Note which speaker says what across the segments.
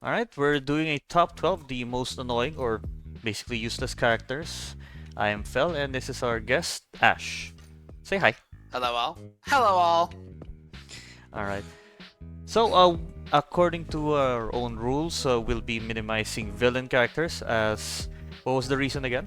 Speaker 1: Alright, we're doing a top 12, the most annoying or basically useless characters. I am Fel, and this is our guest, Ash. Say hi.
Speaker 2: Hello all. Hello all.
Speaker 1: Alright. So, according to our own rules, we'll be minimizing villain characters as... What was the reason again?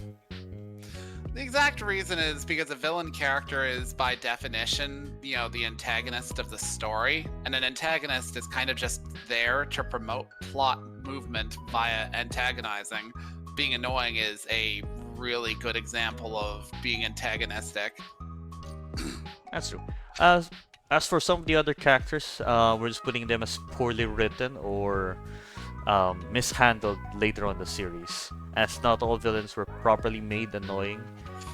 Speaker 2: The exact reason is because a villain character is, by definition, the antagonist of the story, and an antagonist is kind of just there to promote plot movement via antagonizing. Being annoying is a really good example of being antagonistic.
Speaker 1: That's true. As for some of the other characters, we're just putting them as poorly written or mishandled later on the series, as not all villains were properly made annoying,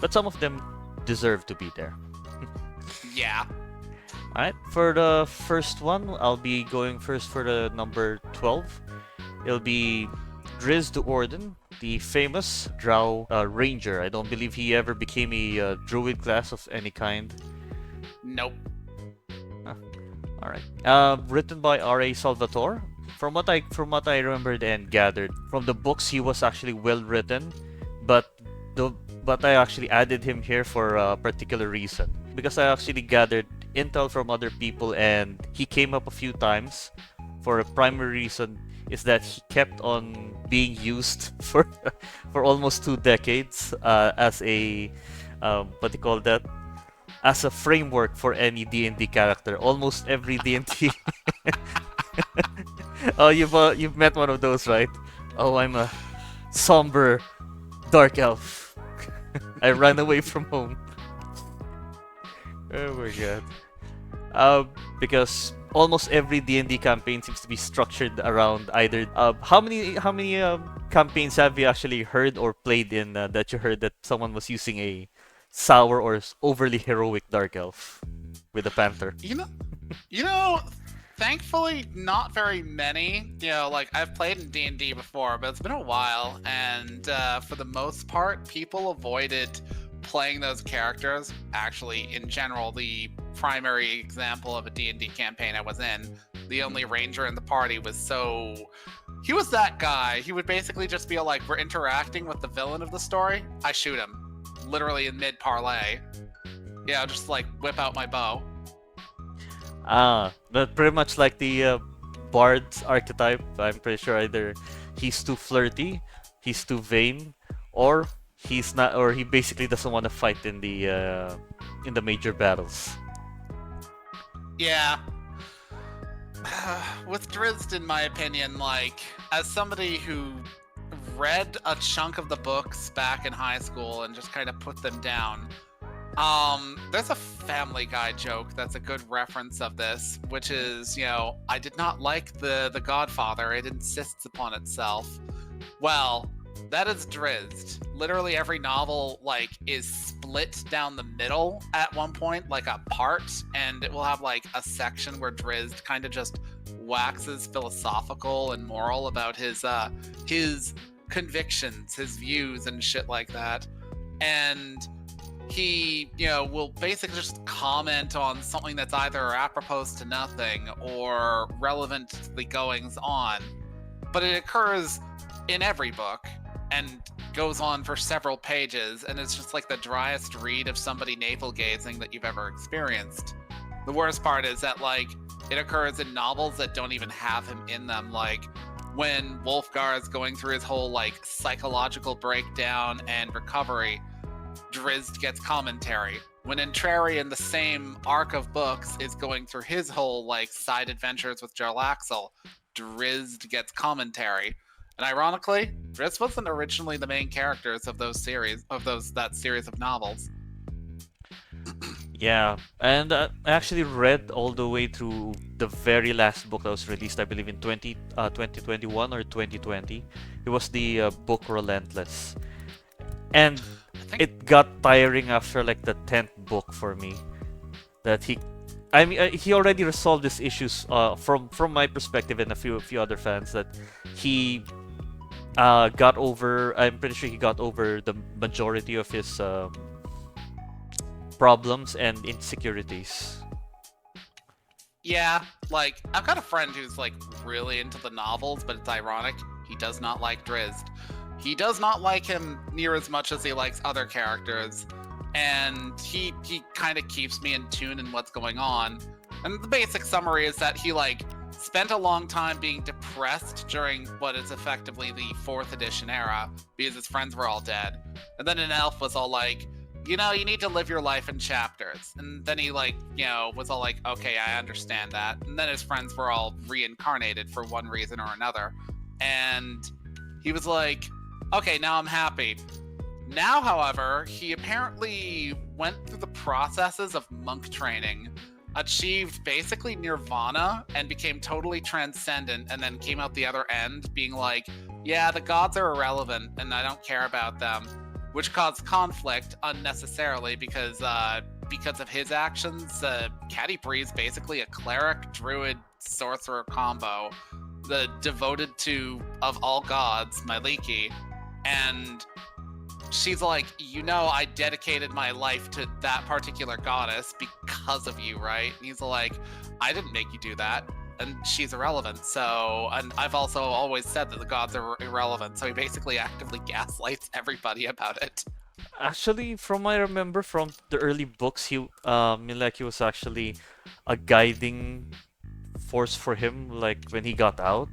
Speaker 1: but some of them deserve to be there.
Speaker 2: Yeah.
Speaker 1: Alright, for the first one, I'll be going first for the number 12. It'll be Driz the Orden, the famous Drow Ranger. I don't believe he ever became a druid class of any kind.
Speaker 2: Nope.
Speaker 1: Alright. Written by R.A. Salvatore. From what I remembered and gathered from the books, he was actually well written, but I actually added him here for a particular reason, because I actually gathered intel from other people and he came up a few times. For a primary reason is that he kept on being used for for almost 2 decades as a what do you call that, as a framework for any D&D character. Almost every D&D. Oh, you've met one of those, right? Oh, I'm a somber dark elf. I ran away from home. Oh my god. Because almost every D&D campaign seems to be structured around either. How many campaigns have you actually heard or played in that you heard that someone was using a sour or overly heroic dark elf with a panther?
Speaker 2: You know, you know, thankfully not very many. Like I've played in D&D before, but it's been a while, and for the most part, people avoided playing those characters. Actually, in general, the primary example of a D&D campaign I was in, the only ranger in the party he was that guy. He would basically just be like, we're interacting with the villain of the story, I shoot him, literally in mid parlay. Yeah, just like whip out my bow.
Speaker 1: But pretty much like the Bard's archetype. I'm pretty sure either he's too flirty, he's too vain, or he's not, or he basically doesn't want to fight in the major battles.
Speaker 2: Yeah. With Drizzt, in my opinion, like, as somebody who read a chunk of the books back in high school and just kind of put them down, there's a Family Guy joke that's a good reference of this, which is, I did not like the Godfather, it insists upon itself. Well, that is Drizzt. Literally every novel, like, is split down the middle at one point, like a part, and it will have, like, a section where Drizzt kind of just waxes philosophical and moral about his convictions, his views, and shit like that. And he, will basically just comment on something that's either apropos to nothing or relevant to the goings on. But it occurs in every book and goes on for several pages, and it's just like the driest read of somebody navel gazing that you've ever experienced. The worst part is that, like, it occurs in novels that don't even have him in them, like when Wolfgar is going through his whole, like, psychological breakdown and recovery, Drizzt gets commentary. When Entreri, in the same arc of books, is going through his whole, like, side adventures with Jarlaxle, Drizzt gets commentary. And ironically, Drizzt wasn't originally the main characters of that series of novels.
Speaker 1: Yeah, and I actually read all the way through the very last book that was released, I believe in 2021 or 2020. It was the book Relentless. And
Speaker 2: I think
Speaker 1: it got tiring after like the 10th book for me. That he already resolved his issues from my perspective and a few other fans, that he got over. I'm pretty sure he got over the majority of his problems and insecurities.
Speaker 2: Yeah, like I've got a friend who's like really into the novels, but it's ironic. He does not like Drizzt. He does not like him near as much as he likes other characters, and he kind of keeps me in tune in what's going on. And the basic summary is that he like spent a long time being depressed during what is effectively the fourth edition era because his friends were all dead, and then an elf was all like, you know, you need to live your life in chapters. And then he, like, you know, was all like, okay, I understand that. And then his friends were all reincarnated for one reason or another. And he was like, okay, now I'm happy. Now, however, he apparently went through the processes of monk training, achieved basically nirvana, and became totally transcendent, and then came out the other end being like, yeah, the gods are irrelevant and I don't care about them, which caused conflict unnecessarily because of his actions. Catti is basically a cleric, druid, sorcerer combo, the devoted to of all gods, Myliki, and she's like, you know, I dedicated my life to that particular goddess because of you, right? And he's like, I didn't make you do that. And she's irrelevant. So, and I've also always said that the gods are irrelevant. So he basically actively gaslights everybody about it.
Speaker 1: Actually, from I remember from the early books, Mileki was actually a guiding force for him, like when he got out.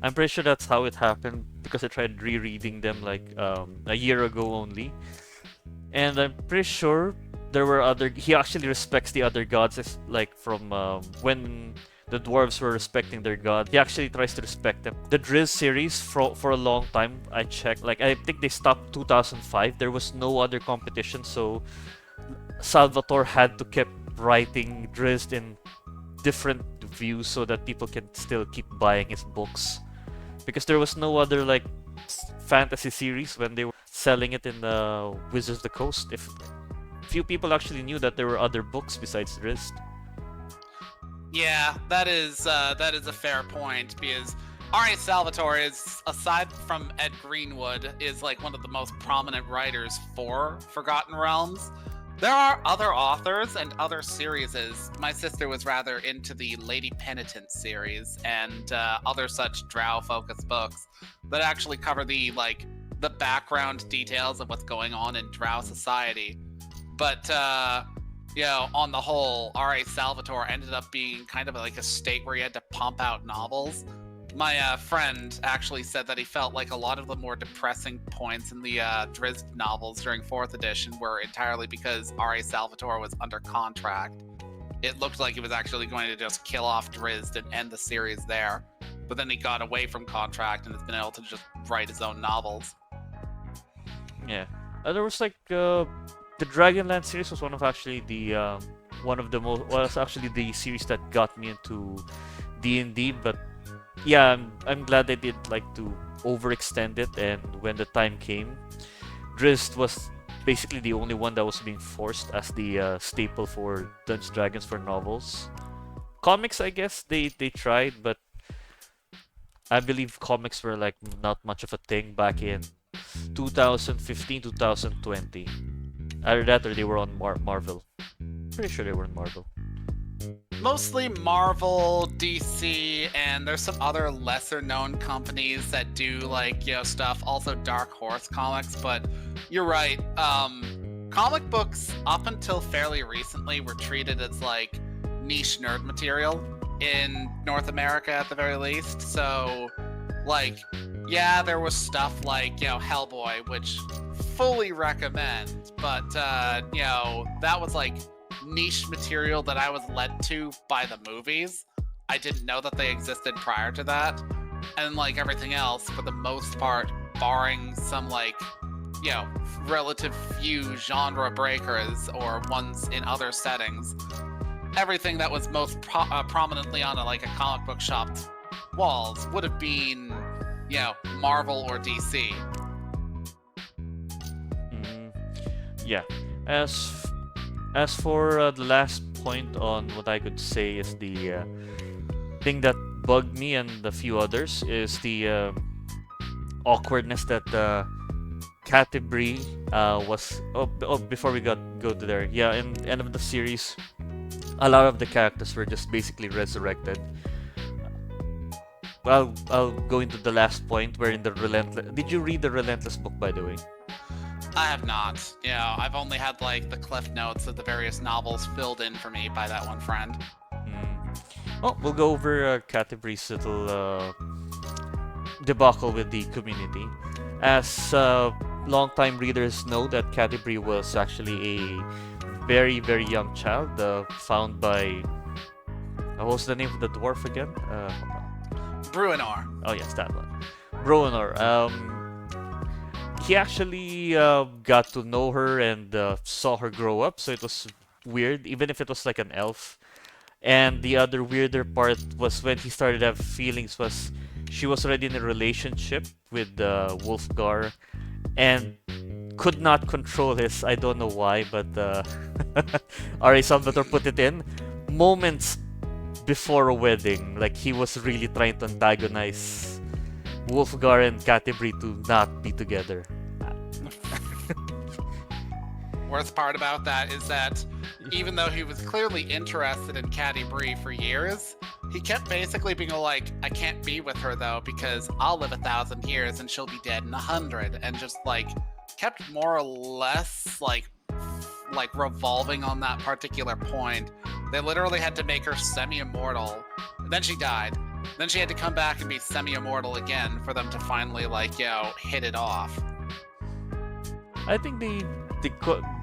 Speaker 1: I'm pretty sure that's how it happened because I tried rereading them like a year ago only, and I'm pretty sure there were other. He actually respects the other gods, like from when the dwarves were respecting their god. He actually tries to respect them. The Driz series for a long time, I checked. Like I think they stopped 2005. There was no other competition, so Salvatore had to keep writing Drizzt in different views so that people can still keep buying his books. Because there was no other like fantasy series when they were selling it in the Wizards of the Coast. If few people actually knew that there were other books besides Drizzt.
Speaker 2: Yeah, that is a fair point because R.A. Salvatore is, aside from Ed Greenwood, is like one of the most prominent writers for Forgotten Realms. There are other authors and other series. My sister was rather into the Lady Penitent series and other such drow-focused books that actually cover the background details of what's going on in drow society. But you know, on the whole, R.A. Salvatore ended up being kind of like a state where he had to pump out novels. My friend actually said that he felt like a lot of the more depressing points in the Drizzt novels during 4th edition were entirely because R.A. Salvatore was under contract. It looked like he was actually going to just kill off Drizzt and end the series there. But then he got away from contract and has been able to just write his own novels.
Speaker 1: Yeah. There was like the Dragonland series was one of the most was actually the series that got me into D&D, but yeah, I'm glad they did like to overextend it, and when the time came, Drizzt was basically the only one that was being forced as the staple for Dungeons & Dragons for novels. Comics, I guess they tried, but I believe comics were like not much of a thing back in 2015, 2020. Either that or they were on Marvel. Pretty sure they were on Marvel.
Speaker 2: Mostly Marvel, DC, and there's some other lesser known companies that do like, you know, stuff. Also Dark Horse Comics, but you're right. Comic books up until fairly recently were treated as like niche nerd material in North America at the very least. So like, yeah, there was stuff like, you know, Hellboy, which fully recommend, but you know, that was like niche material that I was led to by the movies. I didn't know that they existed prior to that. And like everything else, for the most part, barring some like, you know, relative few genre breakers or ones in other settings, everything that was most prominently on a comic book shop's walls would have been, you know, Marvel or DC.
Speaker 1: Yeah. As for the last point on what I could say is the thing that bugged me and a few others is the awkwardness that was. Before we go to there, yeah, in end of the series, a lot of the characters were just basically resurrected. Well, I'll go into the last point where in the Relentless. Did you read the Relentless book, by the way?
Speaker 2: I have not. I've only had like the cliff notes of the various novels filled in for me by that one friend.
Speaker 1: Mm. Well, we'll go over Canterbury's little debacle with the community. As longtime readers know, that Canterbury was actually a very, very young child found by. What was the name of the dwarf again?
Speaker 2: Bruenor.
Speaker 1: Oh yes, that one. Bruenor. He actually got to know her and saw her grow up, so it was weird, even if it was like an elf. And the other weirder part was when he started to have feelings was she was already in a relationship with Wolfgar and could not control his. I don't know why, but R.A. Salvatore put it in moments before a wedding. Like he was really trying to antagonize Wolfgar and Canterbury to not be together.
Speaker 2: Worst part about that is that even though he was clearly interested in Canterbury for years, he kept basically being like, I can't be with her though because I'll live 1,000 years and she'll be dead in 100, and just like kept more or less like revolving on that particular point. They literally had to make her semi-immortal. And then she died. Then she had to come back and be semi-immortal again for them to finally hit it off.
Speaker 1: I think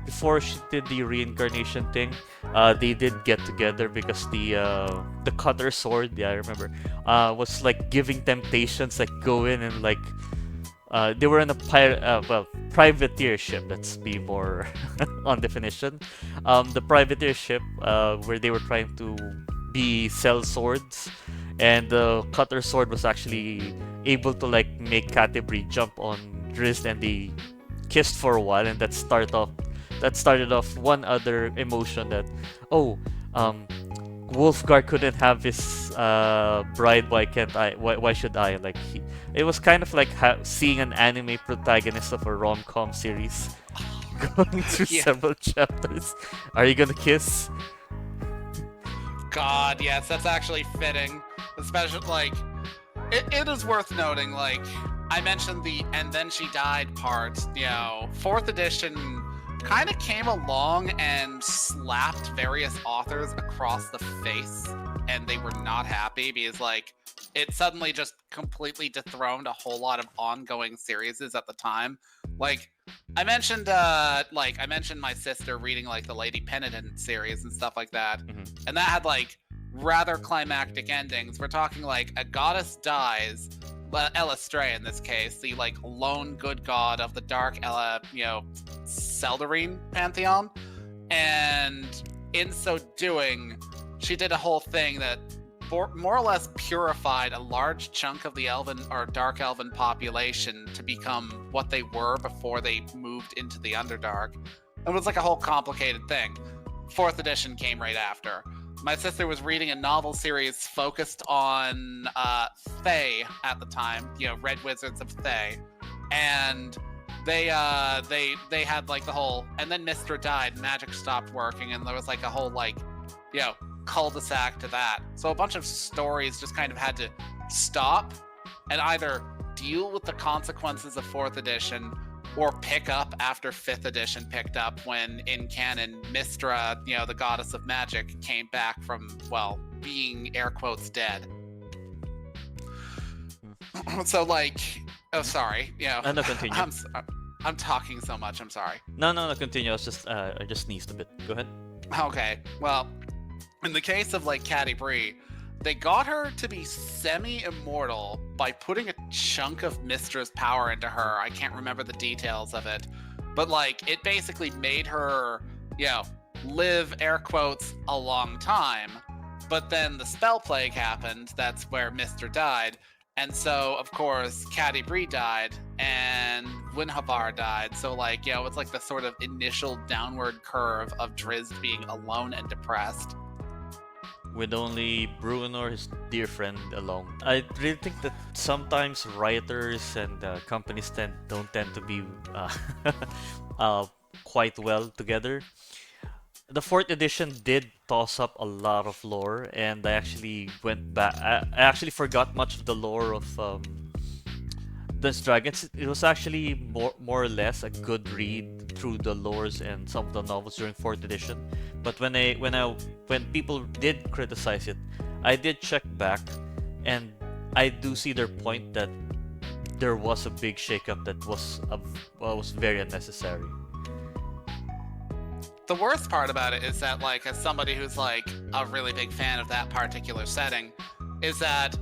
Speaker 1: before she did the reincarnation thing, they did get together because the cutter sword, yeah, I remember, was like giving temptations, like go in and like they were in a privateer ship. Let's be more on definition. The privateer ship where they were trying to sell swords, and the cutter sword was actually able to like make Canterbury jump on Drizzt, and they kissed for a while, and that started off one other emotion that Wolfgar couldn't have his bride, why can't I, why should I, like it was kind of like seeing an anime protagonist of a rom-com series going through several chapters. Are you gonna kiss?
Speaker 2: God, yes, that's actually fitting. Especially, like, it is worth noting, like, I mentioned the "and then she died" part. 4th edition kind of came along and slapped various authors across the face, and they were not happy because, like, it suddenly just completely dethroned a whole lot of ongoing series at the time. Like, I mentioned my sister reading like the Lady Penitent series and stuff like that, and that had like rather climactic endings. We're talking like a goddess dies, Elistray in this case, the like lone good god of the dark Seldarine pantheon, and in so doing, she did a whole thing that more or less purified a large chunk of the elven or dark elven population to become what they were before they moved into the Underdark. It was like a whole complicated thing. 4th edition came right after. My sister was reading a novel series focused on Thay at the time, Red Wizards of Thay, and they had like the whole, and then Mystra died, magic stopped working, and there was like a whole like, cul-de-sac to that. So a bunch of stories just kind of had to stop and either deal with the consequences of 4th edition or pick up after 5th edition picked up, when in canon Mystra, the goddess of magic, came back from, well, being air quotes dead. So like, oh sorry,
Speaker 1: No, continue.
Speaker 2: I'm talking so much, I'm sorry.
Speaker 1: No, continue. I just sneezed a bit. Go ahead.
Speaker 2: Okay, well, in the case of like Canterbury, they got her to be semi-immortal by putting a chunk of Mystra's power into her. I can't remember the details of it, but like it basically made her, live air quotes a long time. But then the spell plague happened. That's where Mystra died. And so, of course, Canterbury died and Winhavar died. So, like, it's like the sort of initial downward curve of Drizzt being alone and depressed.
Speaker 1: With only Bruenor, his dear friend, along. I really think that sometimes writers and companies don't tend to be quite well together. the fourth edition did toss up a lot of lore, and I actually went back. I actually forgot much of the lore of Dungeons Dragons. It was actually more or less a good read through the lores and some of the novels during fourth edition. But when people did criticize it, I did check back, and I do see their point that there was a big shakeup that was very unnecessary.
Speaker 2: The worst part about it is that, like, as somebody who's like a really big fan of that particular setting, is that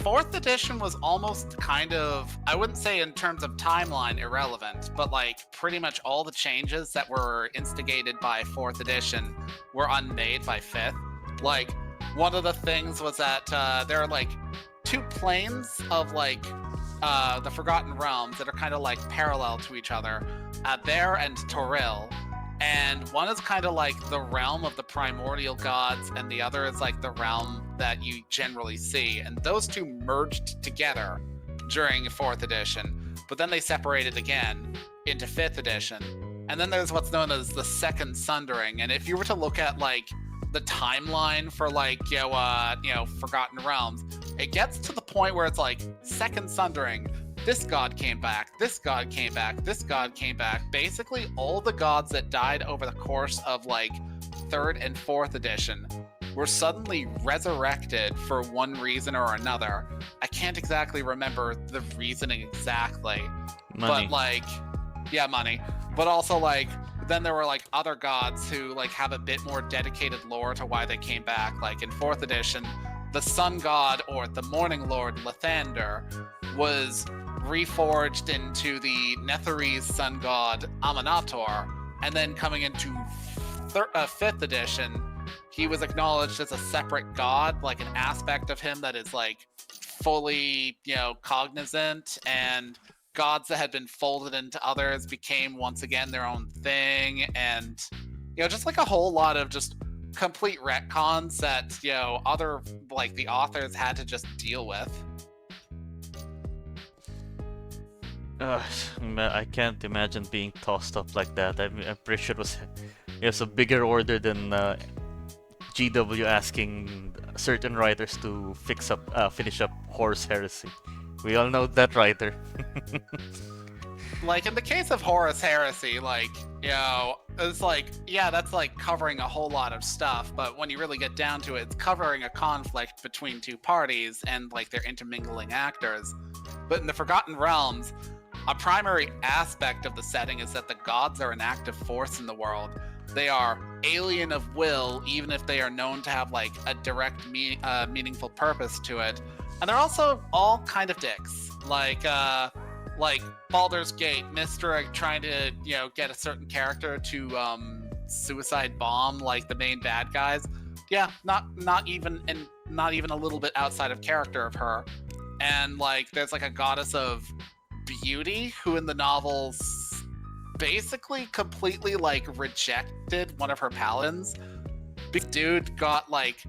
Speaker 2: fourth edition was almost kind of, I wouldn't say in terms of timeline irrelevant, but like pretty much all the changes that were instigated by fourth edition were unmade by fifth. Like, one of the things was that there are like two planes of like the Forgotten Realms that are kind of like parallel to each other, there and Toril. And one is kind of like the realm of the primordial gods, and the other is like the realm that you generally see. And those two merged together during 4th edition, but then they separated again into 5th edition. And then there's what's known as the Second Sundering. And if you were to look at like the timeline for like, Forgotten Realms, it gets to the point where it's like Second Sundering, this god came back, this god came back, this god came back. Basically, all the gods that died over the course of like 3rd and 4th edition were suddenly resurrected for one reason or another. I can't exactly remember the reasoning exactly.
Speaker 1: Money.
Speaker 2: But like, yeah, money. But also like, then there were like other gods who like have a bit more dedicated lore to why they came back. Like in 4th edition, the sun god, or the morning lord Lathander, was reforged into the Netherese sun god Aminator, and then coming into 5th edition, he was acknowledged as a separate god, like an aspect of him that is like fully, cognizant, and gods that had been folded into others became once again their own thing, and just like a whole lot of just complete retcons that other, like, the authors had to just deal with.
Speaker 1: I can't imagine being tossed up like that. I'm pretty sure it was a bigger order than GW asking certain writers to finish up Horus Heresy. We all know that writer.
Speaker 2: Like in the case of Horus Heresy, like, it's like, yeah, that's like covering a whole lot of stuff, but when you really get down to it, it's covering a conflict between two parties and like their intermingling actors. But in the Forgotten Realms, a primary aspect of the setting is that the gods are an active force in the world. They are alien of will, even if they are known to have like a direct meaningful purpose to it. And they're also all kind of dicks. Like Baldur's Gate, Mystra trying to, get a certain character to suicide bomb like the main bad guys. Yeah, not even a little bit outside of character of her. And like there's like a goddess of beauty who in the novels basically completely like rejected one of her paladins. Big dude got like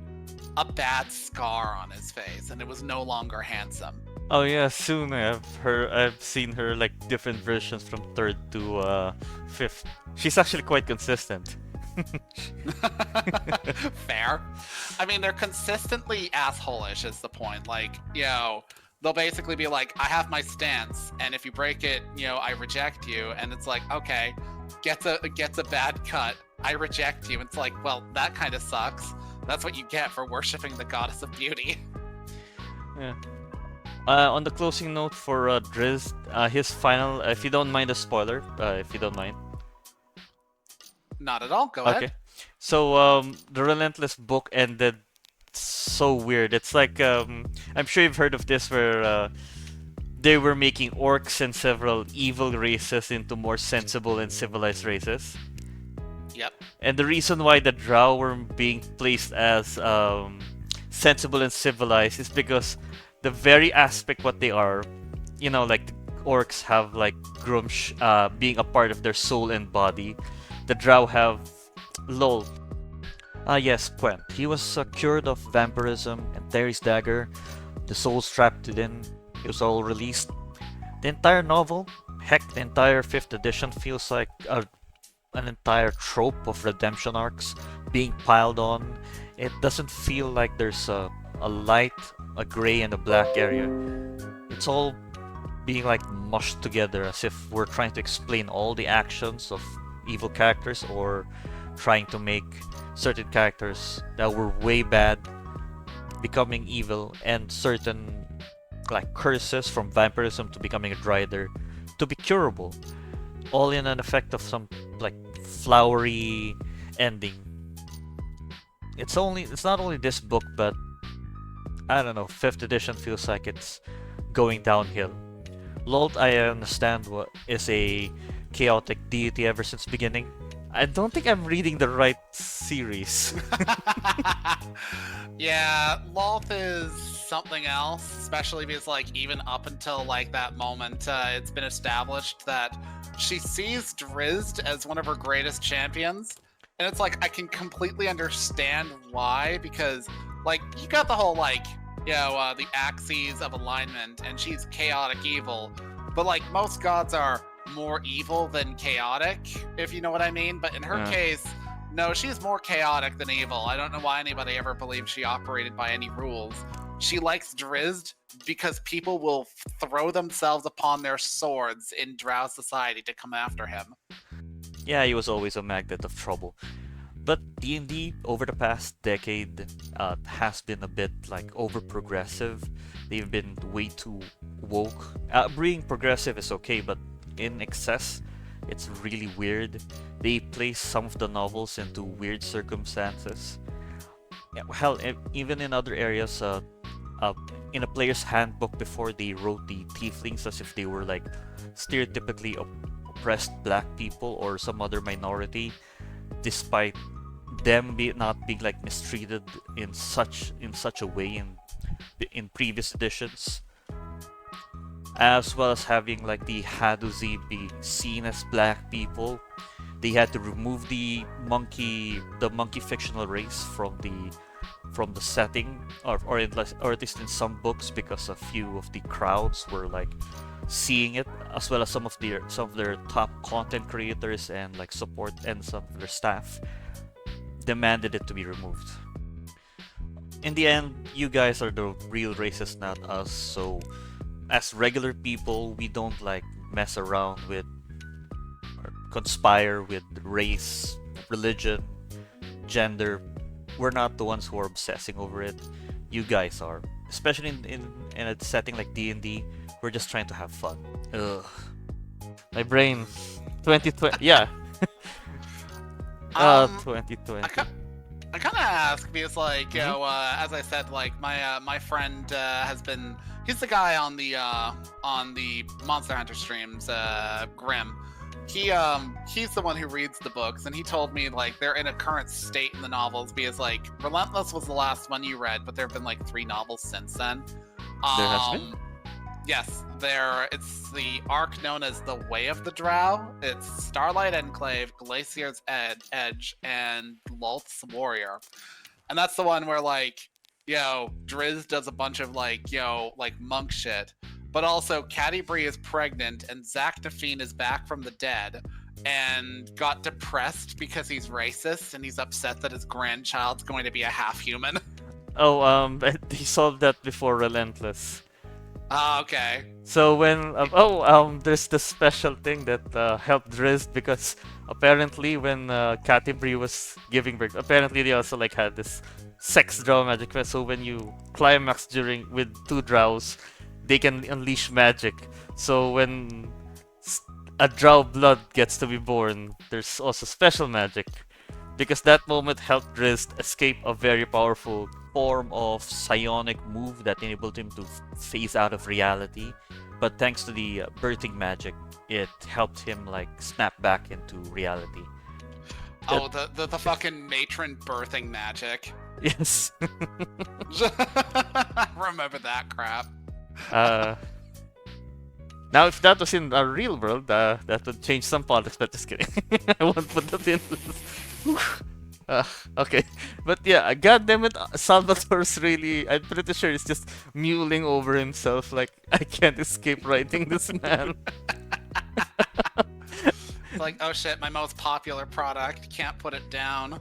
Speaker 2: a bad scar on his face and it was no longer handsome.
Speaker 1: Oh yeah, soon I've seen her like different versions from 3rd to 5th. She's actually quite consistent.
Speaker 2: Fair. I mean, they're consistently asshole-ish is the point. Like, they'll basically be like, I have my stance, and if you break it, I reject you. And it's like, okay, gets a bad cut. I reject you. It's like, well, that kind of sucks. That's what you get for worshiping the goddess of beauty.
Speaker 1: Yeah. On the closing note for Driz, his final, if you don't mind a spoiler, if you don't mind.
Speaker 2: Not at all. Go ahead.
Speaker 1: So the Relentless book ended so weird. It's like I'm sure you've heard of this, where they were making orcs and several evil races into more sensible and civilized races.
Speaker 2: Yep.
Speaker 1: And the reason why the Drow were being placed as sensible and civilized is because the very aspect what they are, like the orcs have like Grumsh being a part of their soul and body. The Drow have Lol. Yes, Quent. He was cured of vampirism and Terry's dagger. The souls trapped within. He was all released. The entire novel, heck, the entire 5th edition feels like a an entire trope of redemption arcs being piled on. It doesn't feel like there's a light, a gray, and a black area. It's all being like mushed together as if we're trying to explain all the actions of evil characters or trying to make certain characters that were way bad becoming evil and certain like curses from vampirism to becoming a drider to be curable, all in an effect of some like flowery ending. It's not only this book, but I don't know, 5th edition feels like it's going downhill. Lolt, I understand, what is a chaotic deity ever since beginning. I don't think I'm reading the right series.
Speaker 2: Yeah, Loth is something else, especially because like even up until like that moment, it's been established that she sees Drizzt as one of her greatest champions, and it's like I can completely understand why, because like you got the whole like the axes of alignment, and she's chaotic evil, but like most gods are more evil than chaotic, if you know what I mean. But in her
Speaker 1: Yeah.
Speaker 2: case, no, she's more chaotic than evil. I don't know why anybody ever believed she operated by any rules. She likes Drizzt because people will throw themselves upon their swords in Drow society to come after him.
Speaker 1: Yeah, he was always a magnet of trouble. But D&D over the past decade has been a bit like over progressive. They've been way too woke. Being progressive is okay, but in excess, it's really weird. They place some of the novels into weird circumstances. Yeah, hell, even in other areas, in a player's handbook before they wrote the tieflings as if they were like stereotypically oppressed black people or some other minority, despite them not being like mistreated in such a way in previous editions, as well as having like the Haduzi be seen as black people. They had to remove the monkey fictional race from the setting, or at least in some books, because a few of the crowds were like seeing it, as well as some of their top content creators and like support and some of their staff demanded it to be removed. In the end, you guys are the real racists, not us. So, as regular people, we don't like mess around with or conspire with race, religion, gender. We're not the ones who are obsessing over it. You guys are. Especially in a setting like D&D, we're just trying to have fun. Ugh. My brain. 2020. Yeah.
Speaker 2: Um,
Speaker 1: 2020.
Speaker 2: I kind of ask because, like,
Speaker 1: Mhm.
Speaker 2: as I said, like my friend has been. He's the guy on the Monster Hunter streams, Grim. He's the one who reads the books, and he told me like they're in a current state in the novels because like Relentless was the last one you read, but there have been like 3 novels since then.
Speaker 1: There has been?
Speaker 2: Um, Yes, it's the arc known as the Way of the Drow. It's Starlight Enclave, Glacier's Edge, and Lulth's Warrior. And that's the one where like, Drizzt does a bunch of like, like monk shit. But also Catti is pregnant and Zach Nafine is back from the dead and got depressed because he's racist and he's upset that his grandchild's going to be a half human.
Speaker 1: Oh, he solved that before Relentless.
Speaker 2: Ah, okay.
Speaker 1: So when there's the special thing that helped Drizzt, because apparently when Catibri was giving birth, apparently they also like had this sex drow magic quest. So when you climax during with 2 drows, they can unleash magic. So when a drow blood gets to be born, there's also special magic, because that moment helped Drizzt escape a very powerful form of psionic move that enabled him to phase out of reality. But thanks to the birthing magic, it helped him like snap back into reality.
Speaker 2: Oh, the fucking matron birthing magic.
Speaker 1: Yes.
Speaker 2: Remember that crap.
Speaker 1: uh, Now, if that was in a real world, that would change some politics, but just kidding. I won't put that in. Okay, but yeah, goddammit, Salvatore's really. I'm pretty sure he's just mulling over himself, like, I can't escape writing this man.
Speaker 2: like, oh shit, my most popular product, can't put it down.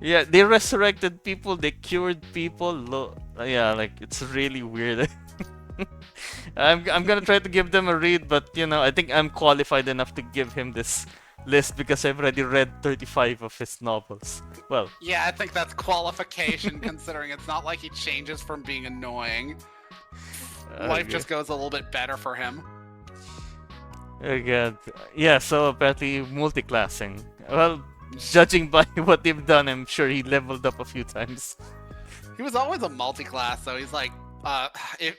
Speaker 1: Yeah, they resurrected people, they cured people. Yeah, like it's really weird. I'm gonna try to give them a read, but I think I'm qualified enough to give him this list because I've already read 35 of his novels. Well,
Speaker 2: Yeah, I think that's qualification considering it's not like he changes from being annoying. Life just goes a little bit better for him.
Speaker 1: Oh god. Yeah, so apparently multi-classing. Well, judging by what they've done, I'm sure he leveled up a few times.
Speaker 2: He was always a multi-class, though. He's like,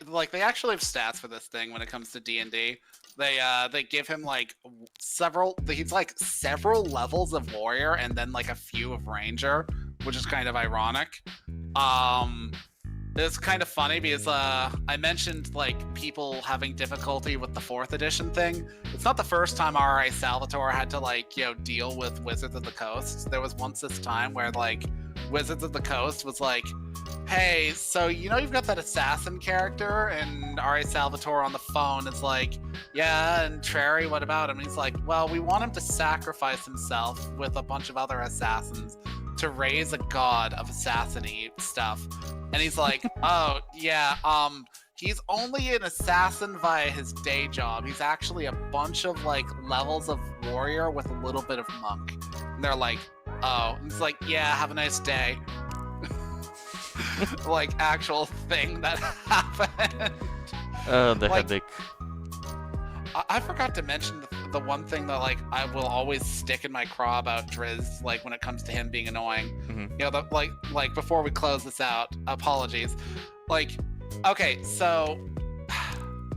Speaker 2: like they actually have stats for this thing when it comes to D&D. They give him like several. He's like several levels of warrior and then like a few of ranger, which is kind of ironic. It's kind of funny because I mentioned like people having difficulty with the 4th edition thing. It's not the first time R.A. Salvatore had to like deal with Wizards of the Coast. There was once this time where like Wizards of the Coast was like, hey, so you've got that assassin character, and R.A. Salvatore on the phone is like, yeah, and Trary, what about him? And he's like, well, we want him to sacrifice himself with a bunch of other assassins to raise a god of assassin-y stuff. And he's like, oh, yeah, he's only an assassin via his day job. He's actually a bunch of, like, levels of warrior with a little bit of monk. And they're like, oh. And it's like, yeah, have a nice day. Like, actual thing that happened.
Speaker 1: Oh, the
Speaker 2: Like,
Speaker 1: headache.
Speaker 2: I forgot to mention the one thing that like I will always stick in my craw about Driz, like when it comes to him being annoying.
Speaker 1: Mm-hmm.
Speaker 2: Like before we close this out, apologies. Like, okay, so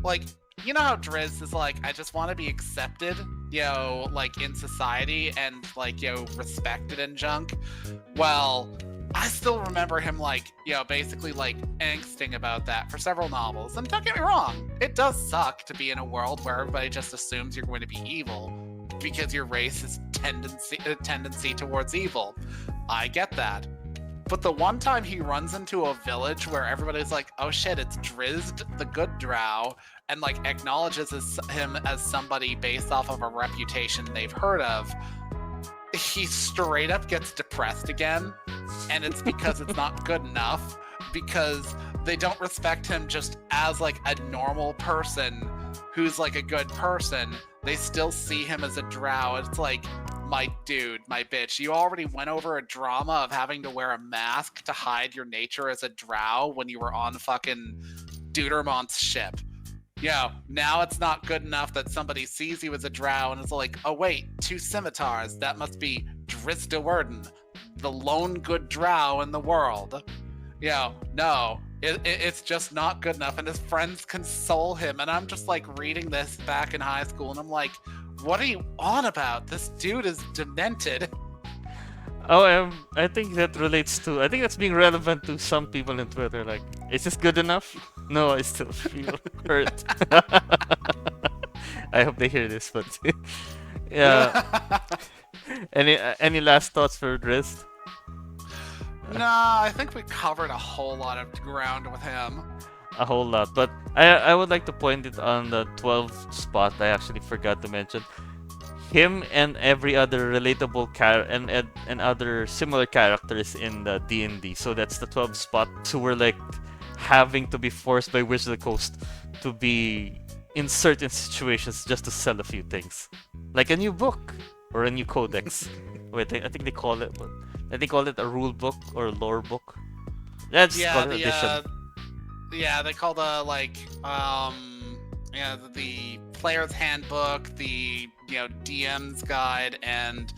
Speaker 2: like how Driz is like, I just want to be accepted, like in society and like respected and junk. Well, I still remember him like, basically like angsting about that for several novels. And don't get me wrong, it does suck to be in a world where everybody just assumes you're going to be evil because your race has tendency towards evil. I get that. But the one time he runs into a village where everybody's like, oh shit, it's Drizzt the Good Drow, and like acknowledges him as somebody based off of a reputation they've heard of, he straight up gets depressed again, and it's because it's not good enough, because they don't respect him just as like a normal person who's like a good person. They still see him as a drow. It's like, my dude, my bitch, you already went over a drama of having to wear a mask to hide your nature as a drow when you were on fucking Dudermont's ship. Now it's not good enough that somebody sees you as a drow and is like, oh wait, 2 scimitars, that must be Drizzt Do'Urden, the lone good drow in the world. No, it's just not good enough, and his friends console him, and I'm just like reading this back in high school, and I'm like, what are you on about? This dude is demented.
Speaker 1: Oh, I think that relates to. I think that's being relevant to some people in Twitter. Like, is this good enough? No, I still feel hurt. I hope they hear this, but yeah. Any last thoughts for Drizzt?
Speaker 2: Nah, I think we covered a whole lot of ground with him.
Speaker 1: A whole lot, but I would like to point it on the 12th spot. I actually forgot to mention him and every other relatable and other similar characters in the D&D. So that's the 12th spot. So we're like having to be forced by Wizards of the Coast to be in certain situations just to sell a few things, like a new book or a new codex. Wait, I think they call it. I think they call it a rule book or a lore book. That's called an edition.
Speaker 2: Yeah, they call the the player's handbook, the DM's guide, and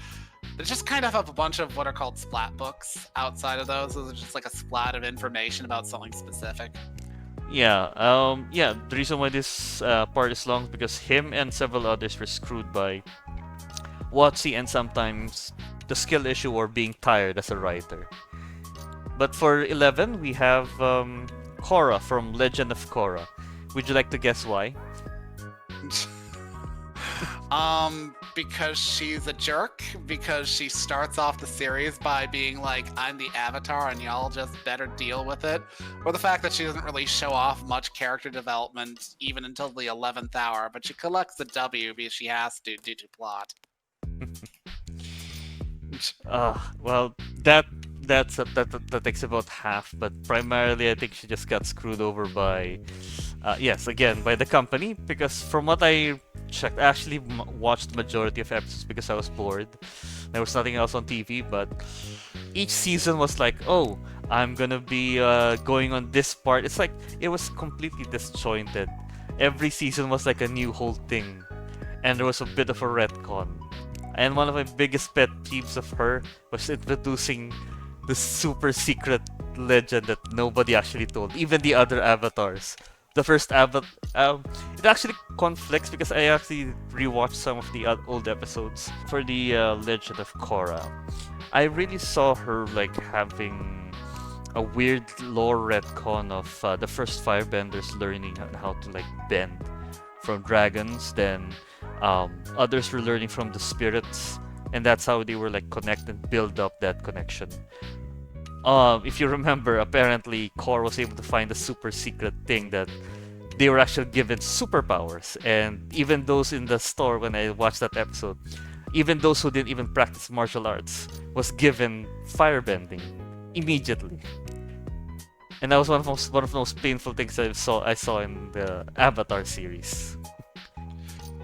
Speaker 2: they just kind of have a bunch of what are called splat books outside of those. Those are just like a splat of information about something specific.
Speaker 1: Yeah, the reason why this part is long is because him and several others were screwed by WotC and sometimes the skill issue or being tired as a writer. But for 11, we have Korra from Legend of Korra. Would you like to guess why?
Speaker 2: Because she's a jerk, because she starts off the series by being like, I'm the Avatar and y'all just better deal with it, or the fact that she doesn't really show off much character development even until the 11th hour, but she collects the W because she has to due to plot.
Speaker 1: Well, that that takes about half, but primarily I think she just got screwed over by, yes, again by the company because from what I checked, I actually watched the majority of episodes because I was bored. There was nothing else on TV, but each season was like, oh, I'm gonna be going on this part. It's like it was completely disjointed. Every season was like a new whole thing, and there was a bit of a retcon. And one of my biggest pet peeves of her was introducing the super secret legend that nobody actually told, even the other avatars. The first avatar, it actually conflicts because I actually rewatched some of the old episodes for the Legend of Korra. I really saw her like having a weird lore retcon of the first firebenders learning how to like bend from dragons, then others were learning from the spirits, and that's how they were like connect and build up that connection. If you remember, apparently Core was able to find a super secret thing that they were actually given superpowers, and even those in the store when I watched that episode, even those who didn't even practice martial arts was given firebending immediately. And that was one of the most painful things I saw in the Avatar series.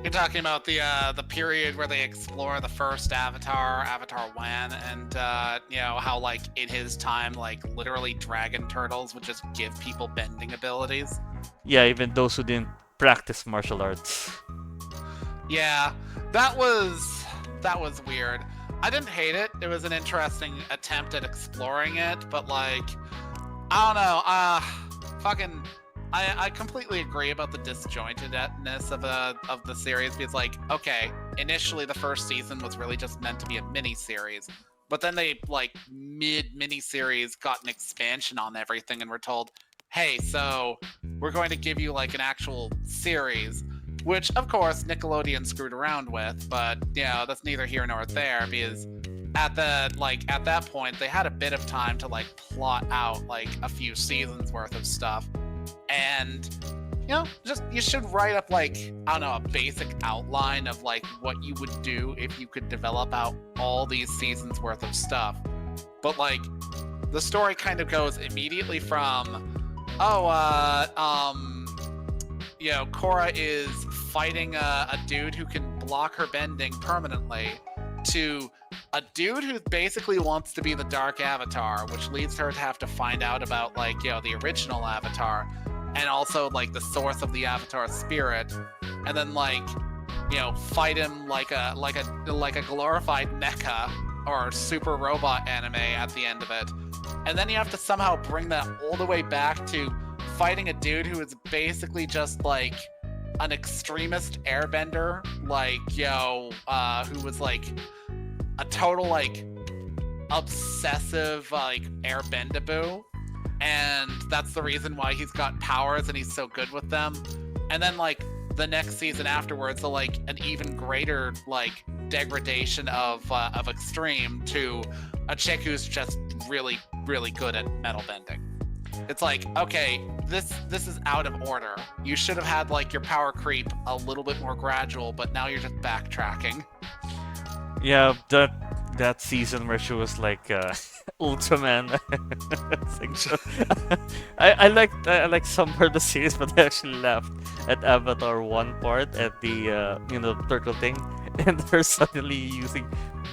Speaker 2: You're talking about the period where they explore the first Avatar, Avatar One, and how like in his time, like literally dragon turtles would just give people bending abilities.
Speaker 1: Yeah, even those who didn't practice martial arts.
Speaker 2: Yeah, that was weird. I didn't hate it. It was an interesting attempt at exploring it, but like, I don't know. Fucking, I completely agree about the disjointedness of the series because like, okay, initially the first season was really just meant to be a mini series, but then they like mid mini series got an expansion on everything and were told, hey, so we're going to give you like an actual series, which of course Nickelodeon screwed around with, but that's neither here nor there because at that point they had a bit of time to like plot out like a few seasons worth of stuff, and just you should write up like, I don't know, a basic outline of like what you would do if you could develop out all these seasons worth of stuff. But like the story kind of goes immediately from Korra is fighting a dude who can block her bending permanently, to a dude who basically wants to be the Dark Avatar, which leads her to have to find out about like the original Avatar, and also like the source of the Avatar spirit, and then like fight him like a glorified mecha or super robot anime at the end of it. And then you have to somehow bring that all the way back to fighting a dude who is basically just like an extremist airbender, like who was like a total like obsessive like airbendaboo, and that's the reason why he's got powers and he's so good with them. And then like the next season afterwards, so like an even greater like degradation of extreme to a chick who's just really really good at metal bending. It's like, okay, this is out of order. You should have had like your power creep a little bit more gradual, but now you're just backtracking.
Speaker 1: Yeah, that season where she was like Ultraman. I like some part of the series, but I actually laughed at Avatar one part at the turtle thing, and they're suddenly using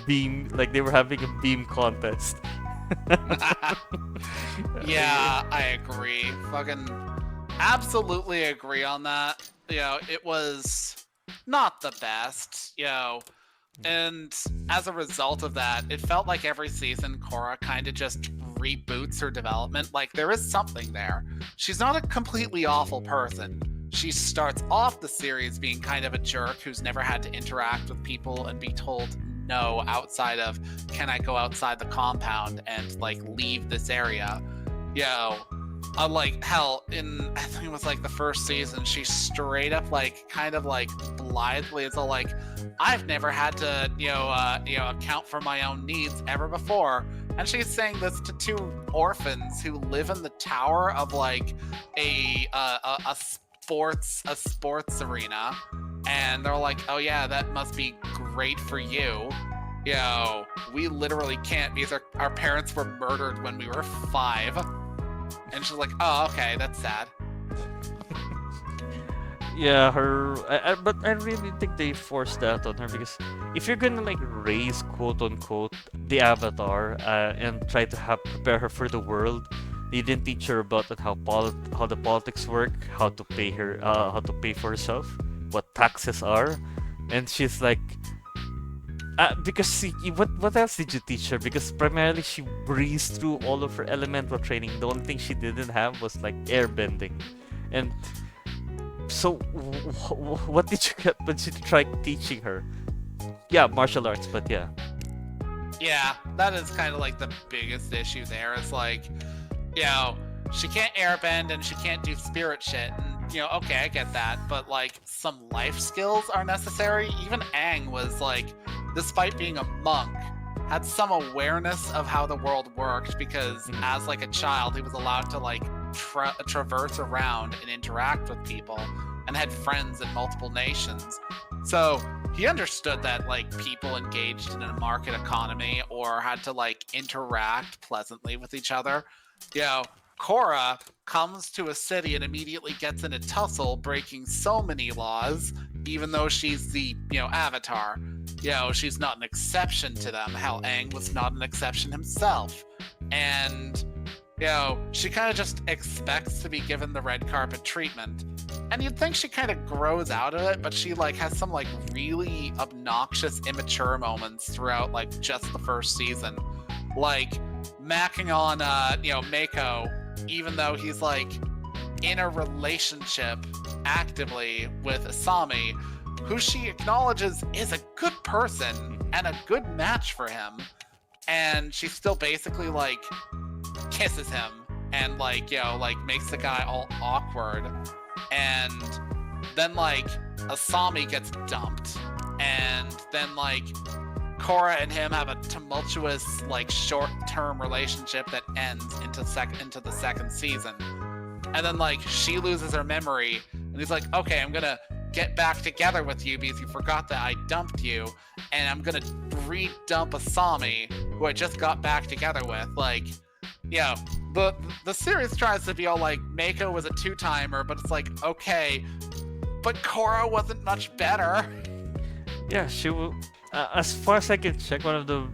Speaker 1: beam, like they were having a beam contest.
Speaker 2: Yeah, I agree. Fucking absolutely agree on that. It was not the best, and as a result of that, it felt like every season Korra kind of just reboots her development. Like there is something there. She's not a completely awful person. She starts off the series being kind of a jerk who's never had to interact with people and be told no outside of, can I go outside the compound and like leave this area? Like hell, I think it was like the first season, she straight up like kind of like blithely is all like, I've never had to account for my own needs ever before, and she's saying this to two orphans who live in the tower of like a sports arena, And they're like, oh yeah, that must be great for you. You know, we literally can't because our parents were murdered when we were 5. And she's like, oh, okay, that's sad.
Speaker 1: Yeah, but I really think they forced that on her because if you're gonna like raise quote unquote the avatar and try to have prepare her for the world, you didn't teach her about that how the politics work, how to pay for herself, what taxes are, and she's like, because what else did you teach her? Because primarily she breezed through all of her elemental training. The only thing she didn't have was like airbending, and so, what did you get when you tried teaching her? Yeah, martial arts, but yeah.
Speaker 2: Yeah, that is kind of like the biggest issue there. Is like, you know, she can't airbend and she can't do spirit shit. And, you know, okay, I get that. But, like, some life skills are necessary. Even Aang was, like, despite being a monk, had some awareness of how the world worked because as, like, a child, he was allowed to, like, traverse around and interact with people and had friends in multiple nations. So he understood that like people engaged in a market economy or had to like interact pleasantly with each other. You know, Korra comes to a city and immediately gets in a tussle, breaking so many laws, even though she's the, you know, avatar. You know, she's not an exception to them. Hell, Aang was not an exception himself. And you know, she kind of just expects to be given the red carpet treatment. And you'd think she kind of grows out of it, but she like has some like really obnoxious, immature moments throughout like just the first season. Like macking on you know, Mako, even though he's like in a relationship actively with Asami, who she acknowledges is a good person and a good match for him. And she's still basically like kisses him and like, you know, like makes the guy all awkward. And then like Asami gets dumped, and then like Korra and him have a tumultuous like short-term relationship that ends into the second season. And then like she loses her memory and he's like, okay, I'm gonna get back together with you because you forgot that I dumped you, and I'm gonna re-dump Asami, who I just got back together with. Like, you know, the series tries to be all like Mako was a 2-timer, but it's like, okay, but Korra wasn't much better.
Speaker 1: Yeah, she will. As far as I can check, one of the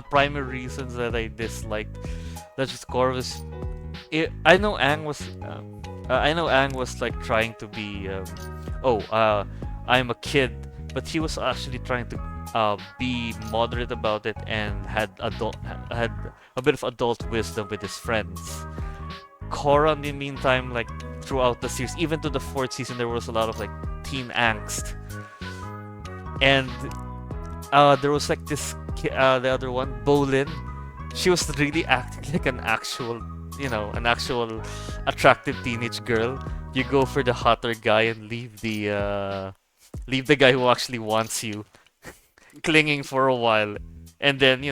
Speaker 1: primary reasons that I disliked that just Korra was. I know Aang was. I know Aang was like trying to be. I'm a kid, but he was actually trying to be moderate about it and had a bit of adult wisdom with his friends. Korra, in the meantime, like throughout the series, even to the 4th season, there was a lot of like teen angst, and there was like the other one, Bolin. She was really acting like an actual, an actual attractive teenage girl. You go for the hotter guy and leave the guy who actually wants you, clinging for a while, and then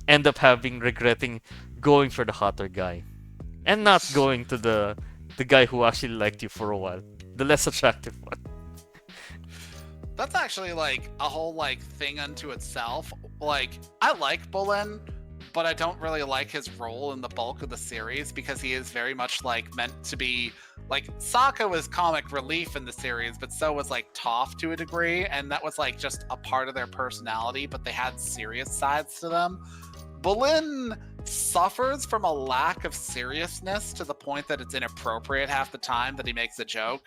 Speaker 1: end up regretting going for the hotter guy, and not going to the guy who actually liked you for a while, the less attractive one.
Speaker 2: That's actually like a whole like thing unto itself. Like, I like Bolin, but I don't really like his role in the bulk of the series because he is very much like meant to be like Sokka was comic relief in the series, but so was like Toph to a degree, and that was like just a part of their personality, but they had serious sides to them. Bolin suffers from a lack of seriousness to the point that it's inappropriate half the time that he makes a joke.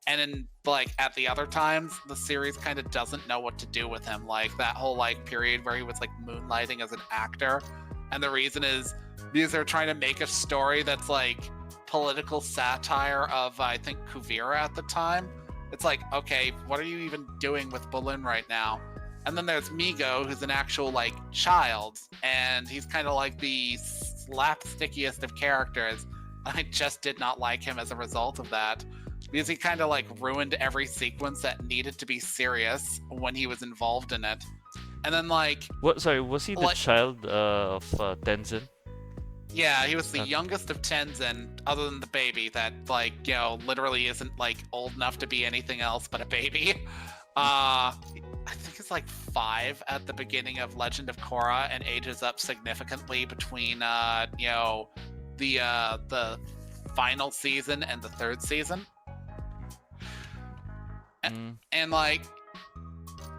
Speaker 2: And in like at the other times, the series kind of doesn't know what to do with him. Like that whole like period where he was like moonlighting as an actor. And the reason is because they're trying to make a story that's like political satire of, I think, Kuvira at the time. It's like, okay, what are you even doing with Bolin right now? And then there's Migo, who's an actual like child, and he's kind of like the slapstickiest of characters. I just did not like him as a result of that, because he kind of like ruined every sequence that needed to be serious when he was involved in it. And then like,
Speaker 1: What? Sorry, was he the
Speaker 2: like,
Speaker 1: child of Tenzin?
Speaker 2: Yeah, he was the
Speaker 1: Uh,
Speaker 2: youngest of Tenzin, other than the baby that, like, literally isn't, like, old enough to be anything else but a baby. I think it's like 5 at the beginning of Legend of Korra and ages up significantly between, the final season and the third season.
Speaker 1: mm,
Speaker 2: And, like,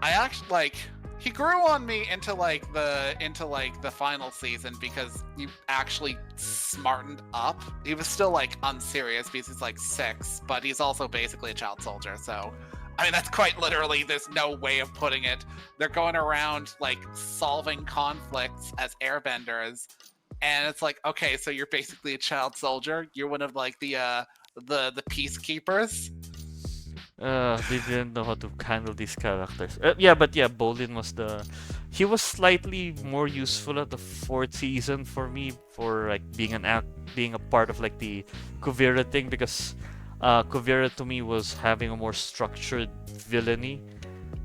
Speaker 2: I actually, like, he grew on me into the final season because he actually smartened up. He was still like unserious because he's like 6, but he's also basically a child soldier. So, I mean, that's quite literally. There's no way of putting it. They're going around like solving conflicts as airbenders, and it's like, okay, so you're basically a child soldier. You're one of like the peacekeepers.
Speaker 1: they didn't know how to handle these characters. Yeah, but yeah, Bolin was the. He was slightly more useful at the fourth season for me for like being a part of like the Kuvira thing because Kuvira to me was having a more structured villainy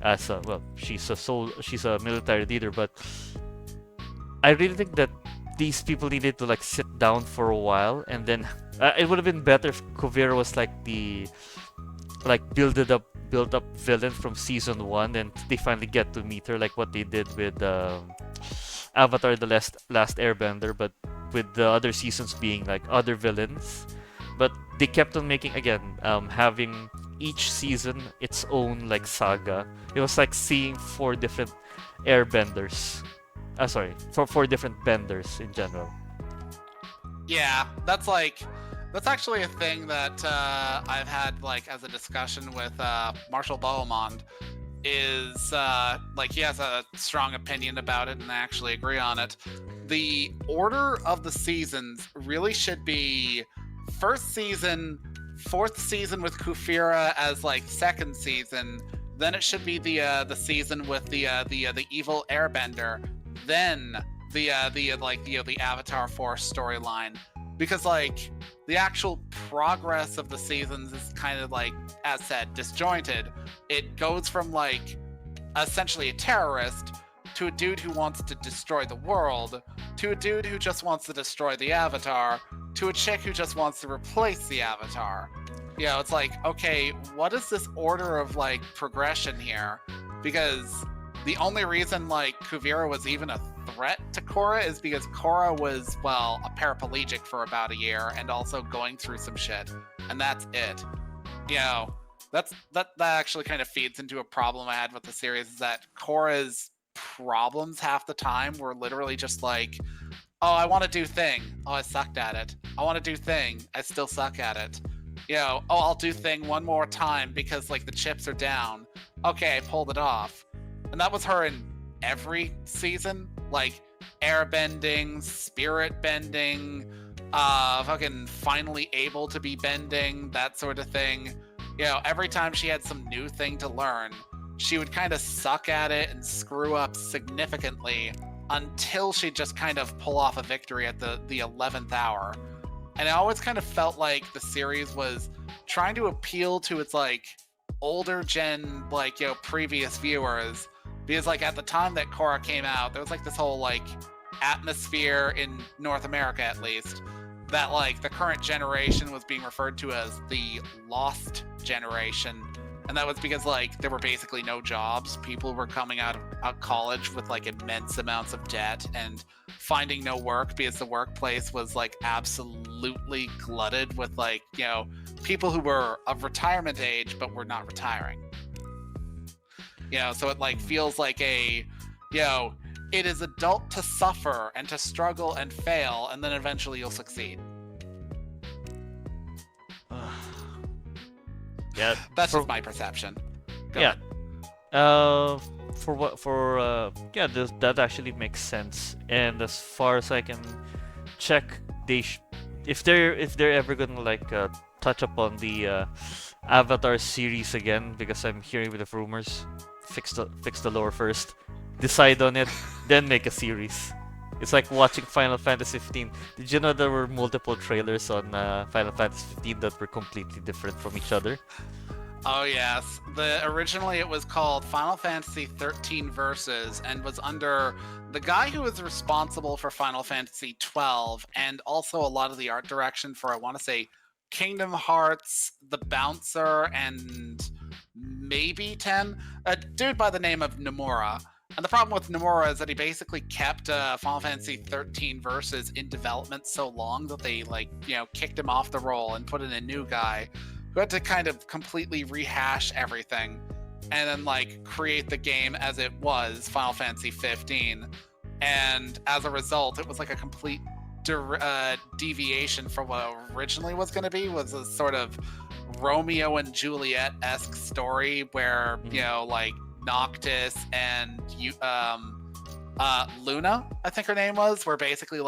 Speaker 1: as a well she's a military leader, but I really think that these people needed to like sit down for a while and then it would have been better if Kuvira was like the like build up villain from season one, and they finally get to meet her like what they did with Avatar: The Last Airbender, but with the other seasons being like other villains. But they kept on making again, having each season its own like saga. It was like seeing 4 different airbenders. Sorry, for 4 different benders in general.
Speaker 2: Yeah, that's actually a thing that I've had like as a discussion with Marshall Beaumont. Is like he has a strong opinion about it, and I actually agree on it. The order of the seasons really should be first season, fourth season with Kufira as like second season. Then it should be the season with the evil airbender. Then the Avatar Force storyline, because like the actual progress of the seasons is kind of like, as said, disjointed. It goes from like essentially a terrorist to a dude who wants to destroy the world to a dude who just wants to destroy the Avatar to a chick who just wants to replace the Avatar. It's like, okay, what is this order of like progression here? Because the only reason like Kuvira was even a threat to Korra is because Korra was, well, a paraplegic for about a year and also going through some shit, and that's it. That actually kind of feeds into a problem I had with the series, is that Korra's problems half the time were literally just like, oh, I want to do thing, oh, I sucked at it. I want to do thing, I still suck at it. Oh, I'll do thing one more time because like the chips are down. Okay, I pulled it off. And that was her in every season, like airbending, spirit bending, fucking finally able to be bending, that sort of thing. Every time she had some new thing to learn, she would kind of suck at it and screw up significantly until she'd just kind of pull off a victory at the 11th hour. And I always kind of felt like the series was trying to appeal to its like older gen, like, previous viewers, because like at the time that Korra came out, there was like this whole like atmosphere in North America, at least, that like the current generation was being referred to as the lost generation. And that was because like there were basically no jobs. People were coming out of college with like immense amounts of debt and finding no work because the workplace was like absolutely glutted with like, people who were of retirement age but were not retiring. So it like feels like it is adult to suffer and to struggle and fail, and then eventually you'll succeed.
Speaker 1: Yeah,
Speaker 2: That's just my perception. Go
Speaker 1: yeah.
Speaker 2: ahead.
Speaker 1: That actually makes sense. And as far as I can check, if they're ever gonna like touch upon the Avatar series again, because I'm hearing with the rumors, fix the lore first, decide on it, then make a series. It's like watching Final Fantasy 15. Did you know there were multiple trailers on Final Fantasy 15 that were completely different from each other?
Speaker 2: Oh yes. Originally it was called Final Fantasy 13 Versus and was under the guy who was responsible for Final Fantasy 12 and also a lot of the art direction for, I want to say, Kingdom Hearts, The Bouncer, and maybe 10. A dude by the name of Nomura. And the problem with Nomura is that he basically kept Final Fantasy 13 Versus in development so long that they kicked him off the roll and put in a new guy who had to kind of completely rehash everything and then create the game as it was, Final Fantasy 15. And as a result, it was like a complete deviation from what originally was going to be, was a sort of Romeo and Juliet-esque story where Noctis and Luna, I think her name was, were basically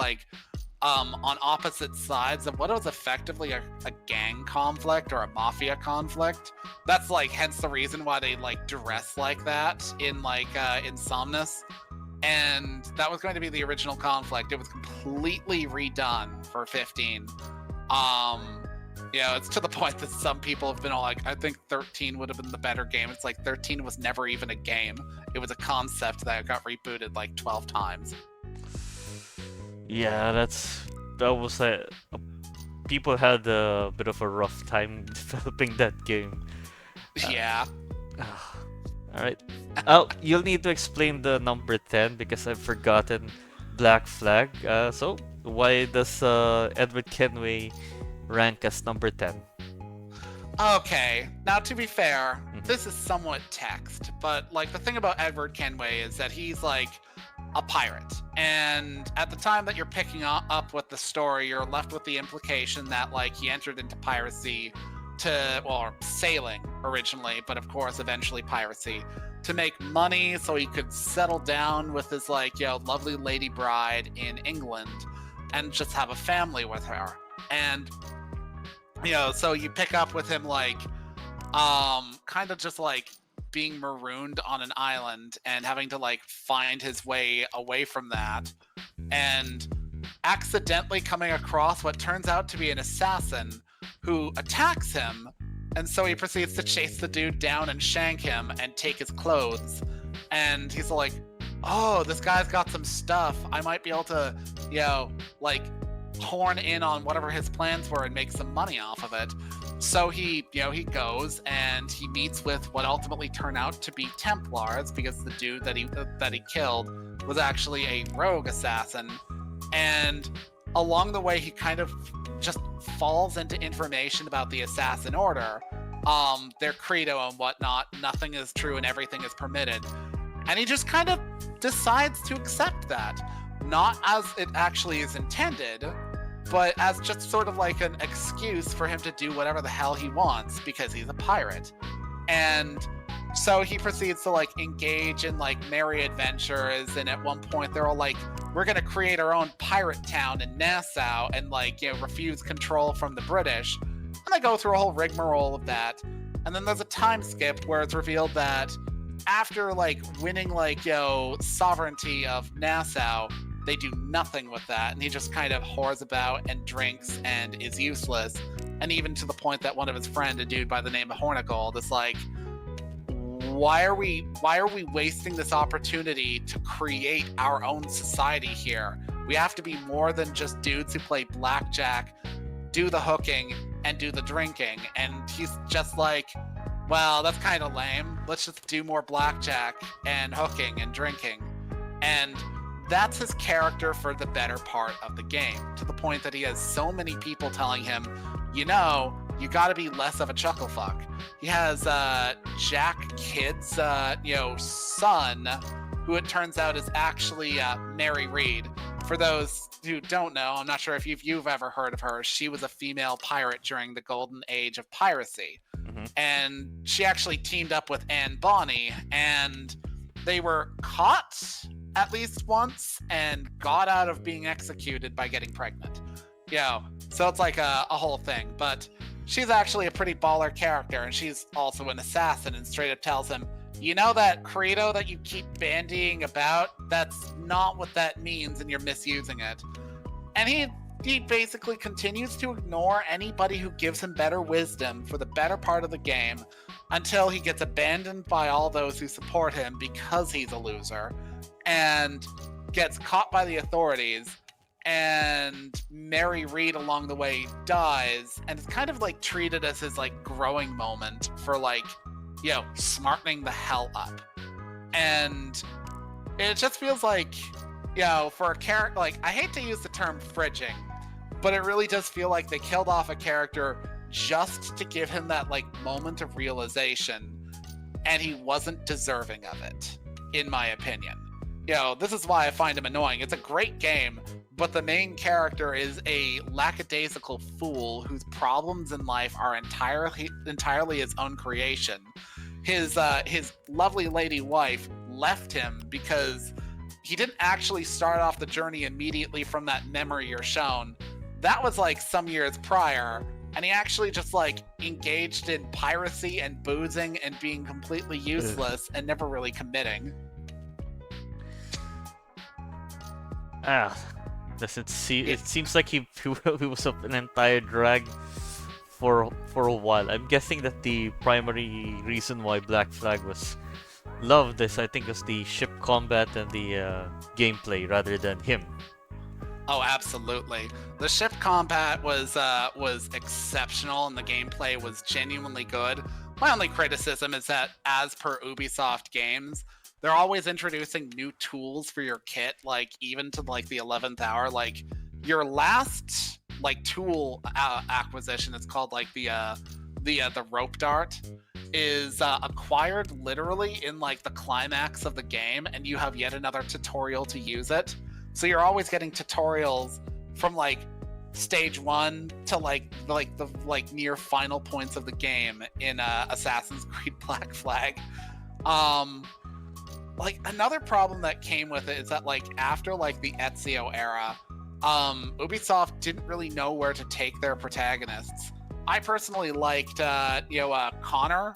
Speaker 2: on opposite sides of what was effectively a gang conflict or a mafia conflict. That's hence the reason why they dress like that in Insomnus. And that was going to be the original conflict. It was completely redone for 15. It's to the point that some people have been all I think 13 would have been the better game. It's 13 was never even a game. It was a concept that got rebooted 12 times.
Speaker 1: Yeah, that was people had a bit of a rough time developing that game.
Speaker 2: Yeah.
Speaker 1: All right. Oh, you'll need to explain the number 10 because I've forgotten Black Flag. So why does Edward Kenway rank as number 10?
Speaker 2: Okay, now to be fair, this is somewhat text, but the thing about Edward Kenway is that he's a pirate, and at the time that you're picking up with the story, you're left with the implication that he entered into piracy sailing originally, but of course eventually piracy to make money so he could settle down with his lovely lady bride in England and just have a family with her. And so you pick up with him kind of just being marooned on an island and having to find his way away from that, and accidentally coming across what turns out to be an assassin who attacks him, and so he proceeds to chase the dude down and shank him and take his clothes. And he's oh, this guy's got some stuff. I might be able to horn in on whatever his plans were and make some money off of it. So he goes and he meets with what ultimately turn out to be Templars, because the dude that he killed was actually a rogue assassin. And along the way, he kind of just falls into information about the Assassin Order, their credo and whatnot. Nothing is true and everything is permitted. And he just kind of decides to accept that, not as it actually is intended, but as just sort of an excuse for him to do whatever the hell he wants because he's a pirate. And so he proceeds to engage in merry adventures, and at one point they're all we're gonna create our own pirate town in Nassau and refuse control from the British. And they go through a whole rigmarole of that. And then there's a time skip where it's revealed that after winning sovereignty of Nassau, they do nothing with that, and he just kind of whores about and drinks and is useless. And even to the point that one of his friends, a dude by the name of Hornigold, is why are we wasting this opportunity to create our own society here? We have to be more than just dudes who play blackjack, do the hooking, and do the drinking. And he's just well, that's kind of lame. Let's just do more blackjack and hooking and drinking. And that's his character for the better part of the game, to the point that he has so many people telling him, you gotta be less of a chucklefuck. He has Jack Kidd's son, who it turns out is actually Mary Reed. For those who don't know, I'm not sure if you've ever heard of her. She was a female pirate during the golden age of piracy. And she actually teamed up with Anne Bonny, and they were caught at least once and got out of being executed by getting pregnant. So it's a whole thing. But she's actually a pretty baller character, and she's also an assassin, and straight up tells him, that credo that you keep bandying about, that's not what that means, and you're misusing it. And he basically continues to ignore anybody who gives him better wisdom for the better part of the game, until he gets abandoned by all those who support him because he's a loser, and gets caught by the authorities, and Mary Read along the way dies, and it's kind of like treated as his like growing moment for like, you know, smartening the hell up. And it just feels like, you know, for a character, like, I hate to use the term fridging, but it really does feel like they killed off a character just to give him that like moment of realization, and he wasn't deserving of it, in my opinion. You know, this is why I find him annoying. It's a great game, but the main character is a lackadaisical fool whose problems in life are entirely his own creation. His lovely lady wife left him because he didn't actually start off the journey immediately from that memory you're shown. That was like some years prior, and he actually just like engaged in piracy and boozing and being completely useless and never really committing.
Speaker 1: Doesn't see. It seems like he was an entire drag for a while. I'm guessing that the primary reason why Black Flag was loved is, I think, was the ship combat and the gameplay rather than him.
Speaker 2: Oh, absolutely. The ship combat was exceptional, and the gameplay was genuinely good. My only criticism is that, as per Ubisoft games, they're always introducing new tools for your kit, like even to like the 11th hour. Like your last like tool acquisition, it's called like the rope dart, is acquired literally in like the climax of the game, and you have yet another tutorial to use it. So you're always getting tutorials from like stage 1 to like the near final points of the game in Assassin's Creed Black Flag. Like another problem that came with it is that like after like the Ezio era, Ubisoft didn't really know where to take their protagonists. I personally liked Connor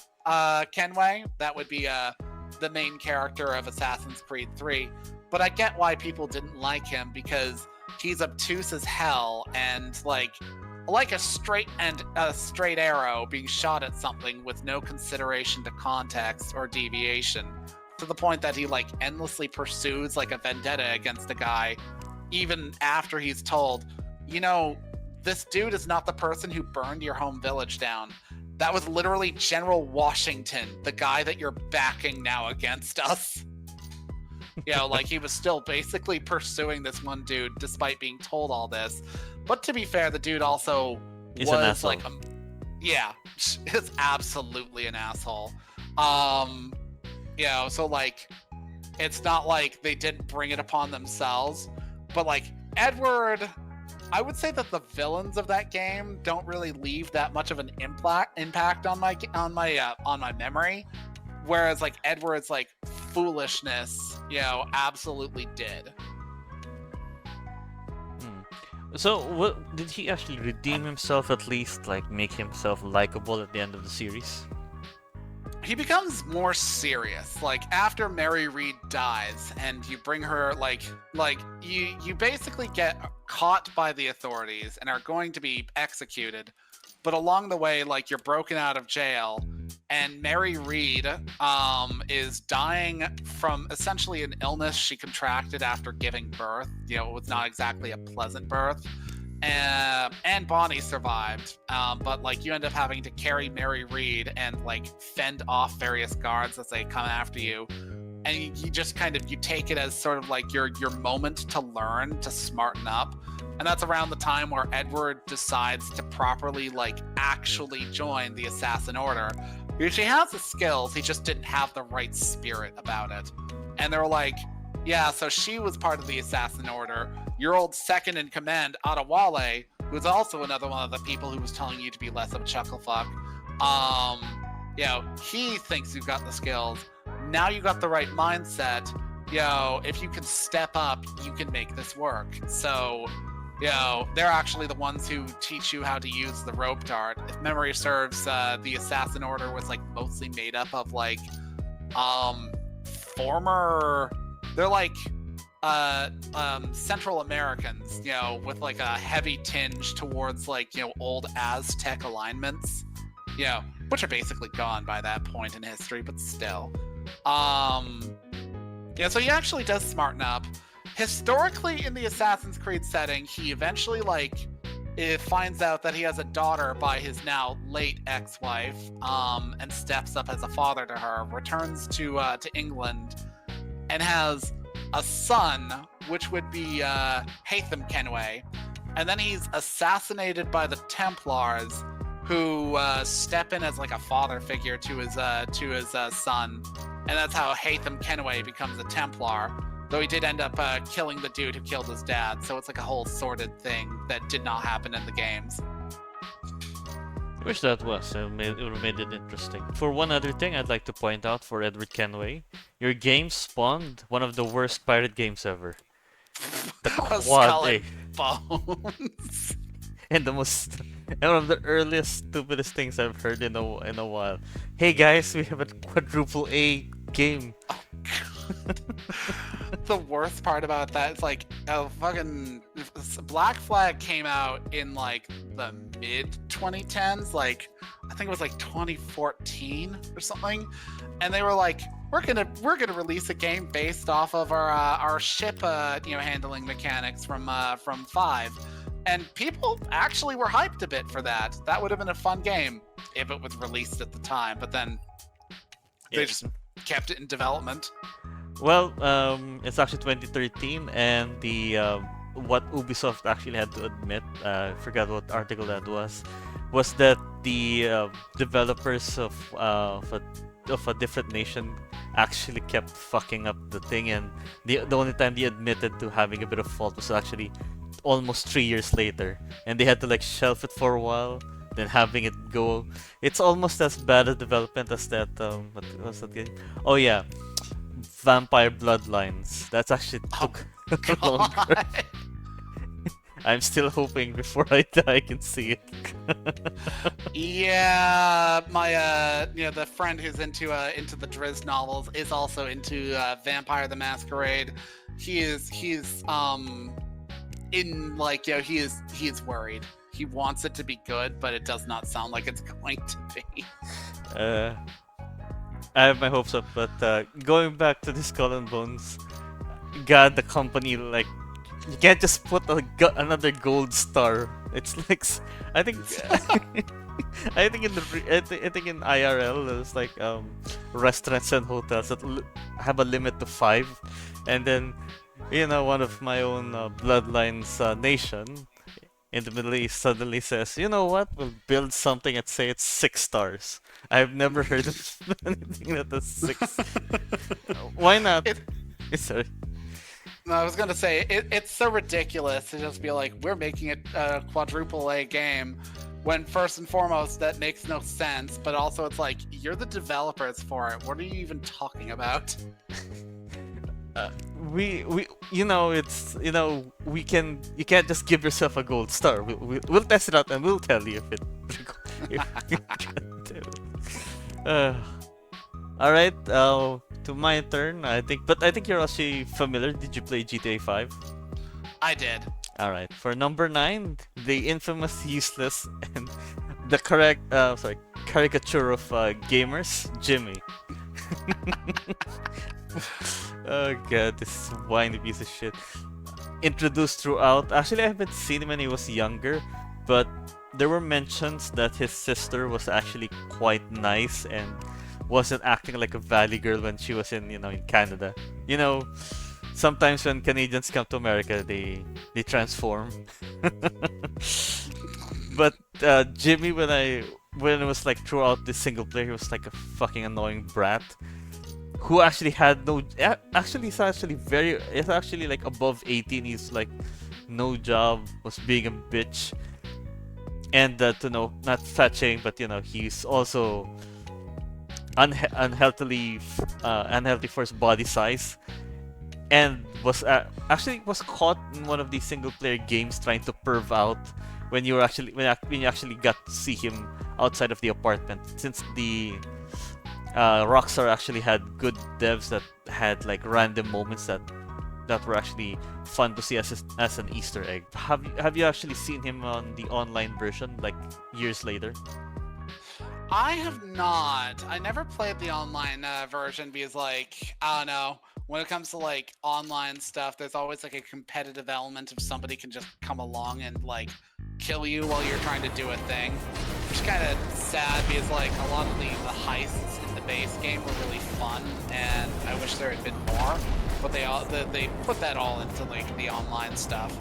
Speaker 2: Kenway. That would be the main character of Assassin's Creed 3. But I get why people didn't like him, because he's obtuse as hell and like a straight arrow being shot at something with no consideration to context or deviation, to the point that he like endlessly pursues like a vendetta against a guy, even after he's told, you know, this dude is not the person who burned your home village down. That was literally General Washington, the guy that you're backing now against us. You know, like he was still basically pursuing this one dude despite being told all this. But to be fair, the dude also was like, yeah, is absolutely an asshole. You know, so like, it's not like they didn't bring it upon themselves, but like Edward, I would say that the villains of that game don't really leave that much of an impact on my memory, whereas like Edward's like foolishness, you know, absolutely did.
Speaker 1: So, what did he actually redeem himself, at least like make himself likable at the end of the series?
Speaker 2: He becomes more serious. Like after Mary Read dies, and you bring her like you basically get caught by the authorities and are going to be executed. But along the way, like you're broken out of jail, and Mary Read is dying from essentially an illness she contracted after giving birth. You know, it was not exactly a pleasant birth. And Bonnie survived, but like you end up having to carry Mary Read and like fend off various guards as they come after you, and you just kind of, you take it as sort of like your moment to learn, to smarten up. And that's around the time where Edward decides to properly like actually join the Assassin Order, because he has the skills, he just didn't have the right spirit about it. And they were like, yeah, so she was part of the Assassin Order. Your old second in command, Adewale, who's also another one of the people who was telling you to be less of a chucklefuck, you know, he thinks you've got the skills. Now you got the right mindset. You know, if you can step up, you can make this work. So, you know, they're actually the ones who teach you how to use the rope dart. If memory serves, the Assassin Order was like mostly made up of like they're like Central Americans, you know, with like a heavy tinge towards like, you know, old Aztec alignments, you know, which are basically gone by that point in history, but still. Yeah, so he actually does smarten up. Historically, in the Assassin's Creed setting, he eventually finds out that he has a daughter by his now late ex-wife, and steps up as a father to her. Returns to England, and has a son, which would be Haytham Kenway, and then he's assassinated by the Templars, who step in as like a father figure to his son, and that's how Haytham Kenway becomes a Templar. Though he did end up killing the dude who killed his dad, so it's like a whole sordid thing that did not happen in the games.
Speaker 1: I wish that was. It would have made it interesting. For one other thing I'd like to point out for Edward Kenway, your game spawned one of the worst pirate games ever. The
Speaker 2: A
Speaker 1: Quad
Speaker 2: skull
Speaker 1: A.
Speaker 2: and bones.
Speaker 1: And one of the earliest, stupidest things I've heard in a while. Hey guys, we have a quadruple A game.
Speaker 2: The worst part about that is like fucking Black Flag came out in like the mid 2010s, like I think it was like 2014 or something, and they were like, we're gonna release a game based off of our ship handling mechanics from 5. And people actually were hyped a bit for that. That would have been a fun game if it was released at the time, but then they just kept it in development.
Speaker 1: Well, it's actually 2013, and the what Ubisoft actually had to admit, I forgot what article that was that the developers of a different nation actually kept fucking up the thing, and the only time they admitted to having a bit of fault was actually almost 3 years later, and they had to like shelf it for a while, then having it go. It's almost as bad a development as that what was that game? Oh yeah, Vampire Bloodlines. That's actually took longer. I'm still hoping before I die I can see it.
Speaker 2: Yeah, my the friend who's into the Drizzt novels is also into Vampire the Masquerade. He's in like he is worried. He wants it to be good, but it does not sound like it's going to be.
Speaker 1: I have my hopes up, but going back to the Skull and Bones, God, the company, like, you can't just put another gold star. It's like, I think, I think in IRL there's like restaurants and hotels that have a limit to 5, and then one of my own bloodlines nation in the Middle East suddenly says, you know what, we'll build something and say it's 6 stars. I've never heard of anything that is 6. Why not? Sorry.
Speaker 2: No, I was gonna say it's so ridiculous to just be like, we're making it a quadruple A game, when first and foremost that makes no sense. But also it's like, you're the developers for it. What are you even talking about?
Speaker 1: You can't just give yourself a gold star. We'll test it out and we'll tell you all right, to my turn, I think you're actually familiar. Did you play GTA 5?
Speaker 2: I did.
Speaker 1: All right, for number 9, the infamous, useless, and the caricature of gamers, Jimmy. Oh god, this whiny piece of shit. Introduced throughout. Actually, I haven't seen him when he was younger, but there were mentions that his sister was actually quite nice and wasn't acting like a valley girl when she was in Canada. Sometimes when Canadians come to America, they transform. But Jimmy, when it was like throughout the single player, he was like a fucking annoying brat who actually had no. Actually, it's actually like above 18. He's like no job, was being a bitch, and not fetching, but he's also unhealthy for his body size, and was caught in one of these single player games trying to perv out when you actually got to see him outside of the apartment, since the Rockstar actually had good devs that had like random moments that were actually fun to see as an Easter egg. Have you actually seen him on the online version like years later?
Speaker 2: I have not. I never played the online version because, like, I don't know. When it comes to like online stuff, there's always like a competitive element of somebody can just come along and like kill you while you're trying to do a thing, which is kind of sad because like a lot of the heists in the base game were really fun, and I wish there had been more. But they put that all into like the online stuff.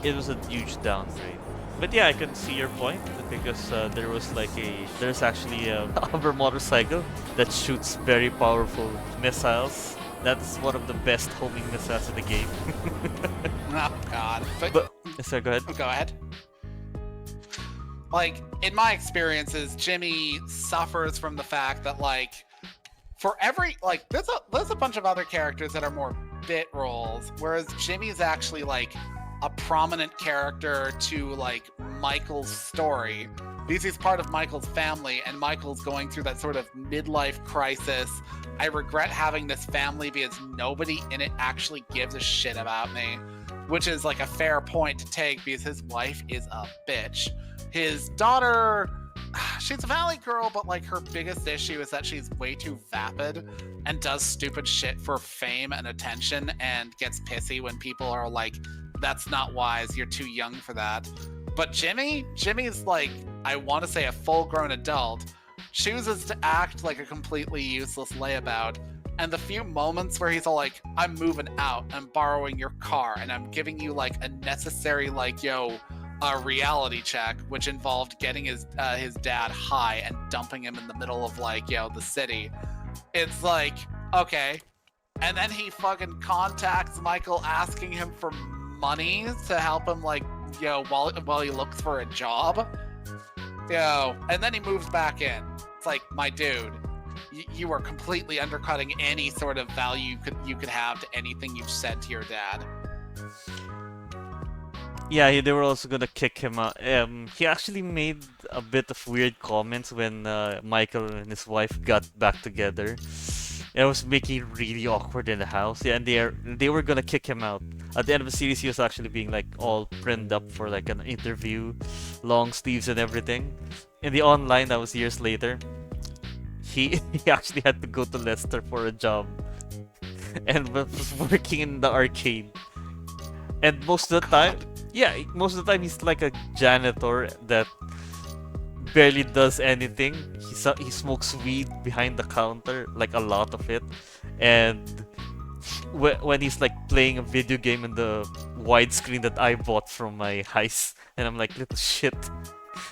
Speaker 1: It was a huge downgrade. But yeah, I can see your point because there's actually a hover motorcycle that shoots very powerful missiles. That's one of the best homing missiles in the game.
Speaker 2: Oh God!
Speaker 1: But sorry, go ahead.
Speaker 2: Go ahead. Like in my experiences, Jimmy suffers from the fact that like for every like there's a bunch of other characters that are more bit roles, whereas Jimmy's actually like a prominent character to like Michael's story because he's part of Michael's family, and Michael's going through that sort of midlife crisis. I regret having this family because nobody in it actually gives a shit about me, which is like a fair point to take because his wife is a bitch. His daughter, she's a valley girl, but like her biggest issue is that she's way too vapid and does stupid shit for fame and attention and gets pissy when people are like, that's not wise, you're too young for that. But Jimmy's like, I want to say a full-grown adult, chooses to act like a completely useless layabout. And the few moments where he's all like, I'm moving out, I'm borrowing your car, and I'm giving you like a necessary like, a reality check, which involved getting his dad high and dumping him in the middle of like, the city. It's like, okay. And then he fucking contacts Michael asking him for money to help him like, while he looks for a job. And then he moves back in. It's like, my dude, you are completely undercutting any sort of value you could have to anything you've said to your dad.
Speaker 1: Yeah, they were also gonna kick him out. He actually made a bit of weird comments when Michael and his wife got back together. It was making it really awkward in the house. Yeah, and they were gonna kick him out. At the end of the series, he was actually being like all prinned up for like an interview, long sleeves and everything. In the online, that was years later. He actually had to go to Leicester for a job, and was working in the arcade. And most of the time, he's like a janitor that barely does anything. He smokes weed behind the counter, like a lot of it, and when he's like playing a video game in the widescreen that I bought from my heist, and I'm like, little shit.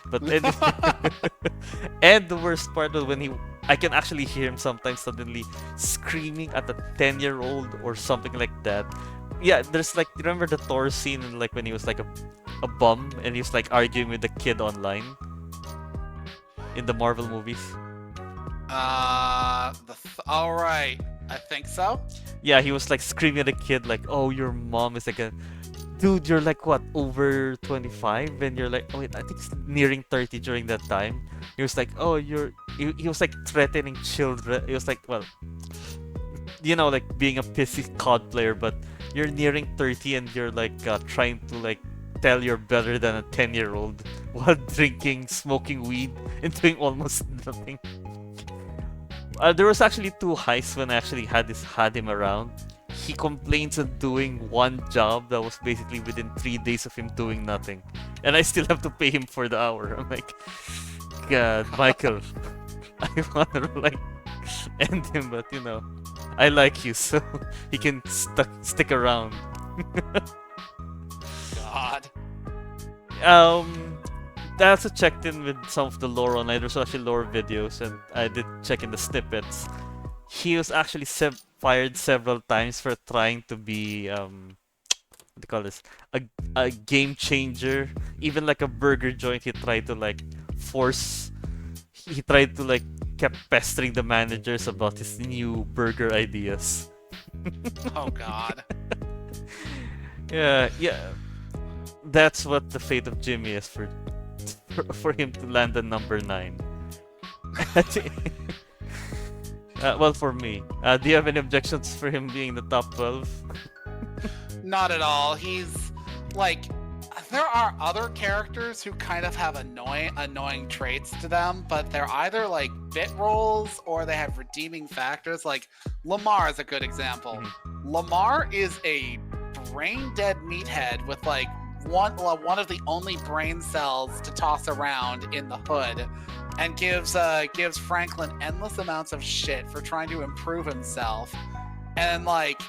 Speaker 1: But then, and the worst part was when I can actually hear him sometimes suddenly screaming at a 10-year-old or something like that. Yeah, there's like, remember the Thor scene in, like when he was like a bum and he was like arguing with the kid online in the Marvel movies?
Speaker 2: All right, I think so.
Speaker 1: Yeah, he was like screaming at the kid like, "Oh, your mom is like a dude. You're like what, over 25?" And you're like, "Oh wait, I think it's nearing 30 during that time." He was like, "Oh, He was like threatening children. He was like, well, like being a pissy COD player, but you're nearing 30 and you're like trying to like tell you're better than a 10-year-old while drinking, smoking weed, and doing almost nothing." There was actually 2 heists when I actually had him around. He complains of doing one job that was basically within 3 days of him doing nothing, and I still have to pay him for the hour. I'm like, God, Michael, I wanna like end him, but I like you, so he can stick around.
Speaker 2: God.
Speaker 1: I also checked in with some of the lore online. There's actually lore videos, and I did check in the snippets. He was actually fired several times for trying to be what do you call this? A game changer. Even like a burger joint, he tried to like force. He tried to like kept pestering the managers about his new burger ideas.
Speaker 2: Oh God.
Speaker 1: Yeah. That's what the fate of Jimmy is for him to land on number 9. Well, for me. Do you have any objections for him being the top 12?
Speaker 2: Not at all. He's like, there are other characters who kind of have annoying traits to them, but they're either like bit roles or they have redeeming factors. Like Lamar is a good example. Lamar is a brain dead meathead with like one of the only brain cells to toss around in the hood, and gives Franklin endless amounts of shit for trying to improve himself, and like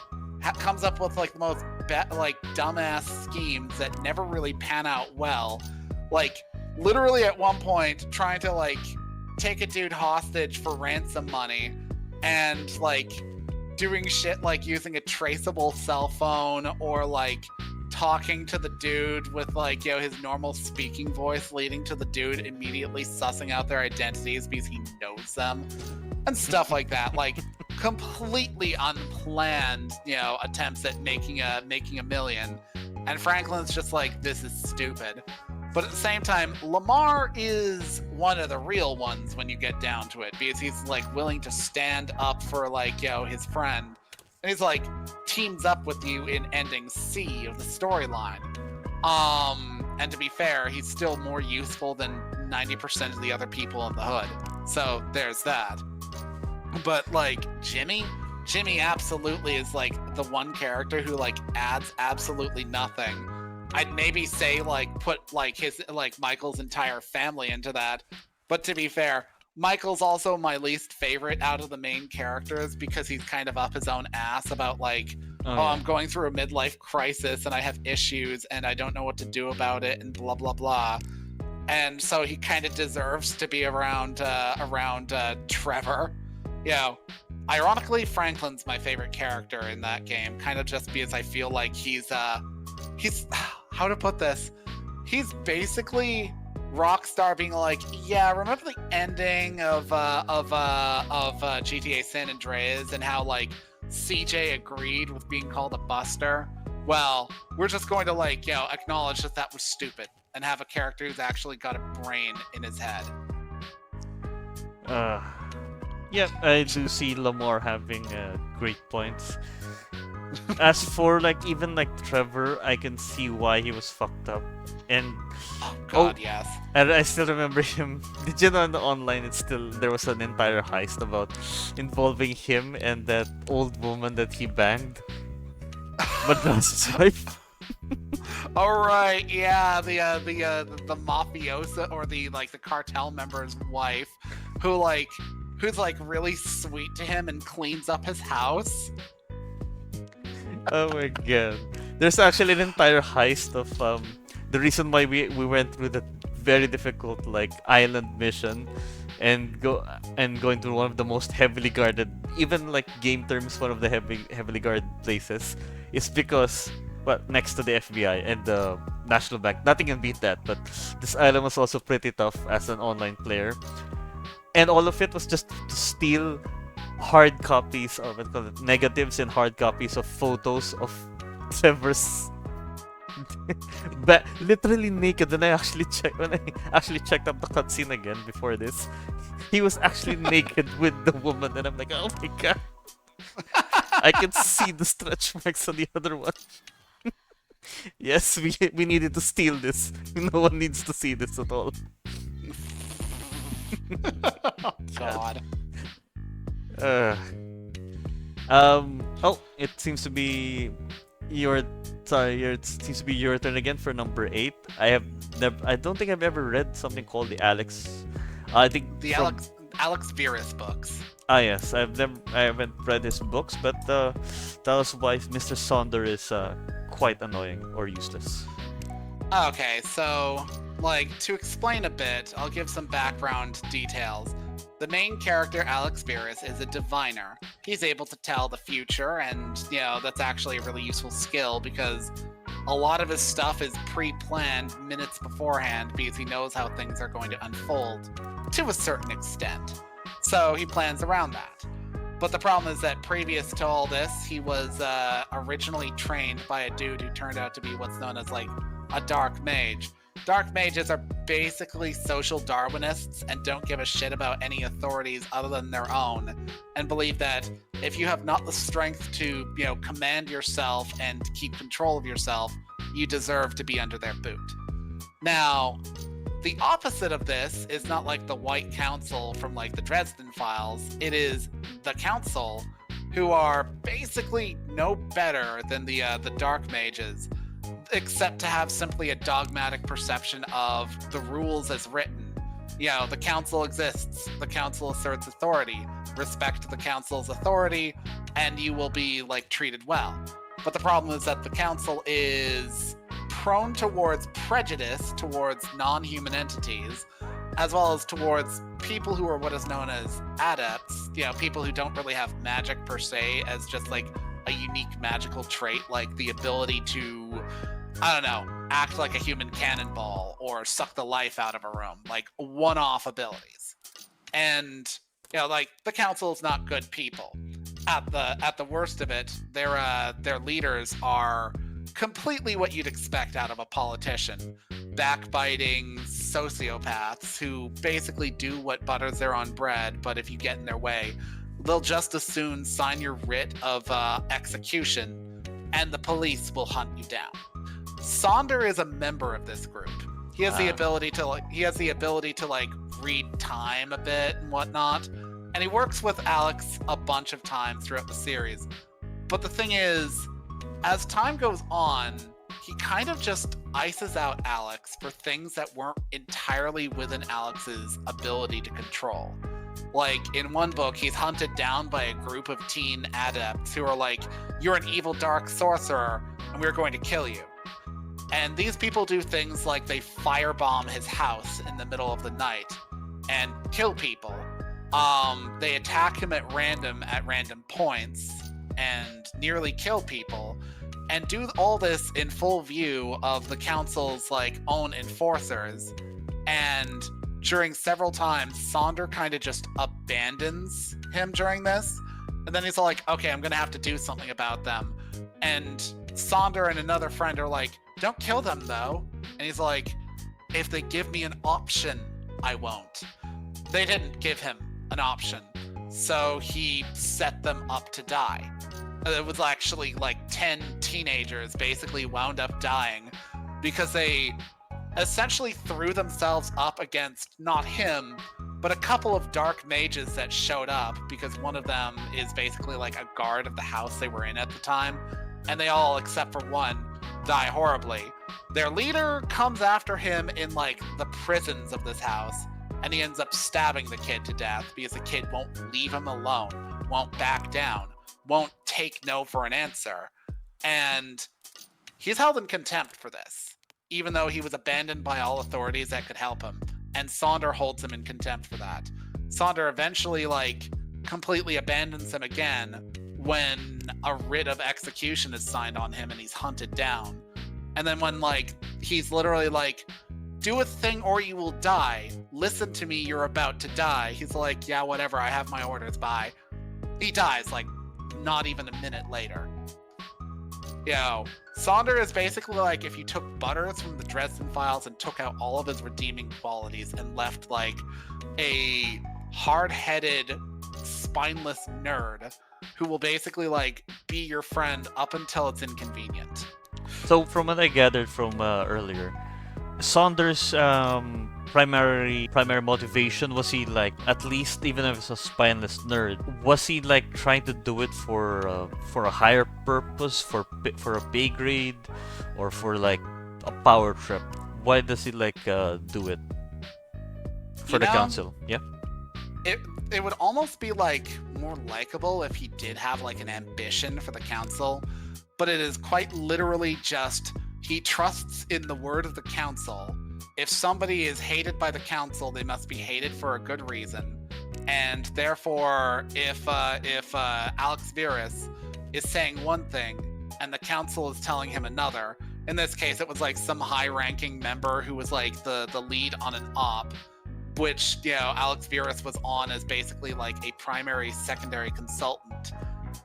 Speaker 2: comes up with like the most like dumbass schemes that never really pan out well. Like literally at one point trying to like take a dude hostage for ransom money, and like doing shit like using a traceable cell phone, or like talking to the dude with like, you know, his normal speaking voice, leading to the dude immediately sussing out their identities because he knows them, and stuff like that. Like completely unplanned, you know, attempts at making a million. And Franklin's just like, this is stupid. But at the same time, Lamar is one of the real ones when you get down to it, because he's like willing to stand up for like, you know, his friend. And he's like teams up with you in ending C of the storyline. And to be fair, he's still more useful than 90% of the other people in the hood. So there's that. But like Jimmy absolutely is like the one character who like adds absolutely nothing. I'd maybe say like put like his like Michael's entire family into that. But to be fair, Michael's also my least favorite out of the main characters, because he's kind of up his own ass about like, I'm going through a midlife crisis and I have issues and I don't know what to do about it and blah blah blah. And so he kind of deserves to be around Trevor. You know, ironically, Franklin's my favorite character in that game, kind of just because I feel like he's how to put this? He's basically Rockstar being like, yeah, remember the ending of GTA San Andreas and how like CJ agreed with being called a buster? Well, we're just going to like, you know, acknowledge that that was stupid and have a character who's actually got a brain in his head.
Speaker 1: Yeah, I do see Lamar having great points. As for like even like Trevor, I can see why he was fucked up. And
Speaker 2: Yes.
Speaker 1: And I still remember him. Did you know on the online there was an entire heist about involving him and that old woman that he banged, but not his wife.
Speaker 2: All right, yeah, the mafiosa, or the like the cartel member's wife, who's like really sweet to him and cleans up his house.
Speaker 1: Oh my god. There's actually an entire heist of the reason why we went through that very difficult like island mission and going to one of the most heavily guarded, even like game terms, one of the heavily guarded places, is because, well, next to the FBI and the National Bank. Nothing can beat that, but this island was also pretty tough as an online player. And all of it was just to steal hard copies, or what call it, negatives and hard copies of photos of Trevor's literally naked. And when I actually checked up the cutscene again before this, he was actually naked with the woman, and I'm like, oh my god. I can see the stretch marks on the other one. Yes, we needed to steal this. No one needs to see this at all.
Speaker 2: God.
Speaker 1: Oh, it seems to be it seems to be your turn again for number 8. I don't think I've ever read something called the Alex. I think
Speaker 2: the Alex Virus books.
Speaker 1: Ah yes, I haven't read his books, but that was why Mr. Sonder is quite annoying or useless.
Speaker 2: Okay, so like to explain a bit, I'll give some background details. The main character, Alex Virus, is a diviner. He's able to tell the future, and you know that's actually a really useful skill because a lot of his stuff is pre-planned minutes beforehand because he knows how things are going to unfold to a certain extent. So he plans around that. But the problem is that previous to all this, he was originally trained by a dude who turned out to be what's known as like a dark mage. Dark mages are basically social Darwinists and don't give a shit about any authorities other than their own, and believe that if you have not the strength to, command yourself and keep control of yourself, you deserve to be under their boot. Now, the opposite of this is not like the White Council from like the Dresden Files. It is the Council, who are basically no better than the Dark Mages, except to have simply a dogmatic perception of the rules as written. The council exists. The council asserts authority. Respect the council's authority, and you will be like treated well. But the problem is that the council is prone towards prejudice towards non-human entities, as well as towards people who are what is known as adepts. People who don't really have magic per se as just like a unique magical trait, like the ability to, I don't know, act like a human cannonball or suck the life out of a room, like one-off abilities. And like the council's not good people. At the worst of it, their leaders are completely what you'd expect out of a politician. Backbiting sociopaths who basically do what butters their own bread, but if you get in their way, they'll just as soon sign your writ of execution, and the police will hunt you down. Sonder is a member of this group. He has the ability to read time a bit and whatnot, and he works with Alex a bunch of times throughout the series. But the thing is, as time goes on, he kind of just ices out Alex for things that weren't entirely within Alex's ability to control. Like, in one book, he's hunted down by a group of teen adepts who are like, "You're an evil dark sorcerer, and we're going to kill you." And these people do things like they firebomb his house in the middle of the night and kill people. They attack him at random points and nearly kill people, and do all this in full view of the council's own enforcers. And during several times, Sonder kind of just abandons him during this, and then he's like, "Okay, I'm gonna have to do something about them." And Sonder and another friend are like, "Don't kill them though." And he's like, "If they give me an option, I won't." They didn't give him an option, so he set them up to die. It was actually 10 teenagers basically wound up dying because they essentially threw themselves up against not him, but a couple of dark mages that showed up, because one of them is basically a guard of the house they were in at the time, and they all, except for one, die horribly. Their leader comes after him in the prisons of this house, and he ends up stabbing the kid to death because the kid won't leave him alone, won't back down, won't take no for an answer. And he's held in contempt for this, even though he was abandoned by all authorities that could help him. And Sonder holds him in contempt for that. Sonder eventually completely abandons him again when a writ of execution is signed on him and he's hunted down. And then when he's literally "Do a thing or you will die. Listen to me, you're about to die." He's like, "Yeah, whatever, I have my orders, bye." He dies not even a minute later. Sonder is basically if you took Butters from the Dresden Files and took out all of his redeeming qualities and left a hard-headed, spineless nerd who will basically be your friend up until it's inconvenient.
Speaker 1: So from what I gathered from earlier, Saunders' primary motivation, was he at least, even if it's a spineless nerd, was he trying to do it for a higher purpose, for a pay grade, or for a power trip? Why does he do it for the council? Yeah.
Speaker 2: It would almost be more likable if he did have an ambition for the council, but it is quite literally just he trusts in the word of the council. If somebody is hated by the council, they must be hated for a good reason. And therefore, if Alex Virus is saying one thing and the council is telling him another, in this case it was some high-ranking member who was the lead on an op, which Alex Virus was on as basically a primary secondary consultant.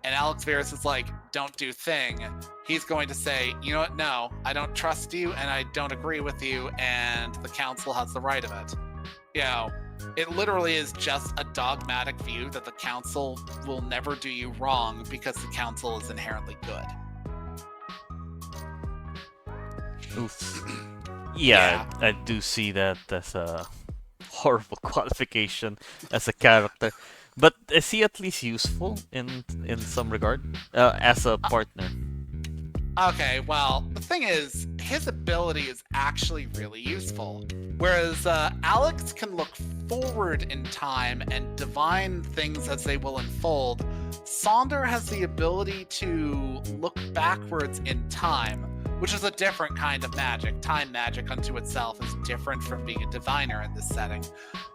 Speaker 2: And Alex Virus is "Don't do thing." He's going to say, "You know what? No, I don't trust you and I don't agree with you, and the council has the right of it." It literally is just a dogmatic view that the council will never do you wrong because the council is inherently good.
Speaker 1: Oof.
Speaker 2: Yeah.
Speaker 1: Yeah, I do see that as a horrible qualification as a character. But is he at least useful in some regard as a partner?
Speaker 2: Okay, well, the thing is, his ability is actually really useful. Whereas Alex can look forward in time and divine things as they will unfold, Sonder has the ability to look backwards in time, which is a different kind of magic. Time magic unto itself is different from being a diviner in this setting.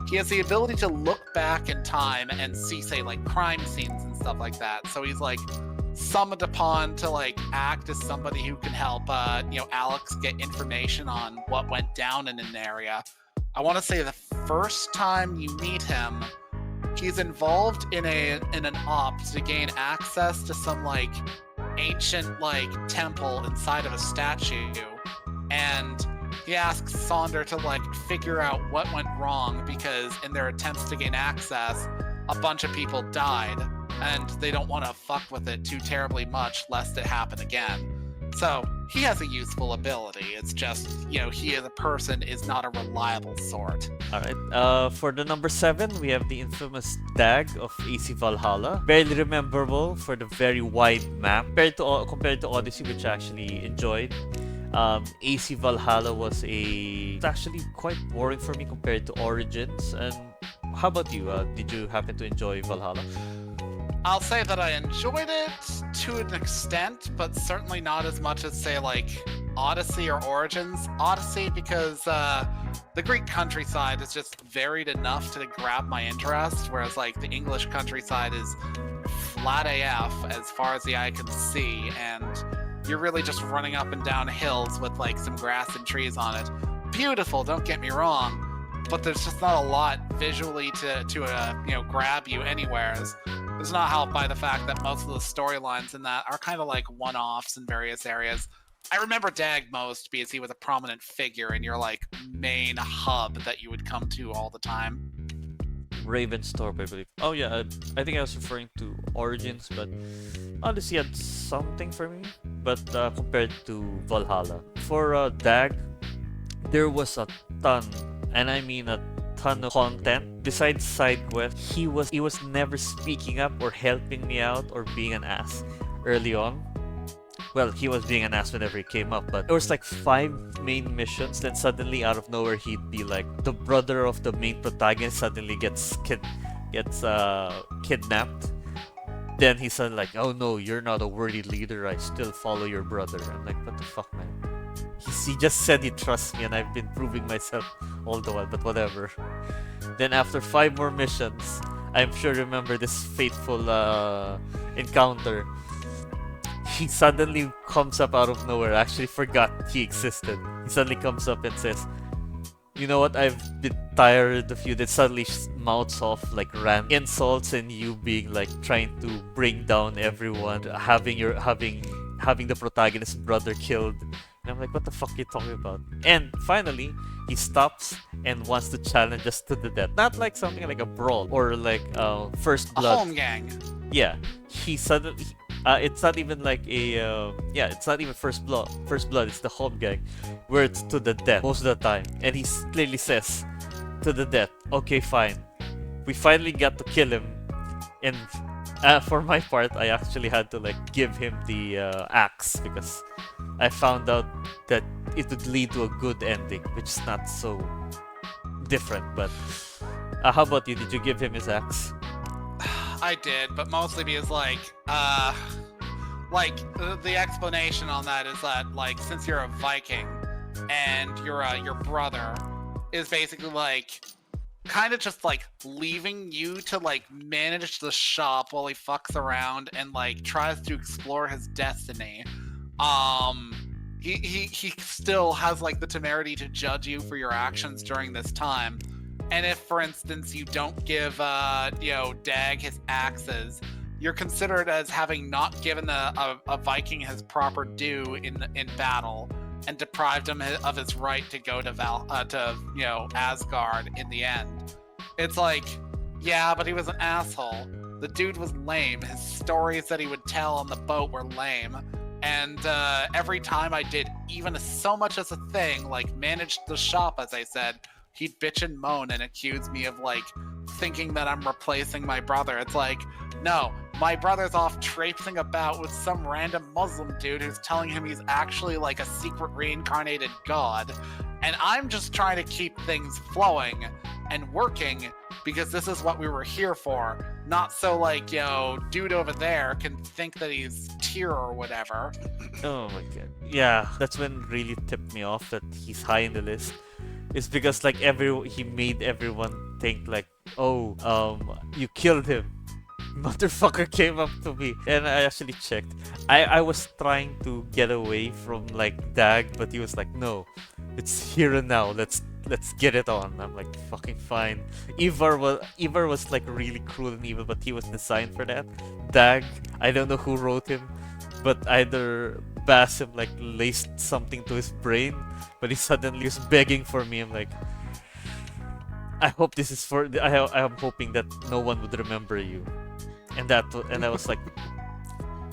Speaker 2: He has the ability to look back in time and see, say, like crime scenes and stuff like that. So he's like summoned upon to like act as somebody who can help Alex get information on what went down in an area. I want to say the first time you meet him, he's involved in an op to gain access to some like ancient like temple inside of a statue, and he asks Sonder to like figure out what went wrong because in their attempts to gain access, a bunch of people died, and they don't want to fuck with it too terribly much lest it happen again. So he has a useful ability. It's just, he as a person is not a reliable sort.
Speaker 1: Alright, for the number 7, we have the infamous Dag of AC Valhalla. Barely rememberable for the very wide map. Compared to Odyssey, which I actually enjoyed. AC Valhalla was actually quite boring for me compared to Origins. And how about you? Did you happen to enjoy Valhalla?
Speaker 2: I'll say that I enjoyed it to an extent, but certainly not as much as, say, like Odyssey or Origins. Odyssey, because the Greek countryside is just varied enough to grab my interest, whereas, like, the English countryside is flat AF as far as the eye can see, and you're really just running up and down hills with, like, some grass and trees on it. Beautiful, don't get me wrong, but there's just not a lot visually to grab you anywheres. It's not helped by the fact that most of the storylines in that are kind of like one-offs in various areas. I remember Dag most because he was a prominent figure in your like main hub that you would come to all the time.
Speaker 1: Ravenstorp, I believe. Oh yeah, I think I was referring to Origins, but Odyssey had something for me. But compared to Valhalla, for Dag, there was a ton, and I mean a ton of content. Besides side quests, he was never speaking up or helping me out or being an ass early on. Well, he was being an ass whenever he came up, but there was like 5 main missions, then suddenly out of nowhere he'd be like the brother of the main protagonist suddenly gets kidnapped. Then he's like, "Oh no, you're not a worthy leader. I still follow your brother." I'm like, "What the fuck, man?" He just said he trusts me, and I've been proving myself all the while, but whatever. Then after 5 more missions, I'm sure you remember this fateful encounter. He suddenly comes up out of nowhere. I actually forgot he existed. He suddenly comes up and says, "You know what? I've been tired of you." Then suddenly mouths off like random insults and you being like trying to bring down everyone, having the protagonist's brother killed. And I'm like, what the fuck are you talking about? And finally, he stops and wants to challenge us to the death. Not like something like a brawl or like first
Speaker 2: A
Speaker 1: blood.
Speaker 2: home gang.
Speaker 1: Yeah, he suddenly. It's not even like it's not even first blood. First blood, it's the home gang, where it's to the death most of the time. And he clearly says, to the death. Okay, fine. We finally got to kill him, and for my part, I actually had to like give him the axe because I found out that it would lead to a good ending, which is not so different. But how about you? Did you give him his axe?
Speaker 2: I did, but mostly because the explanation on that is that like since you're a Viking and your brother is basically like kind of just like leaving you to like manage the shop while he fucks around and like tries to explore his destiny. He still has like the temerity to judge you for your actions during this time. And if, for instance, you don't give, Dag his axes, you're considered as having not given a Viking his proper due in battle and deprived him of his right to go to Asgard in the end. It's like, yeah, but he was an asshole. The dude was lame. His stories that he would tell on the boat were lame. And every time I did even so much as a thing, like managed the shop, as I said, he'd bitch and moan and accuse me of like thinking that I'm replacing my brother. It's like, no, my brother's off traipsing about with some random Muslim dude who's telling him he's actually like a secret reincarnated god. And I'm just trying to keep things flowing and working because this is what we were here for. Not so like, dude over there can think that he's tier or whatever.
Speaker 1: Oh my god. Yeah, that's when really tipped me off that he's high in the list. It's because like he made everyone think like, oh, you killed him. Motherfucker came up to me and I actually checked. I was trying to get away from like Dag, but he was like, no, it's here and now. Let's get it on. I'm like, fucking fine. Ivar was like really cruel and evil, but he was designed for that. Dag, I don't know who wrote him, but either Basim like laced something to his brain, but he suddenly was begging for me. I'm like, I hope this is for. I am hoping that no one would remember you, and I was like,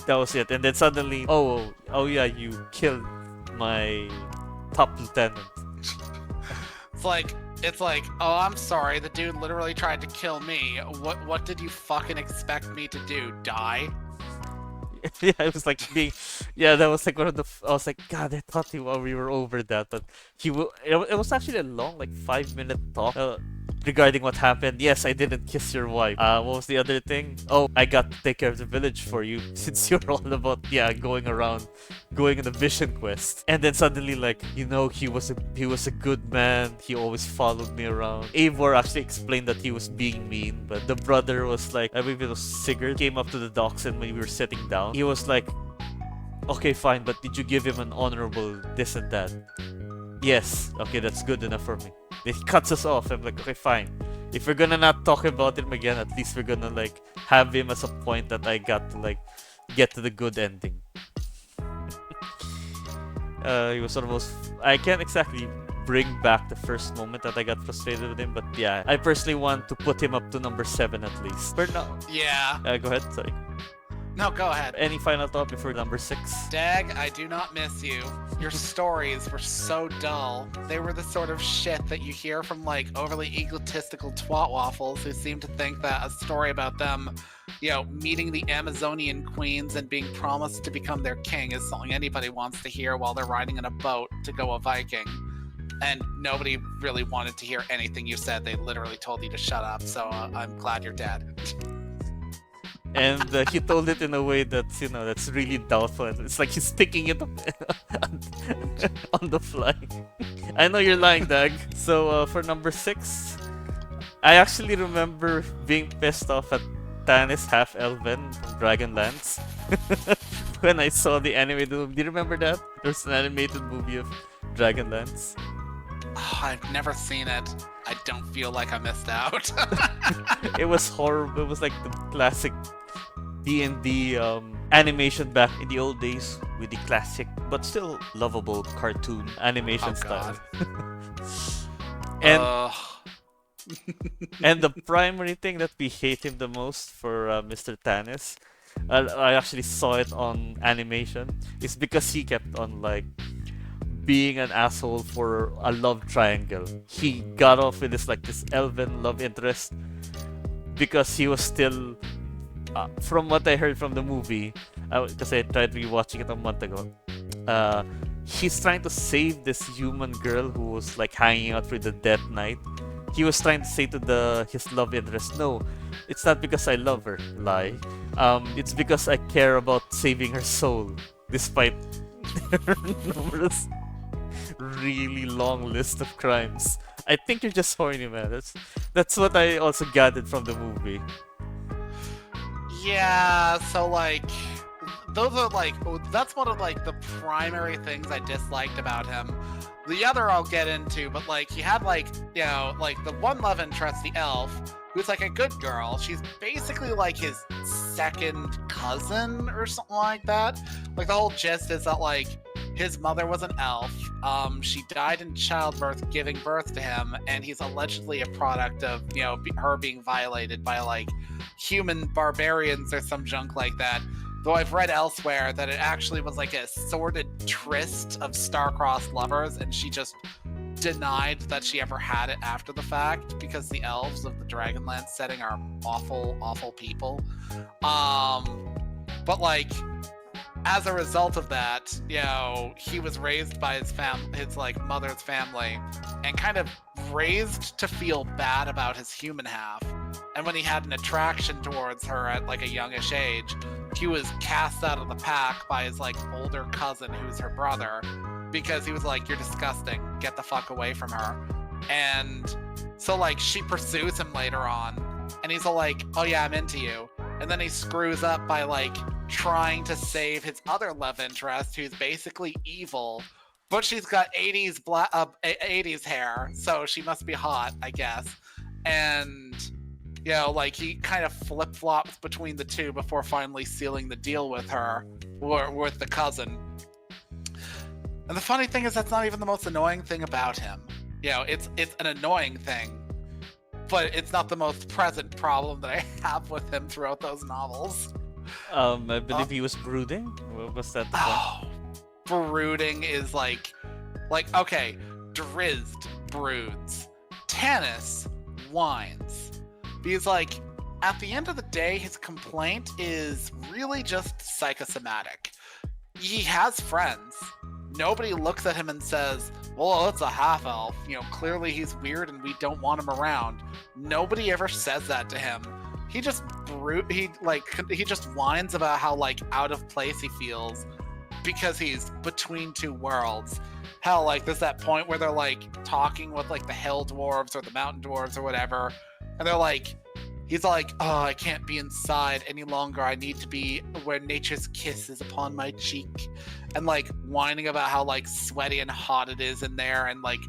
Speaker 1: that was it. And then suddenly, oh yeah, you killed my top lieutenant.
Speaker 2: It's like, oh, I'm sorry, the dude literally tried to kill me. What did you fucking expect me to do? Die?
Speaker 1: Yeah, it was like that was like one of the. I was like, God, I thought we were over that, but it was actually a long, like 5-minute talk regarding what happened. Yes, I didn't kiss your wife. What was the other thing? Oh, I got to take care of the village for you since you're all about going around, going on a mission quest. And then suddenly, like, he was a good man. He always followed me around. Eivor actually explained that he was being mean, but the brother was like, I believe it was Sigurd, came up to the docks, and when we were sitting down, he was like, okay, fine, but did you give him an honorable this and that? Yes. Okay, that's good enough for me. Then he cuts us off. I'm like, okay, fine. If we're gonna not talk about him again, at least we're gonna like have him as a point that I got to like get to the good ending. He was almost. I can't exactly bring back the first moment that I got frustrated with him, but yeah, I personally want to put him up to number 7 at least. For now.
Speaker 2: Yeah.
Speaker 1: Go ahead. Sorry.
Speaker 2: No, go ahead.
Speaker 1: Any final thought before number 6?
Speaker 2: Dag, I do not miss you. Your stories were so dull. They were the sort of shit that you hear from like overly egotistical twat waffles who seem to think that a story about them, meeting the Amazonian queens and being promised to become their king is something anybody wants to hear while they're riding in a boat to go a Viking. And nobody really wanted to hear anything you said. They literally told you to shut up. So I'm glad you're dead.
Speaker 1: And he told it in a way that's that's really doubtful. It's like he's picking it up on the fly. I know you're lying, Dag. So for number 6, I actually remember being pissed off at Tanis Half-Elven from Dragonlance when I saw the animated movie. Do you remember that? There's an animated movie of Dragonlance.
Speaker 2: Oh, I've never seen it. I don't feel like I missed out.
Speaker 1: It was horrible. It was like the classic D&D animation back in the old days with the classic but still lovable cartoon animation style. And and the primary thing that we hate him the most for Mr. Tanis, I actually saw it on animation, is because he kept on like being an asshole for a love triangle. He got off with this elven love interest because he was still, from what I heard from the movie, because I tried rewatching it a month ago, he's trying to save this human girl who was like hanging out with the Death Knight. He was trying to say to his love interest, no, it's not because I love her, lie. It's because I care about saving her soul, despite her numerous really long list of crimes. I think you're just horny, man. That's what I also gathered from the movie.
Speaker 2: Yeah, so like those are like that's one of like the primary things I disliked about him. The other I'll get into, but like he had like like the one love interest, the elf, who's like a good girl. She's basically like his second cousin or something like that. Like the whole gist is that like His mother was an elf. She died in childbirth, giving birth to him, and he's allegedly a product of, her being violated by like human barbarians or some junk like that. Though I've read elsewhere that it actually was like a sordid tryst of star-crossed lovers, and she just denied that she ever had it after the fact because the elves of the Dragonlance setting are awful, awful people. But like, as a result of that, he was raised by his like mother's family, and kind of raised to feel bad about his human half. And when he had an attraction towards her at like a youngish age, he was cast out of the pack by his like older cousin, who's her brother, because he was like, "You're disgusting. Get the fuck away from her." And so like she pursues him later on, and he's all like, "Oh yeah, I'm into you." And then he screws up by like trying to save his other love interest, who's basically evil, but she's got 80s hair, so she must be hot, I guess. And like he kind of flip-flops between the two before finally sealing the deal with her, or with the cousin. And the funny thing is, that's not even the most annoying thing about him. It's an annoying thing, but it's not the most present problem that I have with him throughout those novels.
Speaker 1: I believe he was brooding. What was that?
Speaker 2: Brooding is like okay, Drizzt broods, Tanis whines. Because like, at the end of the day, his complaint is really just psychosomatic. He has friends. Nobody looks at him and says, "Well, it's a half-elf. Clearly he's weird and we don't want him around." Nobody ever says that to him. He just he just whines about how like out of place he feels because he's between two worlds. Hell, like there's that point where they're like talking with like the Hell Dwarves or the Mountain Dwarves or whatever, and they're like, he's like, "Oh, I can't be inside any longer. I need to be where nature's kiss is upon my cheek." And like whining about how like sweaty and hot it is in there, and like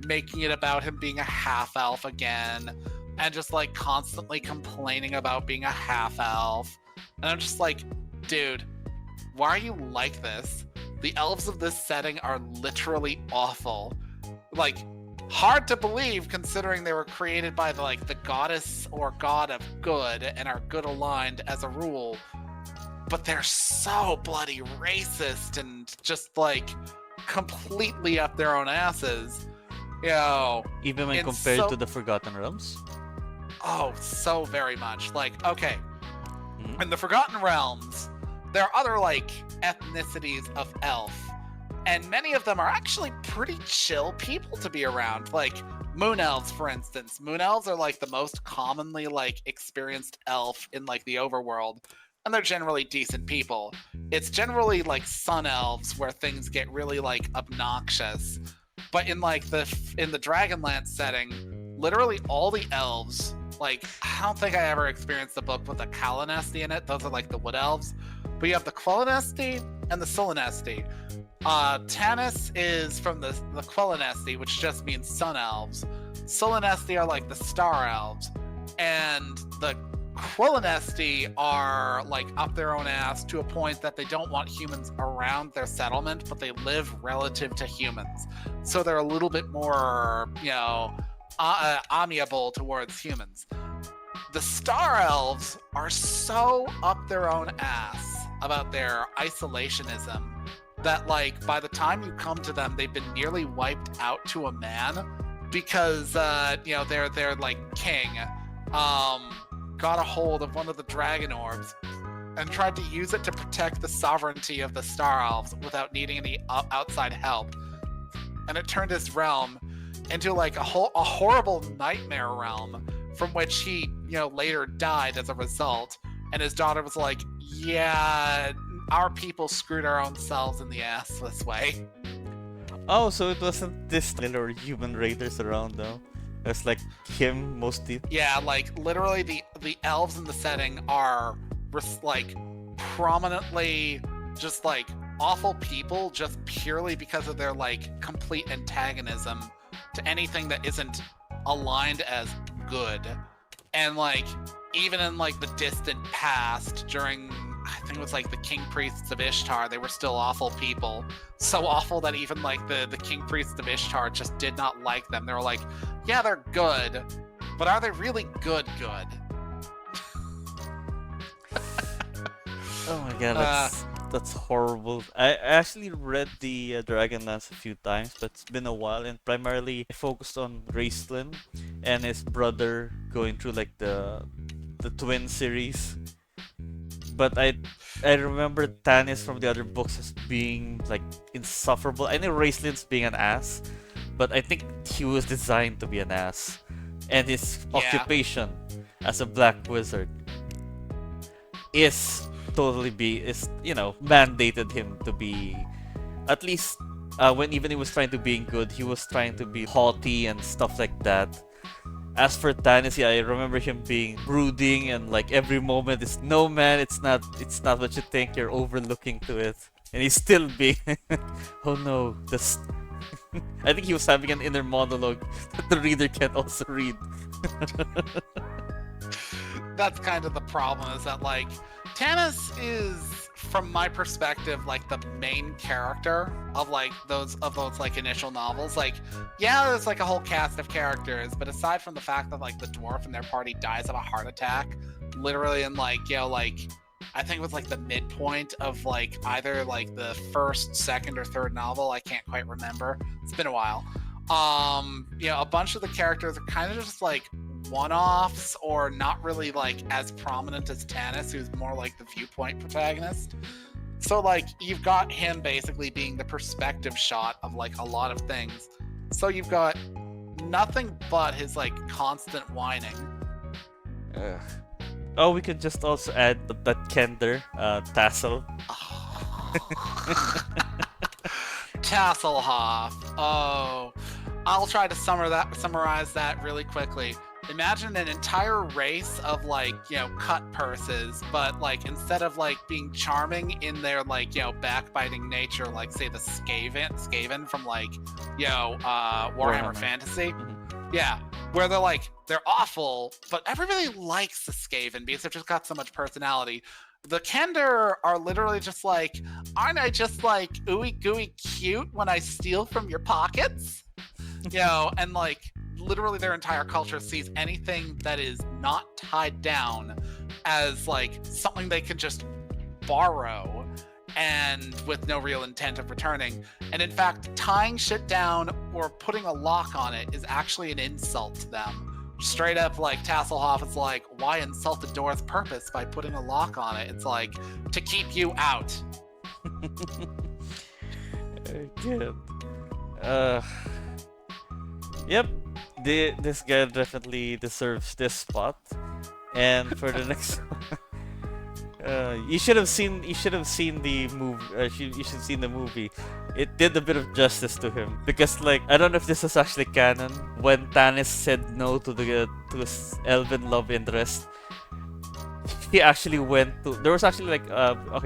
Speaker 2: making it about him being a half-elf again, and just like constantly complaining about being a half-elf. And I'm just like, dude, why are you like this? The elves of this setting are literally awful. Like, hard to believe considering they were created by the goddess or god of good and are good aligned as a rule. But they're so bloody racist and just like completely up their own asses.
Speaker 1: Even when compared to the Forgotten Realms?
Speaker 2: Oh, so very much. Like, okay, in the Forgotten Realms, there are other like ethnicities of elf, and many of them are actually pretty chill people to be around. Like moon elves, for instance. Moon elves are like the most commonly like experienced elf in like the overworld, and they're generally decent people. It's generally like sun elves where things get really like obnoxious. But in like the Dragonlance setting, literally all the elves, like, I don't think I ever experienced a book with a Kalanesti in it. Those are like the wood elves. But you have the Quellenesti and the Solanesti. Tanis is from the Quellenesti, which just means sun elves. Solanesti are like the star elves. And the Quellenesti are like up their own ass to a point that they don't want humans around their settlement, but they live relative to humans. So they're a little bit more, amiable towards humans. The Star Elves are so up their own ass about their isolationism that, like, by the time you come to them, they've been nearly wiped out to a man because, their like king got a hold of one of the dragon orbs and tried to use it to protect the sovereignty of the Star Elves without needing any outside help. And it turned his realm into like a horrible nightmare realm from which he, later died as a result. And his daughter was like, "Yeah, our people screwed our own selves in the ass this way."
Speaker 1: Oh, so it wasn't this or human raiders around though. It's like him mostly.
Speaker 2: Yeah, like literally the elves in the setting are like prominently just like awful people just purely because of their like complete antagonism to anything that isn't aligned as good. And like even in like the distant past during I think it was like the king priests of Ishtar. They were still awful people, so awful that even like the king priests of Ishtar just did not like them. They were like, yeah, they're good, but are they really good?
Speaker 1: Oh my god, that's horrible. I actually read the Dragonlance a few times, but it's been a while, and primarily I focused on Raistlin and his brother going through like the twin series. But I remember Tanis from the other books as being like insufferable. I know Raistlin's being an ass, but I think he was designed to be an ass, and his occupation as a black wizard is mandated him to be, at least when even he was trying to being good, he was trying to be haughty and stuff like that. As for Tanis, I remember him being brooding and like every moment is, no man, it's not what you think, you're overlooking to it. And he's still being oh no, this I think he was having an inner monologue that the reader can also read.
Speaker 2: That's kind of the problem, is that like Tanis is, from my perspective, like the main character of those like initial novels. Like, yeah, there's like a whole cast of characters, but aside from the fact that like the dwarf in their party dies of a heart attack, literally in like, like I think it was like the midpoint of like either like the first, second, or third novel. I can't quite remember. It's been a while. A bunch of the characters are kind of just like one-offs, or not really like as prominent as Tanis, who's more like the viewpoint protagonist. So like you've got him basically being the perspective shot of like a lot of things. So you've got nothing but his like constant whining.
Speaker 1: Oh, we could just also add that Kender, Tassel.
Speaker 2: Tasselhoff. Oh, I'll try to summarize that really quickly. Imagine an entire race of like, cut purses, but like instead of like being charming in their like, backbiting nature, like say the Skaven from like, Warhammer Fantasy.
Speaker 1: Mm-hmm.
Speaker 2: Yeah, where they're awful, but everybody likes the Skaven because they've just got so much personality. The Kender are literally just like, aren't I just like ooey gooey cute when I steal from your pockets? And like literally their entire culture sees anything that is not tied down as like something they can just borrow and with no real intent of returning. And in fact, tying shit down or putting a lock on it is actually an insult to them. Straight up, like Tasselhoff is like, why insult the door's purpose by putting a lock on it? It's like, to keep you out.
Speaker 1: Good. Yep, this guy definitely deserves this spot. And for the next you should have seen the movie. You should have seen the movie. It did a bit of justice to him, because like, I don't know if this is actually canon. When Tanis said no to his elven love interest, he actually went to. There was actually like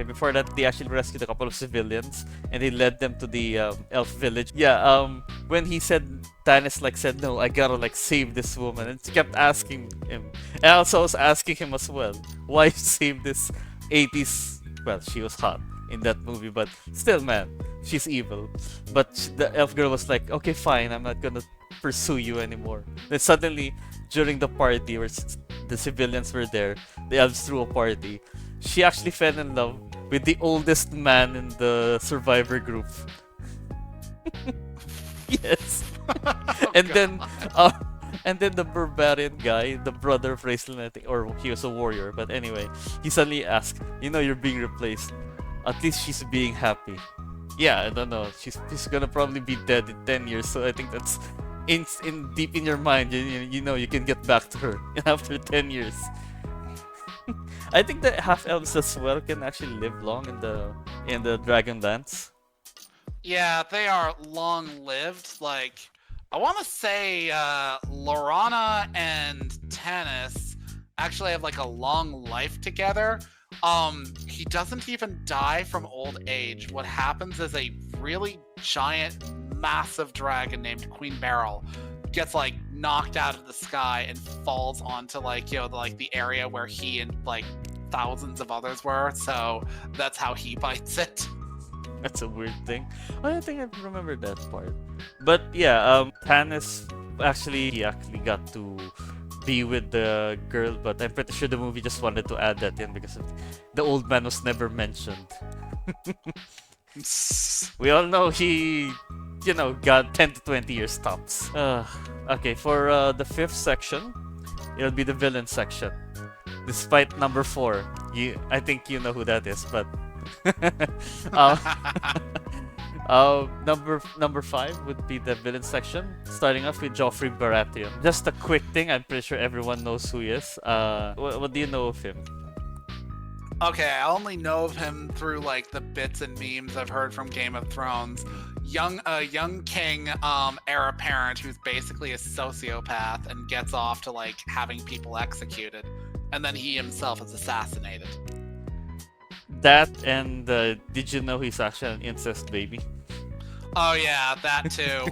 Speaker 1: before that they actually rescued a couple of civilians and they led them to the elf village. Yeah. When he said, Tanis like said no, I gotta like save this woman, and she kept asking him. And also was asking him as well, why save this 80s? Well, she was hot in that movie, but still, man, she's evil. But the elf girl was like, okay, fine, I'm not gonna pursue you anymore. Then suddenly, during the party where the civilians were there, the elves threw a party. She actually fell in love with the oldest man in the survivor group. Yes. And then the barbarian guy, the brother of Raistlin, I think, or he was a warrior, but anyway, he suddenly asked, you're being replaced. At least she's being happy. Yeah, I don't know. She's gonna probably be dead in 10 years, so I think that's in deep in your mind. You can get back to her after 10 years. I think the half elves as well can actually live long in the Dragonlance.
Speaker 2: Yeah, they are long-lived. Like, I want to say Lorana and Tanis actually have like a long life together. He doesn't even die from old age. What happens is a really giant, massive dragon named Queen Beryl gets like knocked out of the sky and falls onto like the area where he and like thousands of others were, so that's how he bites it.
Speaker 1: That's a weird thing. I don't think I remember that part. But yeah, Tannis he actually got to be with the girl, but I'm pretty sure the movie just wanted to add that in because the old man was never mentioned. We all know he, got 10 to 20 years tops. Okay, for the fifth section, it'll be the villain section. Despite number 4, I think you know who that is, but uh, number 5 would be the villain section, starting off with Joffrey Baratheon. Just a quick thing, I'm pretty sure everyone knows who he is. What do you know of him?
Speaker 2: Okay, I only know of him through like the bits and memes I've heard from Game of Thrones. Young king, heir apparent who's basically a sociopath and gets off to like having people executed, and then he himself is assassinated.
Speaker 1: That and did you know he's actually an incest baby?
Speaker 2: Oh yeah, that too.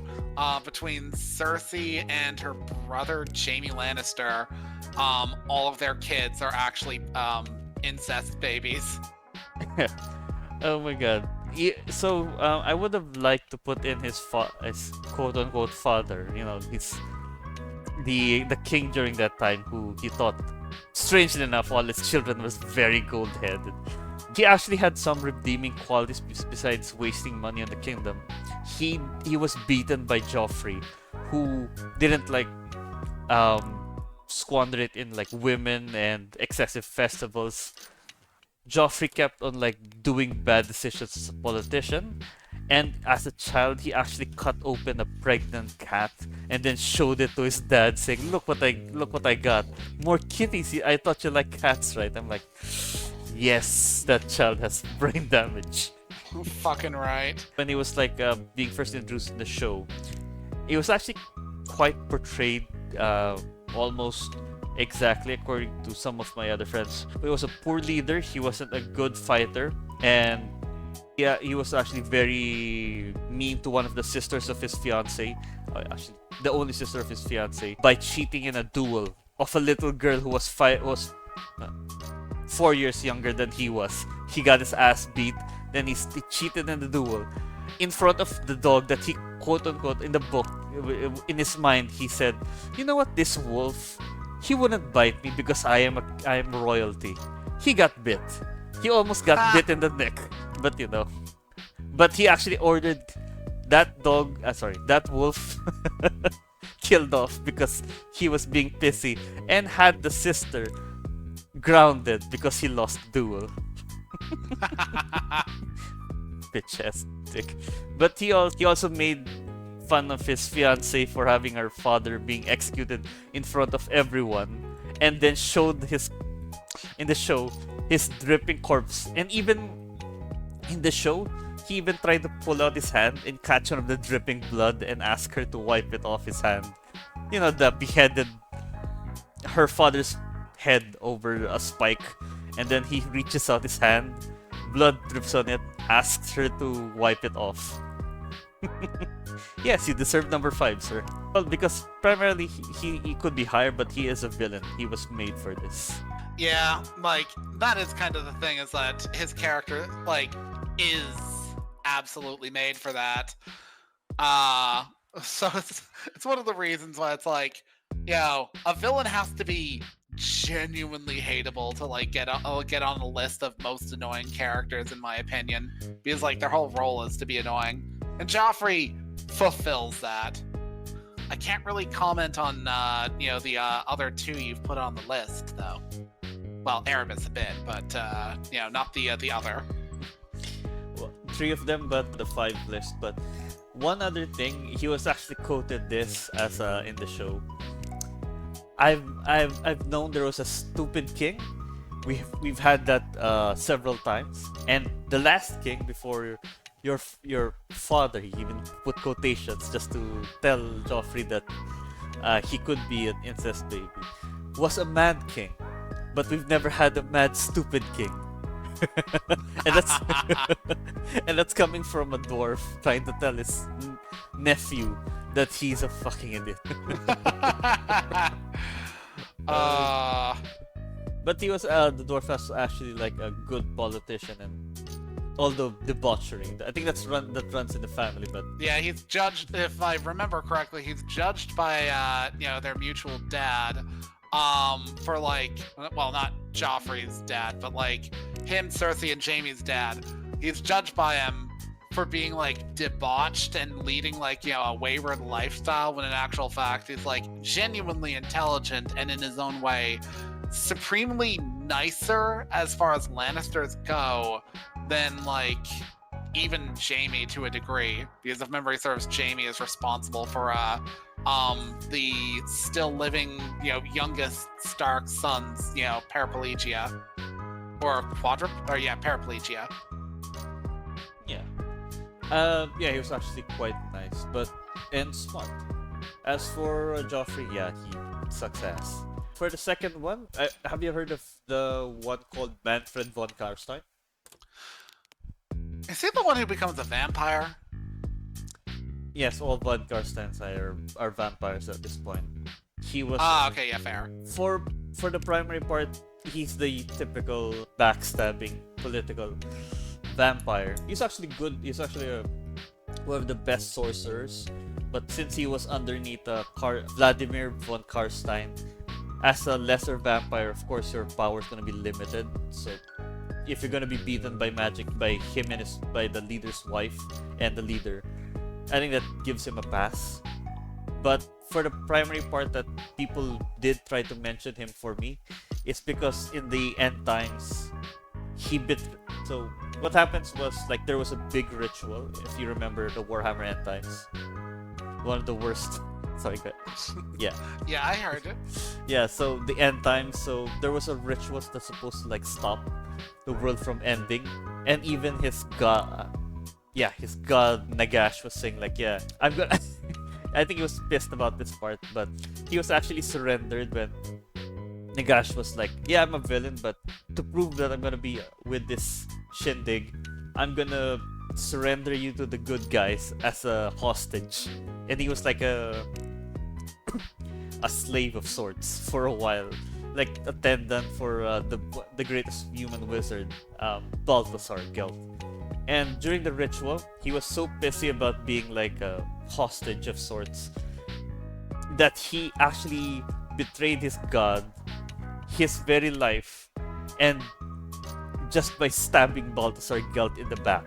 Speaker 2: Between Cersei and her brother Jaime Lannister, all of their kids are actually incest babies.
Speaker 1: Oh my god. So I would have liked to put in his quote-unquote father. He's the king during that time, who he thought, strangely enough, all his children was very gold-headed. He actually had some redeeming qualities besides wasting money on the kingdom. He was beaten by Joffrey, who didn't squander it in women and excessive festivals. Joffrey kept on doing bad decisions as a politician, and as a child he actually cut open a pregnant cat and then showed it to his dad, saying, look what I got, more kitties. I thought you like cats, right? I'm like, yes, that child has brain damage.
Speaker 2: Fucking right.
Speaker 1: When he was being first introduced in the show, it was actually quite portrayed almost exactly according to some of my other friends. He was a poor leader, he wasn't a good fighter, and yeah, he was actually very mean to one of the sisters of his fiance, actually the only sister of his fiance, by cheating in a duel of a little girl who was 4 years younger than he was. He got his ass beat, then he cheated in the duel in front of the dog that he quote-unquote in the book, in his mind he said, you know what, this wolf, he wouldn't bite me because I am royalty. He got bit. He almost got bit in the neck. But he actually ordered that wolf killed off because he was being pissy, and had the sister grounded because he lost duel. Bitch ass dick. But he also made fun of his fiancée for having her father being executed in front of everyone, and then showed in the show his dripping corpse. And even in the show, he even tried to pull out his hand and catch one of the dripping blood and ask her to wipe it off his hand. The beheaded her father's head over a spike, and then he reaches out his hand, blood drips on it, asks her to wipe it off. Yes, you deserve number 5, sir. Well, because primarily he could be higher, but he is a villain. He was made for this.
Speaker 2: Yeah, that is kind of the thing, is that his character, is absolutely made for that. So it's one of the reasons why it's a villain has to be genuinely hateable to get on the list of most annoying characters, in my opinion, because their whole role is to be annoying. And Joffrey fulfills that. I can't really comment on the other 2 you've put on the list, though. Well, Aramis a bit, but not the other.
Speaker 1: Well, 3 of them, but the 5 list. But one other thing, he was actually quoted this as in the show. I've known there was a stupid king. We've had that several times, and the last king before your father, he even put quotations just to tell Joffrey that he could be an incest baby, was a mad king, but we've never had a mad stupid king. and that's coming from a dwarf trying to tell his nephew that he's a fucking idiot. But he was the dwarf was actually like a good politician and all the debauchery. I think that runs in the family, but
Speaker 2: Yeah, he's judged. If I remember correctly, he's judged by their mutual dad, for like, well, not Joffrey's dad, but like him, Cersei, and Jaime's dad. He's judged by him for being like debauched and leading like a wayward lifestyle, when in actual fact he's like genuinely intelligent and in his own way supremely nicer as far as Lannisters go than like even Jaime to a degree, because if memory serves, Jaime is responsible for the still living youngest Stark son's paraplegia or paraplegia.
Speaker 1: yeah. Yeah, he was actually quite nice, but and smart. As for Joffrey, yeah, he sucks ass. For the second one, have you heard of the one called Manfred von Karstein?
Speaker 2: Is he the one who becomes a vampire?
Speaker 1: Yes, all von Karsteins are vampires at this point. He was
Speaker 2: Okay, yeah, fair.
Speaker 1: for the primary part, he's the typical backstabbing political vampire. He's actually good. He's actually one of the best sorcerers. But since he was underneath Vladimir von Karstein, as a lesser vampire, of course your power is gonna be limited. So if you're gonna be beaten by magic by him and by the leader's wife and the leader, I think that gives him a pass. But for the primary part that people did try to mention him for me, it's because in the end times, so what happens was like there was a big ritual. If you remember the Warhammer End Times, one of the worst. Sorry, good. Yeah.
Speaker 2: Yeah, I heard it.
Speaker 1: Yeah. So the end times. So there was a ritual that's supposed to like stop the world from ending, and even his god, his god Nagash was saying like, yeah, I'm gonna. I think he was pissed about this part, but he was actually surrendered when Nagash was like, yeah, I'm a villain, but to prove that I'm gonna be with this shindig, I'm gonna surrender you to the good guys as a hostage. And he was like a slave of sorts for a while, like attendant for the greatest human wizard, Balthasar Gelt. And during the ritual, he was so pissy about being like a hostage of sorts that he actually betrayed his god, his very life, and just by stabbing Balthasar Gelt in the back.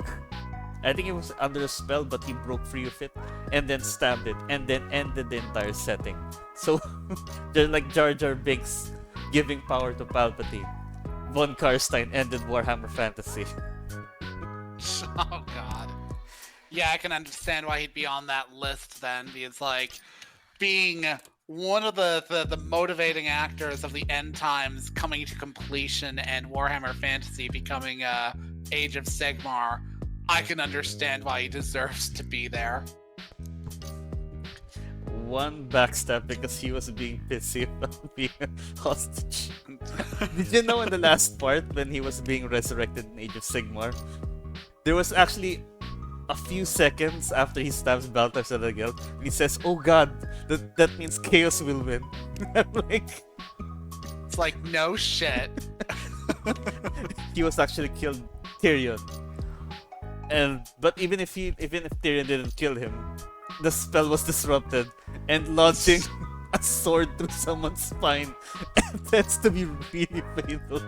Speaker 1: I think he was under a spell, but he broke free of it and then stabbed it and then ended the entire setting. So they're like Jar Jar Binks giving power to Palpatine. Von Karstein ended Warhammer Fantasy.
Speaker 2: Oh god. Yeah, I can understand why he'd be on that list then, because like being one of the motivating actors of the end times coming to completion and Warhammer Fantasy becoming Age of Sigmar, I can understand why he deserves to be there.
Speaker 1: One backstab because he was being pissy about being a hostage. Did you know in the last part when he was being resurrected in Age of Sigmar, there was actually a few seconds after he stabs Balthasar Gelt, and he says, "Oh God, that means Chaos will win." I'm like,
Speaker 2: it's like no shit.
Speaker 1: He was actually killed Tyrion, but even if Tyrion didn't kill him, the spell was disrupted, and launching a sword through someone's spine tends to be really fatal.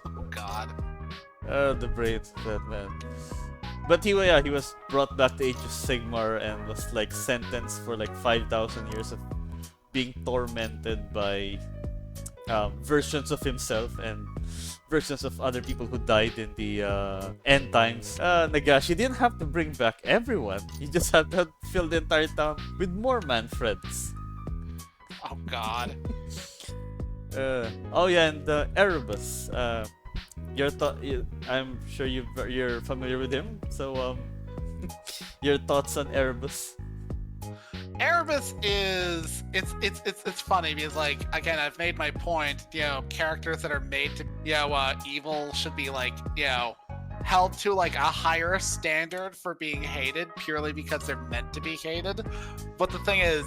Speaker 2: Oh God.
Speaker 1: The brains of that man. But he was brought back to Age of Sigmar and was like sentenced for like 5,000 years of being tormented by versions of himself and versions of other people who died in the end times. Nagash, you didn't have to bring back everyone. You just had to fill the entire town with more Manfreds.
Speaker 2: Oh God.
Speaker 1: And Erebus. I'm sure you're familiar with him. So your thoughts on Erebus?
Speaker 2: Erebus is it's funny because like again I've made my point, characters that are made to evil should be like held to like a higher standard for being hated purely because they're meant to be hated. But the thing is,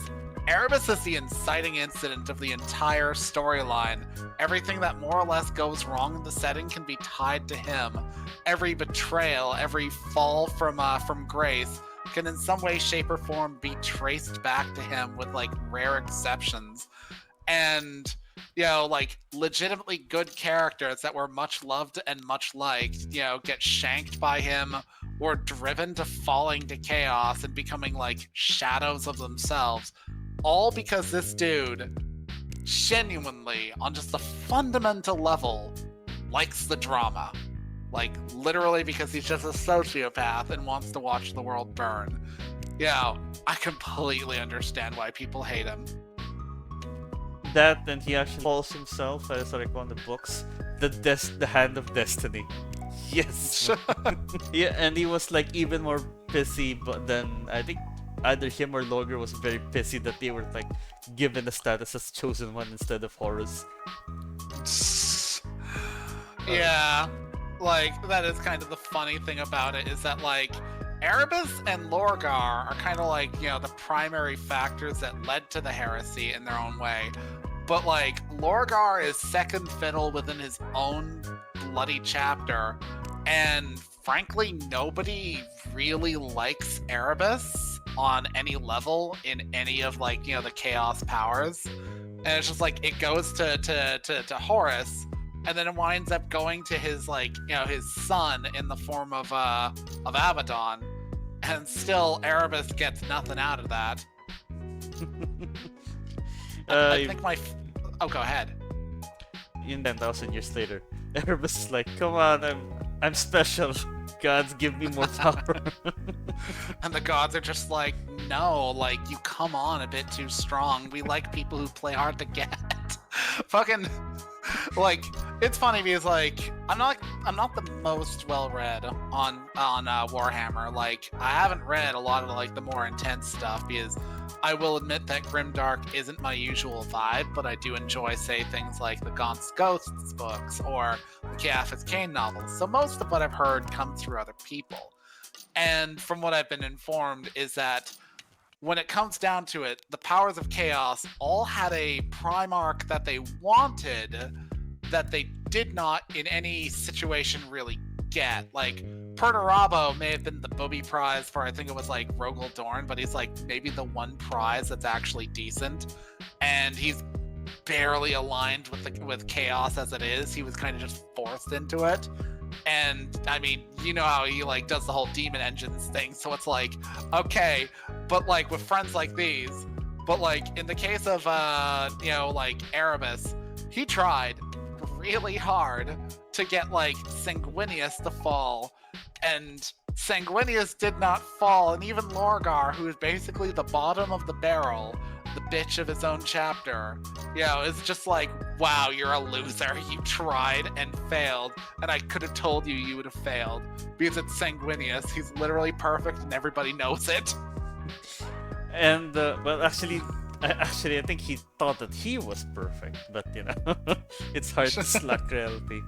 Speaker 2: Erebus is the inciting incident of the entire storyline. Everything that more or less goes wrong in the setting can be tied to him. Every betrayal, every fall from grace can in some way, shape, or form be traced back to him with like rare exceptions. And like legitimately good characters that were much loved and much liked, get shanked by him or driven to falling to chaos and becoming like shadows of themselves, all because this dude genuinely, on just a fundamental level, likes the drama. Like, literally because he's just a sociopath and wants to watch the world burn. I completely understand why people hate him.
Speaker 1: That, and he actually calls himself, as I recall in the books, the Hand of Destiny. Yes. Yeah, and he was like even more pissy, but then I think either him or Logger was very pissy that they were like given the status as chosen one instead of Horus.
Speaker 2: Yeah, like that is kind of the funny thing about it, is that like Erebus and Lorgar are kind of like, the primary factors that led to the heresy in their own way. But like Lorgar is second fiddle within his own bloody chapter, and frankly nobody really likes Erebus on any level in any of like, the chaos powers. And it's just like it goes to Horus, and then it winds up going to his like, his son in the form of Abaddon, and still Erebus gets nothing out of that. I think oh, go ahead.
Speaker 1: In 10,000 years later, Erebus is like, come on, I'm special. Gods, give me more power.
Speaker 2: And the gods are just like, no, like, you come on a bit too strong. We like people who play hard to get. Fucking, like, it's funny because like I'm not the most well read on Warhammer. Like, I haven't read a lot of like the more intense stuff because I will admit that Grimdark isn't my usual vibe, but I do enjoy, say, things like the Gaunt's Ghosts books or the Caiaphas Cain novels. So most of what I've heard comes through other people. And from what I've been informed is that when it comes down to it, the powers of chaos all had a Primarch that they wanted that they did not in any situation really get. Like, Perturabo may have been the booby prize for, I think it was like Rogel Dorn, but he's like maybe the one prize that's actually decent. And he's barely aligned with chaos as it is. He was kind of just forced into it. And I mean, you know how he like does the whole demon engines thing, so it's like, okay, but like with friends like these, but like in the case of like Erebus, he tried really hard to get like Sanguinius to fall, and Sanguinius did not fall, and even Lorgar, who is basically the bottom of the barrel, the bitch of his own chapter, is just like, wow, you're a loser. You tried and failed, and I could have told you you would have failed because it's Sanguinius. He's literally perfect, and everybody knows it.
Speaker 1: And well, actually, I think he thought that he was perfect, but it's hard to slack reality.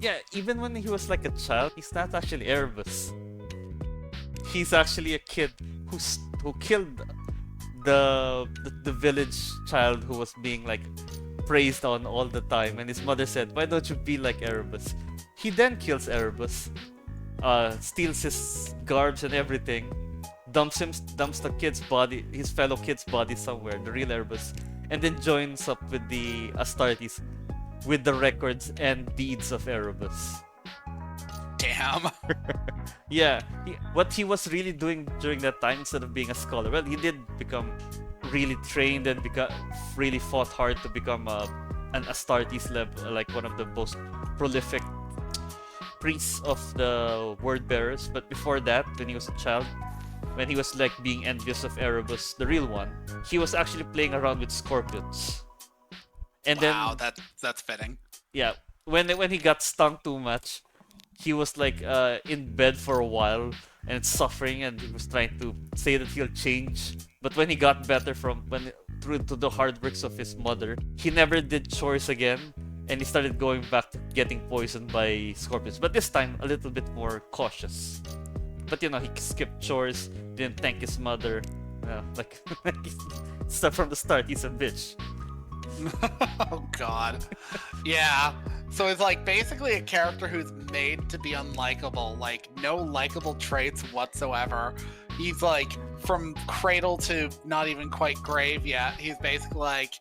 Speaker 1: Yeah, even when he was like a child, he's not actually Erebus. He's actually a kid who killed the village child who was being like praised on all the time, and his mother said, "Why don't you be like Erebus?" He then kills Erebus, steals his garbs and everything, dumps the kid's body, his fellow kid's body somewhere, the real Erebus, and then joins up with the Astartes with the records and deeds of Erebus.
Speaker 2: Damn.
Speaker 1: Yeah, what he was really doing during that time, instead of being a scholar, well, he did become really trained and really fought hard to become an Astartes level, like one of the most prolific priests of the word bearers. But before that, when he was a child, when he was like being envious of Erebus, the real one, he was actually playing around with scorpions. And
Speaker 2: wow,
Speaker 1: then
Speaker 2: that's fitting.
Speaker 1: yeah, when he got stung too much, he was like in bed for a while and suffering, and he was trying to say that he'll change. But when he got better through to the hard works of his mother, he never did chores again, and he started going back to getting poisoned by scorpions. But this time a little bit more cautious. But he skipped chores, didn't thank his mother. Like Start from the start, he's a bitch.
Speaker 2: Oh god. Yeah. So it's like basically a character who's made to be unlikable, like no likable traits whatsoever. He's like from cradle to not even quite grave yet. He's basically like,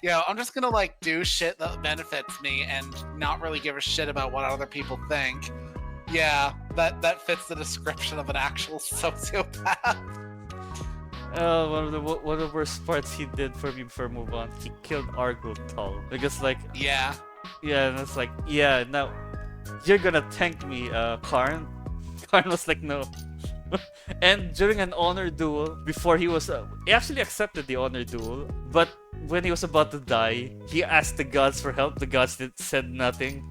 Speaker 2: I'm just gonna like do shit that benefits me and not really give a shit about what other people think. Yeah, that fits the description of an actual sociopath.
Speaker 1: One of the worst parts he did for me before I move on, he killed Argo Tull. Because like,
Speaker 2: Yeah.
Speaker 1: and it's like, now you're gonna thank me, Karn. Karn was like, no. And during an honor duel, before he actually accepted the honor duel, but when he was about to die, he asked the gods for help. The gods said nothing.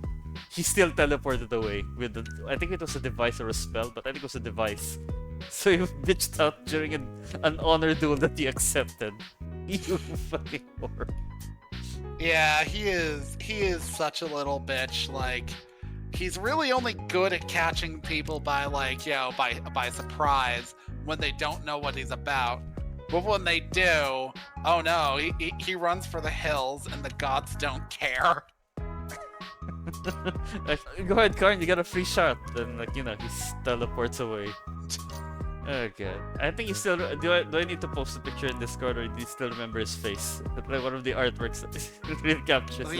Speaker 1: He still teleported away with I think it was a device or a spell, but I think it was a device. So he bitched out during an honor duel that he accepted. You fucking whore.
Speaker 2: Yeah, he is such a little bitch. Like, he's really only good at catching people by like, by surprise when they don't know what he's about. But when they do, oh no, he runs for the hills and the gods don't care.
Speaker 1: Like, go ahead, Karn, you got a free shot. Then he teleports away. Oh god. I think he still. Do I need to post a picture in Discord, or do you still remember his face? Like one of the artworks that really captures it.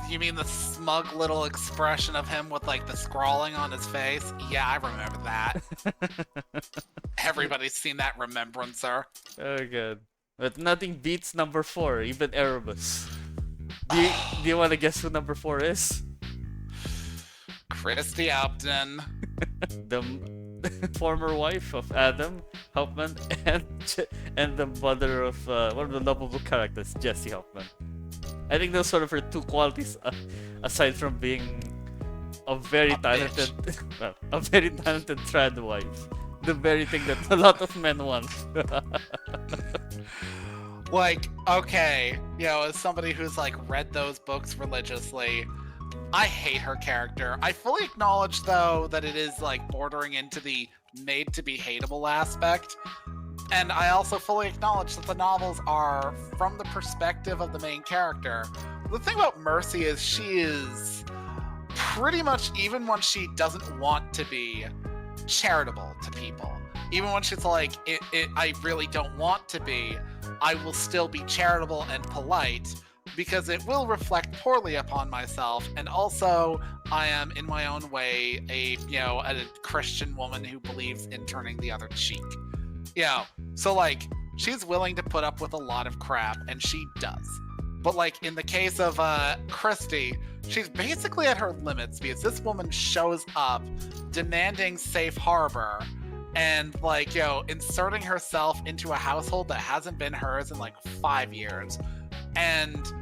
Speaker 2: You mean the smug little expression of him with like the scrawling on his face? Yeah, I remember that. Everybody's seen that remembrancer.
Speaker 1: Oh god. But nothing beats number 4, even Erebus. Do you want to guess who number 4 is?
Speaker 2: Christy Upton.
Speaker 1: The former wife of Adam Hauptmann and the mother of one of the lovable characters, Jesse Hauptmann. I think those sort of her two qualities, aside from being a very talented trad wife. The very thing that a lot of men want.
Speaker 2: Like, okay, as somebody who's like read those books religiously, I hate her character. I fully acknowledge, though, that it is like bordering into the made to be hateable aspect. And I also fully acknowledge that the novels are from the perspective of the main character. The thing about Mercy is she is pretty much, even when she doesn't want to be, charitable to people. Even when she's like, I really don't want to be, I will still be charitable and polite, because it will reflect poorly upon myself, and also I am in my own way a Christian woman who believes in turning the other cheek. So like, she's willing to put up with a lot of crap, and she does. But like in the case of Christy, she's basically at her limits, because this woman shows up demanding safe harbor and like, inserting herself into a household that hasn't been hers in like 5 years. And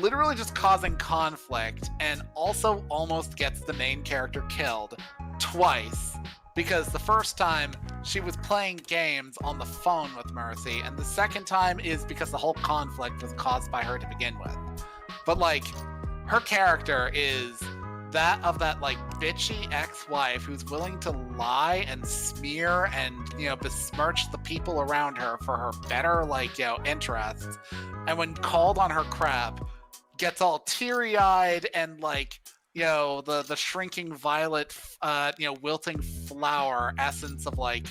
Speaker 2: literally just causing conflict, and also almost gets the main character killed twice, because the first time she was playing games on the phone with Mercy, and the second time is because the whole conflict was caused by her to begin with. But like, her character is that of that like bitchy ex-wife who's willing to lie and smear and besmirch the people around her for her better interests, and when called on her crap gets all teary-eyed and like the shrinking violet wilting flower essence of like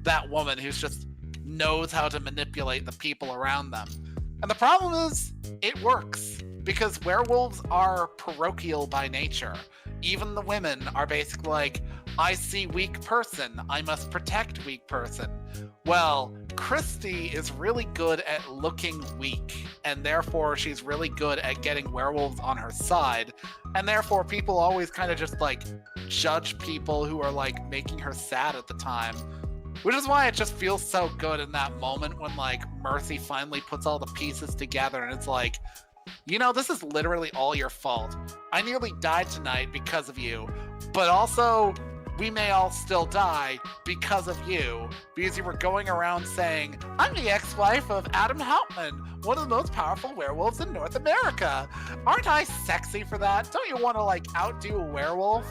Speaker 2: that woman who's just knows how to manipulate the people around them. And the problem is, it works, because werewolves are parochial by nature. Even the women are basically like, I see weak person, I must protect weak person. Well, Christy is really good at looking weak, and therefore she's really good at getting werewolves on her side, and therefore people always kind of just like judge people who are like making her sad at the time. Which is why it just feels so good in that moment when like Mercy finally puts all the pieces together, and it's like, this is literally all your fault. I nearly died tonight because of you, but also we may all still die because of you, because you were going around saying, I'm the ex-wife of Adam Hauptmann, one of the most powerful werewolves in North America. Aren't I sexy for that? Don't you want to like outdo a werewolf?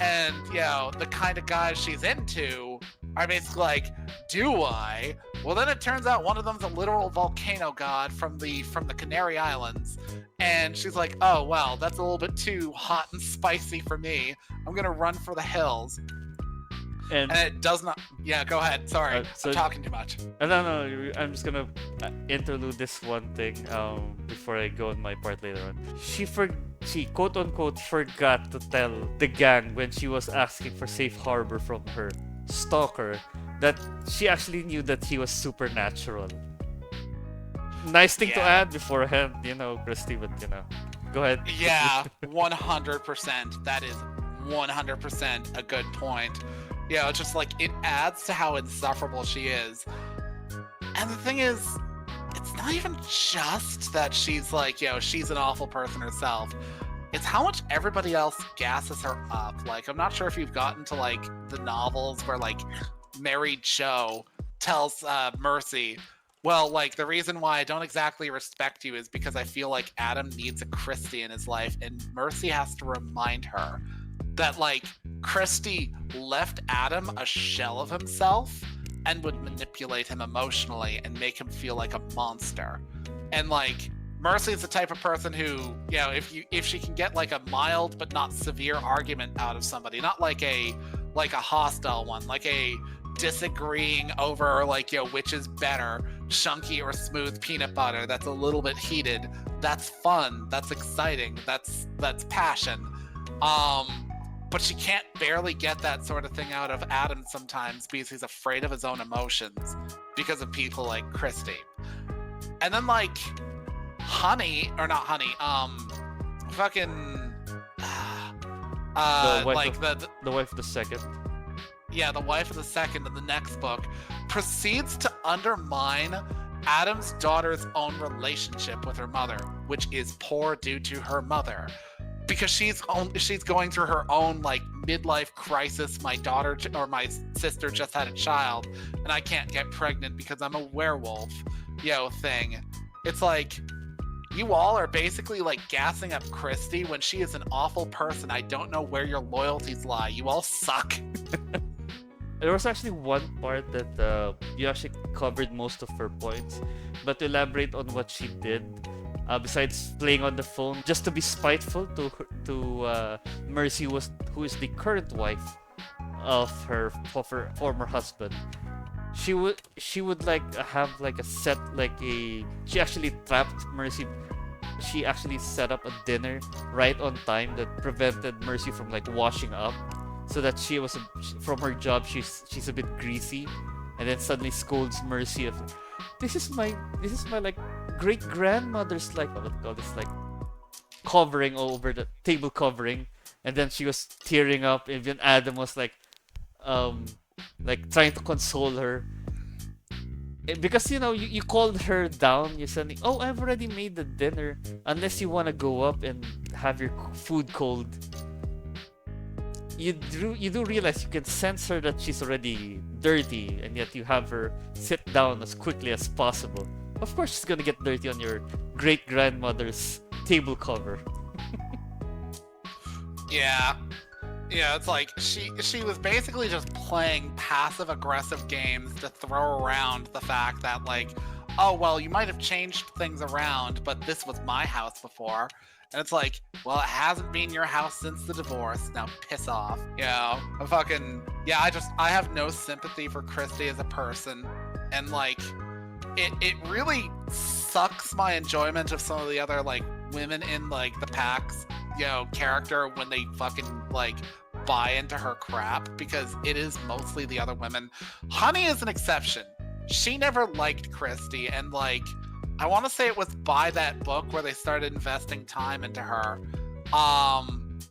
Speaker 2: And the kind of guys she's into are basically like, do I? Well, then it turns out one of them's a literal volcano god from the Canary Islands, and she's like, "Oh well, that's a little bit too hot and spicy for me. I'm gonna run for the hills."
Speaker 1: And
Speaker 2: And it does not. Yeah, go ahead. Sorry,
Speaker 1: so
Speaker 2: I'm talking too much.
Speaker 1: no, I'm just gonna interlude this one thing before I go on my part later on. She quote unquote forgot to tell the gang when she was asking for safe harbor from her stalker that she actually knew that he was supernatural. Nice thing to
Speaker 2: Yeah.
Speaker 1: add beforehand, Christy, but go ahead.
Speaker 2: Yeah, 100%. That is 100% a good point. Yeah, it's just like it adds to how insufferable she is. And the thing is, it's not even just that she's like, she's an awful person herself. It's how much everybody else gasses her up. Like, I'm not sure if you've gotten to like the novels where like Mary Jo tells Mercy, well, like the reason why I don't exactly respect you is because I feel like Adam needs a Christie in his life, and Mercy has to remind her that like Christie left Adam a shell of himself and would manipulate him emotionally and make him feel like a monster. And like Mercy's the type of person who, if she can get like a mild but not severe argument out of somebody, not like a hostile one, like a disagreeing over like which is better, chunky or smooth peanut butter that's a little bit heated, that's fun, that's exciting, that's passion. But she can't barely get that sort of thing out of Adam sometimes because he's afraid of his own emotions because of people like Christy. And then like Honey, or not Honey, fucking
Speaker 1: The wife
Speaker 2: like
Speaker 1: of, the wife of the second.
Speaker 2: Yeah, the wife of the second in the next book proceeds to undermine Adam's daughter's own relationship with her mother, which is poor due to her mother. Because she's going through her own like midlife crisis. My daughter or my sister just had a child, and I can't get pregnant because I'm a werewolf, thing. It's like you all are basically like gassing up Christy when she is an awful person. I don't know where your loyalties lie. You all suck.
Speaker 1: There was actually one part that you actually covered most of her points, but to elaborate on what she did. Besides playing on the phone, just to be spiteful to Mercy, who is the current wife of her former husband. She would like have like a set like a she actually trapped Mercy. She actually set up a dinner right on time that prevented Mercy from like washing up, so that she was from her job she's a bit greasy, and then suddenly scolds Mercy of this is my like great grandmother's like what do you call this like covering all over the table covering, and then she was tearing up, and then Adam was like trying to console her. Because you called her down, you suddenly, oh, I've already made the dinner, unless you want to go up and have your food cold. You do realize you can sense her that she's already dirty, and yet you have her sit down as quickly as possible. Of course she's gonna get dirty on your great grandmother's table cover.
Speaker 2: Yeah. Yeah, it's like she was basically just playing passive aggressive games to throw around the fact that like, oh well, you might have changed things around, but this was my house before. And it's like, well, it hasn't been your house since the divorce. Now piss off. I have no sympathy for Christy as a person. And like it really sucks my enjoyment of some of the other like women in like the Pax, character when they fucking like buy into her crap, because it is mostly the other women. Honey is an exception. She never liked Christy, and like I want to say it was by that book where they started investing time into her.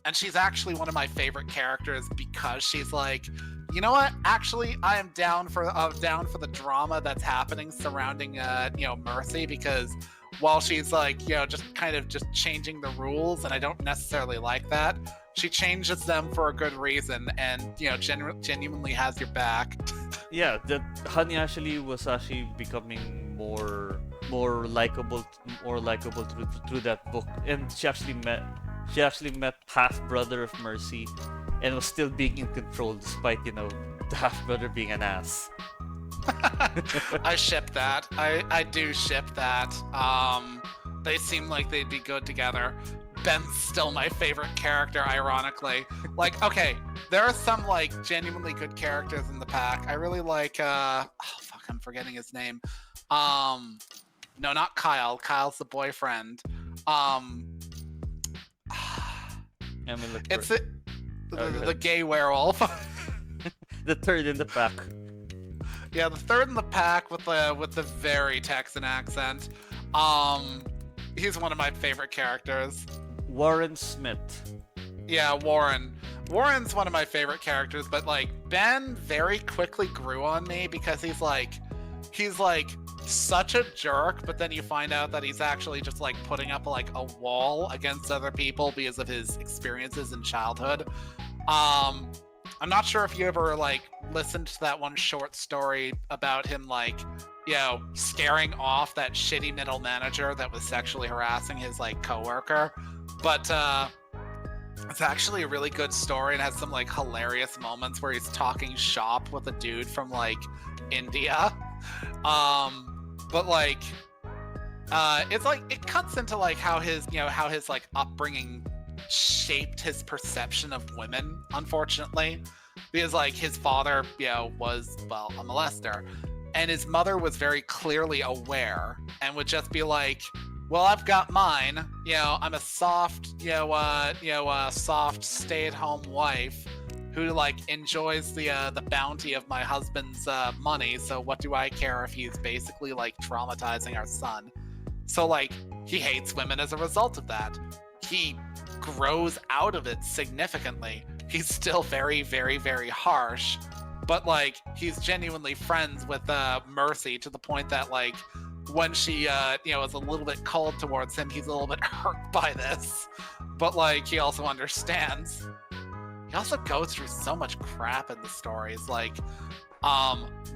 Speaker 2: And she's actually one of my favorite characters because she's like, you know what? Actually, I am down for the drama that's happening surrounding Mercy, because while she's like, just kind of just changing the rules, and I don't necessarily like that, she changes them for a good reason, and genuinely has your back.
Speaker 1: Yeah, that Honey actually was becoming more likable through that book, and she actually met half brother of Mercy, and was still being in control despite the half brother being an ass.
Speaker 2: I ship that. I do ship that. They seem like they'd be good together. Ben's still my favorite character, ironically. Like, okay, there are some like genuinely good characters in the pack. I really like oh fuck, I'm forgetting his name. No, not Kyle. Kyle's the boyfriend.
Speaker 1: I mean, look
Speaker 2: It's
Speaker 1: for
Speaker 2: the gay werewolf.
Speaker 1: the third in the pack.
Speaker 2: Yeah, the third in the pack with the very Texan accent. He's one of my favorite characters.
Speaker 1: Warren Smith.
Speaker 2: Yeah, Warren. Warren's one of my favorite characters, but like Ben very quickly grew on me because he's like such a jerk, but then you find out that he's actually just like putting up like a wall against other people because of his experiences in childhood. I'm not sure if you ever like listened to that one short story about him like, you know, scaring off that shitty middle manager that was sexually harassing his like coworker. But it's actually a really good story and has some like hilarious moments where he's talking shop with a dude from like India. But like it's like it cuts into like how his like upbringing shaped his perception of women, unfortunately, because like his father, you know, was, well, a molester, and his mother was very clearly aware and would just be like, well, I've got mine, you know, I'm a soft, soft stay-at-home wife who like enjoys the bounty of my husband's money, so what do I care if he's basically like traumatizing our son. So like he hates women as a result of that. He grows out of it significantly. He's still very, very, very harsh, but like he's genuinely friends with Mercy to the point that like when she is a little bit cold towards him, he's a little bit hurt by this, but like he also understands. He also goes through so much crap in the stories, like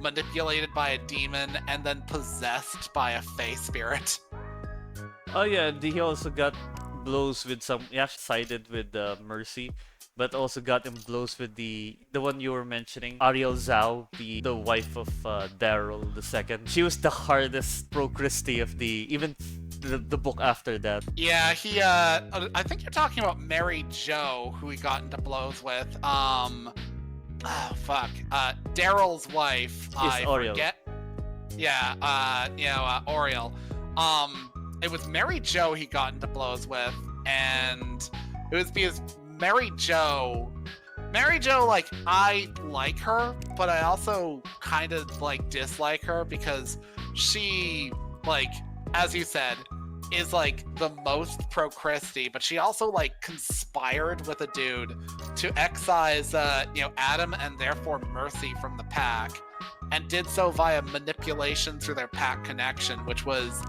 Speaker 2: manipulated by a demon and then possessed by a fae spirit.
Speaker 1: Oh yeah, he also got blows with some. He actually sided with Mercy, but also got him blows with the one you were mentioning, Ariel Zhao, the wife of Daryl II. She was the hardest pro Christie of even the book after that.
Speaker 2: Yeah, he I think you're talking about Mary Jo, who he got into blows with. Daryl's wife. I
Speaker 1: Oriel.
Speaker 2: forget. Yeah, Oriel. It was Mary Jo he got into blows with, and it was because Mary Jo, like, I like her, but I also kind of like dislike her because she, like, as you said, is like the most pro Christie, but she also like conspired with a dude to excise Adam and therefore Mercy from the pack, and did so via manipulation through their pack connection, which was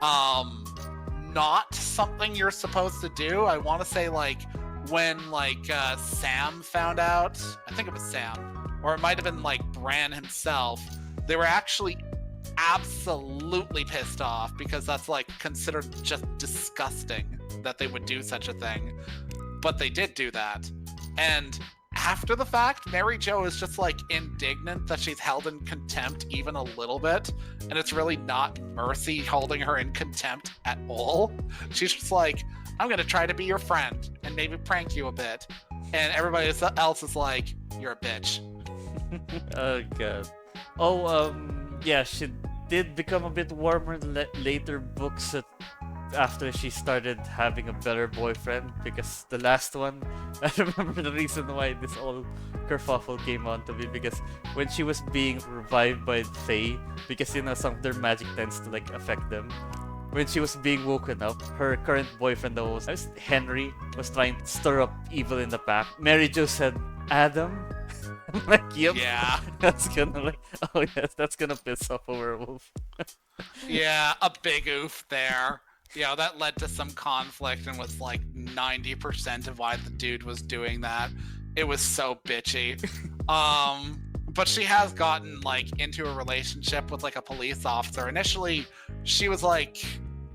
Speaker 2: not something you're supposed to do. I want to say like when like Sam found out, I think it was Sam, or it might have been like Bran himself, they were actually absolutely pissed off because that's like considered just disgusting that they would do such a thing, but they did do that. And after the fact, Mary Jo is just like indignant that she's held in contempt even a little bit, and it's really not Mercy holding her in contempt at all. She's just like, I'm gonna try to be your friend and maybe prank you a bit, and everybody else is like, you're a bitch.
Speaker 1: Oh god. Yeah, she did become a bit warmer in later books after she started having a better boyfriend, because the last one, I remember the reason why this whole kerfuffle came on to be, because when she was being revived by Fae, because some of their magic tends to like affect them, when she was being woken up, her current boyfriend, that was Henry, was trying to stir up evil in the pack. Mary Jo said, Adam? I'm like, yep.
Speaker 2: Yeah.
Speaker 1: That's gonna like, oh yes, that's gonna piss off a werewolf.
Speaker 2: Yeah, a big oof there. Yeah, that led to some conflict and was like 90% of why the dude was doing that. It was so bitchy. But she has gotten like into a relationship with like a police officer. Initially, she was like,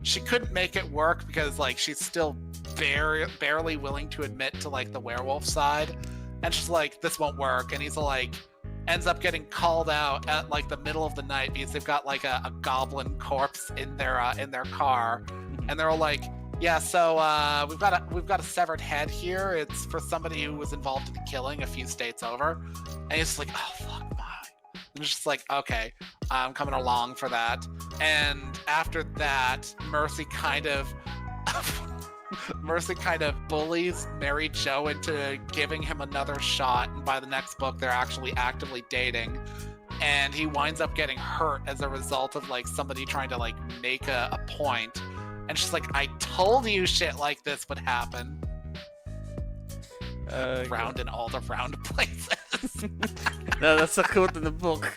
Speaker 2: she couldn't make it work because like she's still barely willing to admit to like the werewolf side. And she's like, this won't work. And he's like, ends up getting called out at like the middle of the night because they've got like a goblin corpse in their car, and they're all like, yeah, so we've got a severed head here. It's for somebody who was involved in the killing a few states over. And he's just like, oh fuck my. I'm just like, okay, I'm coming along for that. And after that, Mercy kind of bullies Mary Jo into giving him another shot, and by the next book they're actually actively dating. And he winds up getting hurt as a result of like somebody trying to like make a point. And she's like, I told you shit like this would happen. Round in all the round places.
Speaker 1: No, that's a quote in the book.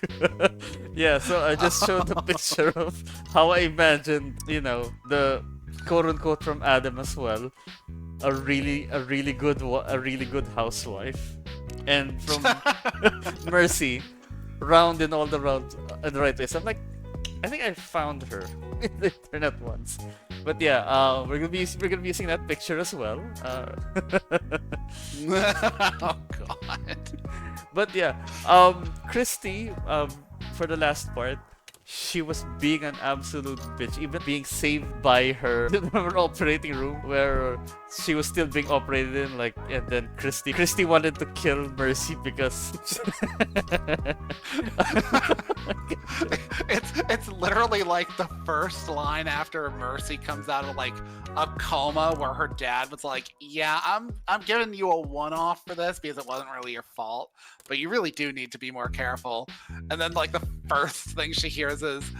Speaker 1: Yeah, so I just showed a picture of how I imagined, the quote-unquote from Adam as well. A really good housewife. And from Mercy, round in all the right ways. I'm like, I think I found her in the internet once. But yeah, we're gonna be using that picture as well.
Speaker 2: Oh god.
Speaker 1: But yeah, Christy, for the last part, she was being an absolute bitch, even being saved by her operating room where she was still being operated in, like, and then Christy wanted to kill Mercy because
Speaker 2: it's literally like the first line after Mercy comes out of like a coma where her dad was like, yeah, I'm giving you a one-off for this because it wasn't really your fault, but you really do need to be more careful. And then like the first thing she hears is,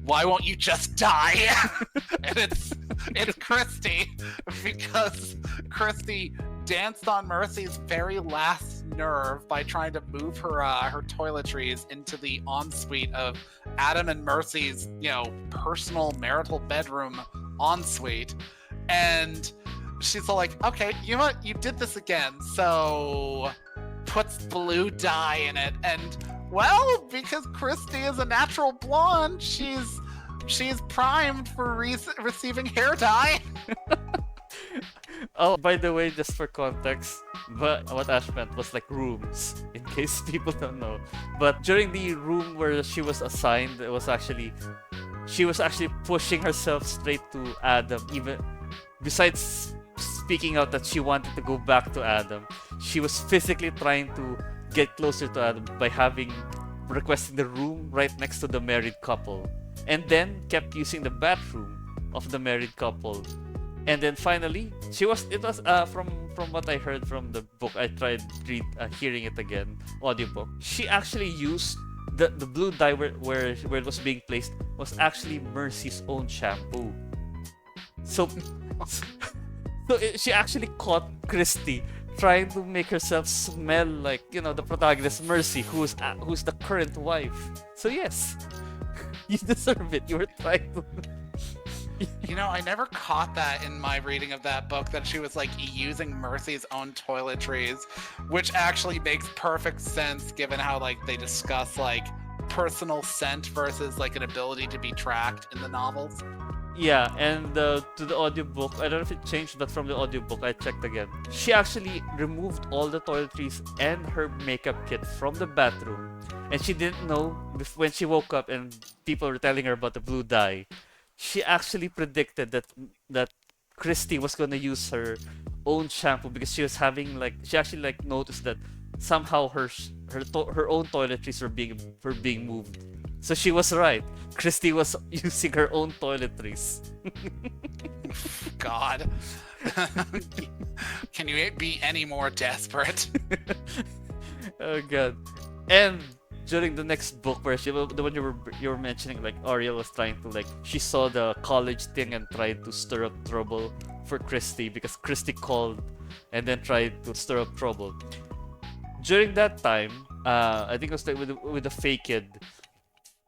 Speaker 2: why won't you just die? And it's Christy, because Christy danced on Mercy's very last nerve by trying to move her toiletries into the ensuite of Adam and Mercy's, personal marital bedroom ensuite. And she's all like, okay, you know what? You did this again. So puts blue dye in it. And well, because Christy is a natural blonde, she's primed for receiving hair dye.
Speaker 1: Oh, by the way, just for context, but what Ash meant was like rooms, in case people don't know. But during the room where she was assigned, she was actually pushing herself straight to Adam. Even besides speaking out that she wanted to go back to Adam, she was physically trying to get closer to Adam by requesting the room right next to the married couple, and then kept using the bathroom of the married couple. And then finally, from what I heard from the book, I tried hearing it again, audiobook. She actually used the blue dye where it was being placed was actually Mercy's own shampoo. So, she actually caught Christy trying to make herself smell like, the protagonist Mercy, who's the current wife. So yes, you deserve it. You were trying to.
Speaker 2: I never caught that in my reading of that book, that she was like using Mercy's own toiletries, which actually makes perfect sense given how like they discuss like personal scent versus like an ability to be tracked in the novels.
Speaker 1: Yeah, and to the audiobook, I don't know if it changed, but from the audiobook, I checked again. She actually removed all the toiletries and her makeup kit from the bathroom. And she didn't know when she woke up and people were telling her about the blue dye. She actually predicted that Christy was going to use her own shampoo because she actually noticed that somehow her own toiletries were being moved. So she was right. Christy was using her own toiletries.
Speaker 2: God. Can you be any more desperate?
Speaker 1: Oh god. And during the next book where the one you were mentioning, like Ariel was trying to she saw the college thing and tried to stir up trouble for Christy because Christy called and then tried to stir up trouble. During that time, I think it was with the fake kid.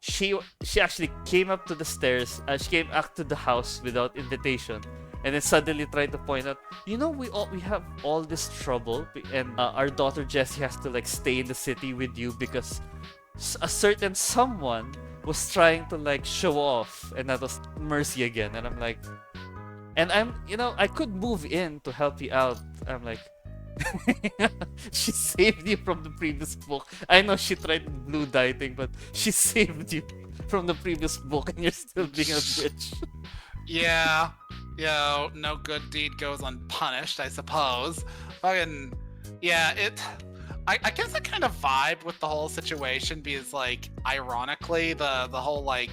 Speaker 1: She actually came up to the stairs. She came up to the house without invitation, and then suddenly tried to point out, we have all this trouble, and our daughter Jessie has to stay in the city with you because a certain someone was trying to show off, and that was Mercy again. And I'm like, and I could move in to help you out. I'm like, She saved you from the previous book. I know she tried the blue dye thing, but she saved you from the previous book, and you're still being a bitch.
Speaker 2: Yeah, no good deed goes unpunished, I suppose. Fucking, yeah, I guess I kind of vibe with the whole situation because, like, ironically, the whole like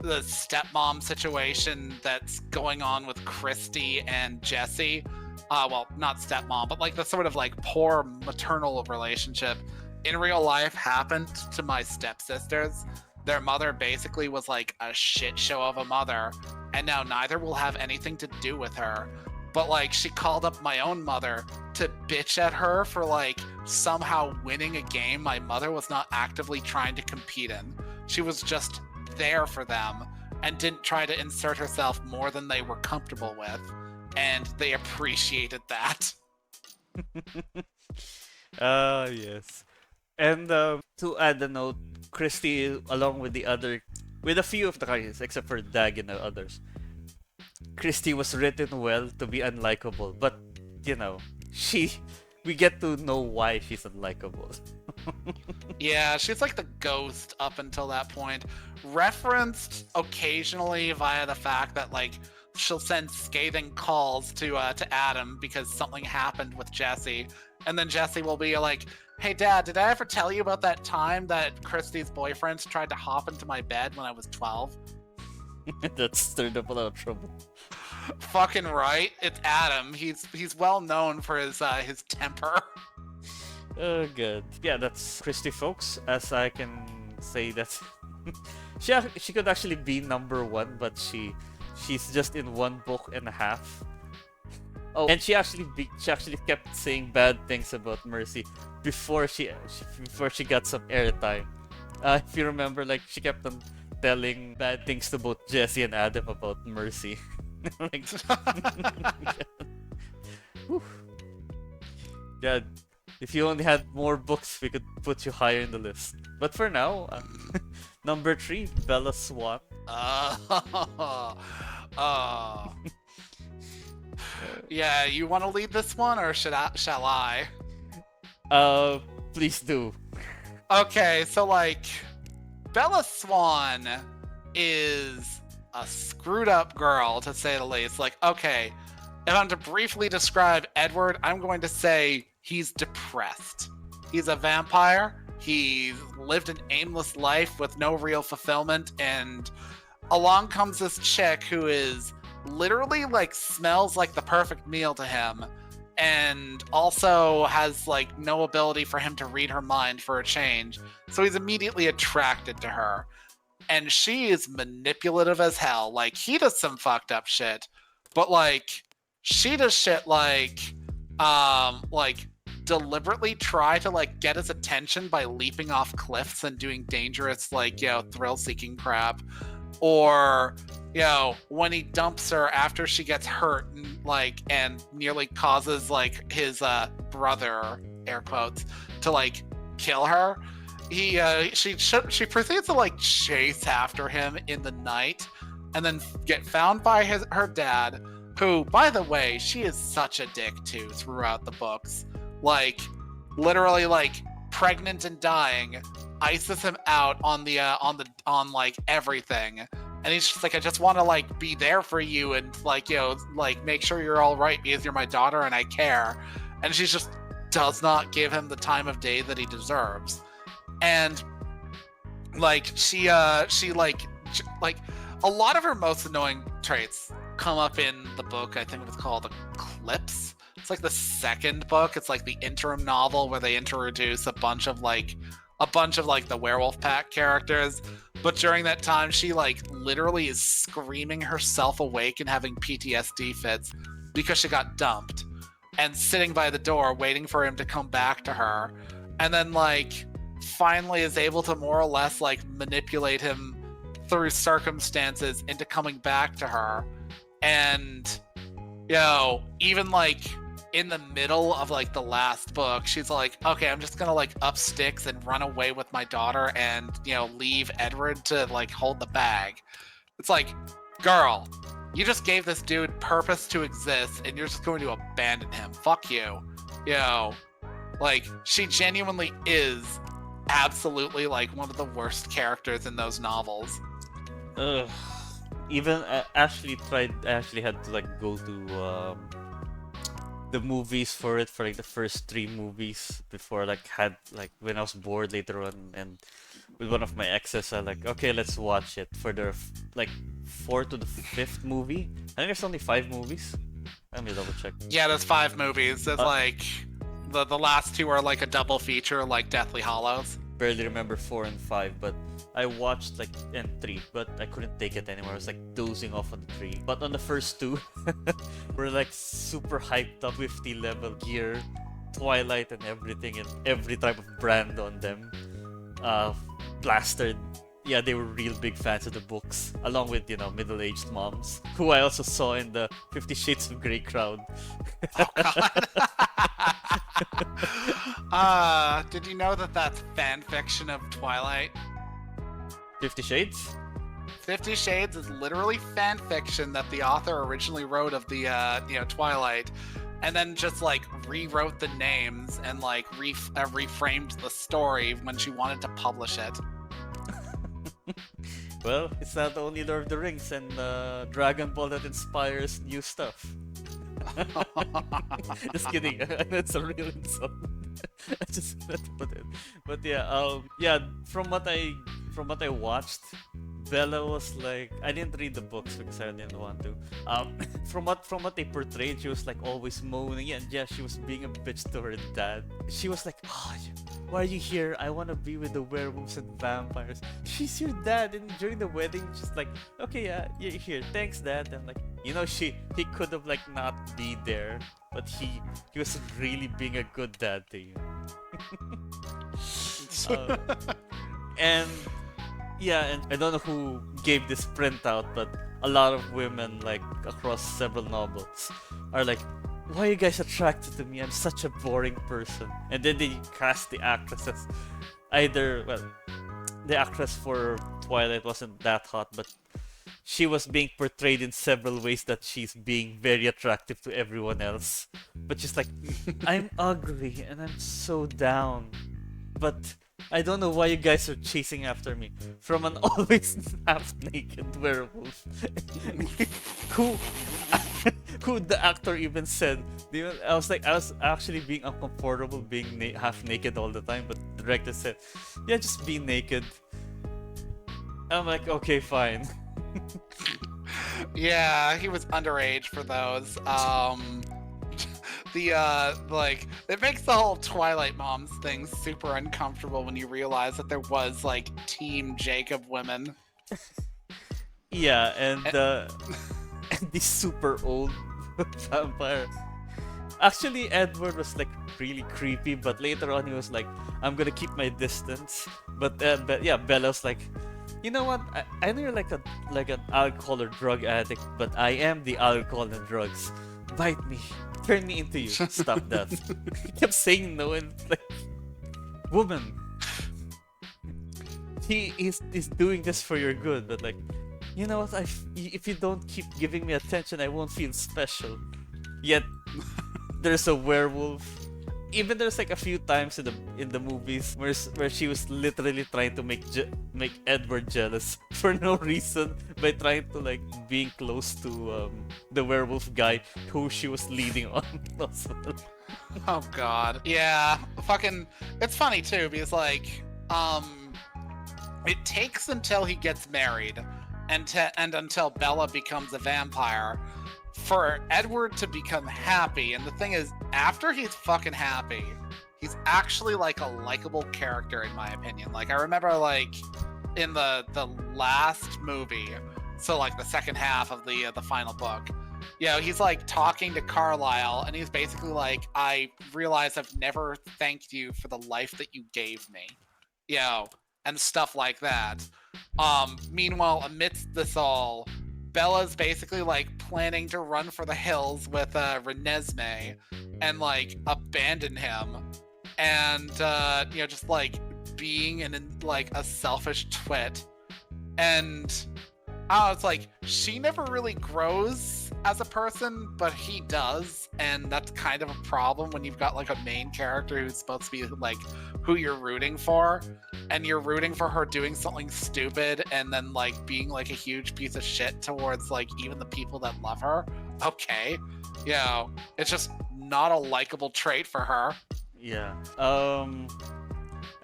Speaker 2: the stepmom situation that's going on with Christy and Jesse. Well, not stepmom, but like the sort of like poor maternal relationship in real life happened to my stepsisters. Their mother basically was like a shit show of a mother, and now neither will have anything to do with her. But like, she called up my own mother to bitch at her for like somehow winning a game my mother was not actively trying to compete in. She was just there for them and didn't try to insert herself more than they were comfortable with, and they appreciated that.
Speaker 1: Yes. And to add a note, Christy, along with with a few of the characters, except for Dag and the others, Christy was written well to be unlikable, but you know, she, we get to know why she's unlikable.
Speaker 2: Yeah, she's like the ghost up until that point, referenced occasionally via the fact that like she'll send scathing calls to Adam because something happened with Jesse, and then Jesse will be like, "Hey, Dad, did I ever tell you about that time that Christy's boyfriend tried to hop into my bed when I was 12?"
Speaker 1: That's stirred up a lot of trouble.
Speaker 2: Fucking right, it's Adam. He's well known for his temper.
Speaker 1: Oh, good. Yeah, that's Christy, folks. As I can say that she could actually be number one, but she's just in one book and a half. Oh, and she actually kept saying bad things about Mercy before before she got some airtime. If you remember, like she kept on telling bad things to both Jesse and Adam about Mercy. Like, whew. God, if you only had more books, we could put you higher in the list. But for now, number 3, Bella Swan.
Speaker 2: Oh. Yeah, you want to lead this one, or shall I?
Speaker 1: Please do.
Speaker 2: Okay, so like, Bella Swan is a screwed up girl, to say the least. Like, okay, if I'm to briefly describe Edward, I'm going to say he's depressed. He's a vampire. He lived an aimless life with no real fulfillment, and along comes this chick who is literally like smells like the perfect meal to him, and also has like no ability for him to read her mind for a change. So he's immediately attracted to her. And she is manipulative as hell. Like, he does some fucked up shit, but like she does shit like deliberately try to like get his attention by leaping off cliffs and doing dangerous, like, you know, thrill-seeking crap. Or, you know, when he dumps her after she gets hurt and like and nearly causes like his brother, air quotes, to like kill her. She proceeds to like chase after him in the night, and then get found by her dad, who, by the way, she is such a dick to throughout the books. Like, literally, like, pregnant and dying, ices him out on like everything, and he's just like, I just want to like be there for you and like, you know, like make sure you're all right because you're my daughter and I care. And she just does not give him the time of day that he deserves. And like she like a lot of her most annoying traits come up in the book. I think it's called Eclipse. It's like the second book. It's like the interim novel where they introduce a bunch of like the werewolf pack characters. But during that time, she like literally is screaming herself awake and having PTSD fits because she got dumped, and sitting by the door waiting for him to come back to her, and then like finally is able to more or less like manipulate him through circumstances into coming back to her. And, you know, even like in the middle of like the last book, she's like, okay, I'm just gonna like up sticks and run away with my daughter and, you know, leave Edward to like hold the bag. It's like, girl, you just gave this dude purpose to exist and you're just going to abandon him. Fuck you. You know, like she genuinely is absolutely like one of the worst characters in those novels.
Speaker 1: Ugh. Even I actually tried. I actually had to like go to the movies for it for like the first three movies before like had like when I was bored later on and with one of my exes I like okay let's watch it for the like fourth to the fifth movie. I think there's only five movies. Let me double check.
Speaker 2: Yeah, there's 5 movies. There's
Speaker 1: Uh,
Speaker 2: like the last two are like a double feature, like Deathly Hollows.
Speaker 1: Barely remember four and five, but I watched like and three, but I couldn't take it anymore. I was like dozing off on the three. But on the first two, we're like super hyped up 50 level gear, Twilight and everything, and every type of brand on them. Plastered. Yeah, they were real big fans of the books, along with middle-aged moms, who I also saw in the 50 Shades of Grey crowd.
Speaker 2: Oh god. Did you know that that's fan fiction of Twilight?
Speaker 1: 50 Shades?
Speaker 2: 50 Shades is literally fan fiction that the author originally wrote of the Twilight, and then just like rewrote the names and like reframed the story when she wanted to publish it.
Speaker 1: Well, it's not only Lord of the Rings and Dragon Ball that inspires new stuff. Just kidding. That's a real insult. I just had to put it. But yeah. From what I watched, Bella was like I didn't read the books because I didn't want to. From what they portrayed, she was like always moaning and yeah, she was being a bitch to her dad. She was like, oh, why are you here? I want to be with the werewolves and vampires. She's your dad, and during the wedding, she's like, okay, yeah, you're here. Thanks, dad. And like, he could have like not be there, but he was really being a good dad to you. Uh, and yeah, and I don't know who gave this printout, but a lot of women, like across several novels, are like, why are you guys attracted to me? I'm such a boring person. And then they cast the actress as the actress for Twilight wasn't that hot, but she was being portrayed in several ways that she's being very attractive to everyone else. But she's like, I'm ugly and I'm so down. But I don't know why you guys are chasing after me from an always half-naked werewolf. who, who the actor even said. I was actually being uncomfortable being half naked all the time, but the director said, "Yeah, just be naked." I'm like, okay, fine.
Speaker 2: Yeah, he was underage for those. It makes the whole Twilight Moms thing super uncomfortable when you realize that there was like Team Jacob women.
Speaker 1: Yeah, and the super old vampire. Actually, Edward was like really creepy, but later on he was like, "I'm gonna keep my distance." But yeah, Bella's like, you know what? I know you're like an alcohol or drug addict, but I am the alcohol and drugs. Bite me, turn me into you. Stop that. He kept saying no, and like, woman, he is doing this for your good. But like, you know what? If you don't keep giving me attention, I won't feel special. Yet there's a werewolf. Even there's like a few times in the movies where she was literally trying to make Edward jealous for no reason by trying to like being close to the werewolf guy who she was leading on.
Speaker 2: Oh god. Yeah, fucking. It's funny too because like, it takes until he gets married, and until Bella becomes a vampire, for Edward to become happy. And the thing is, after he's fucking happy, he's actually like a likable character in my opinion. Like I remember like in the last movie, so like the second half of the final book, he's like talking to Carlisle and he's basically like, I realize I've never thanked you for the life that you gave me. And stuff like that. Meanwhile, amidst this all, Bella's basically like planning to run for the hills with Renesmee and like abandon him, and just like being like a selfish twit. And Oh, it's like she never really grows as a person, but he does, and that's kind of a problem when you've got like a main character who's supposed to be like who you're rooting for, and you're rooting for her doing something stupid and then like being like a huge piece of shit towards like even the people that love her. Okay, you know, it's just not a likable trait for her.
Speaker 1: Yeah.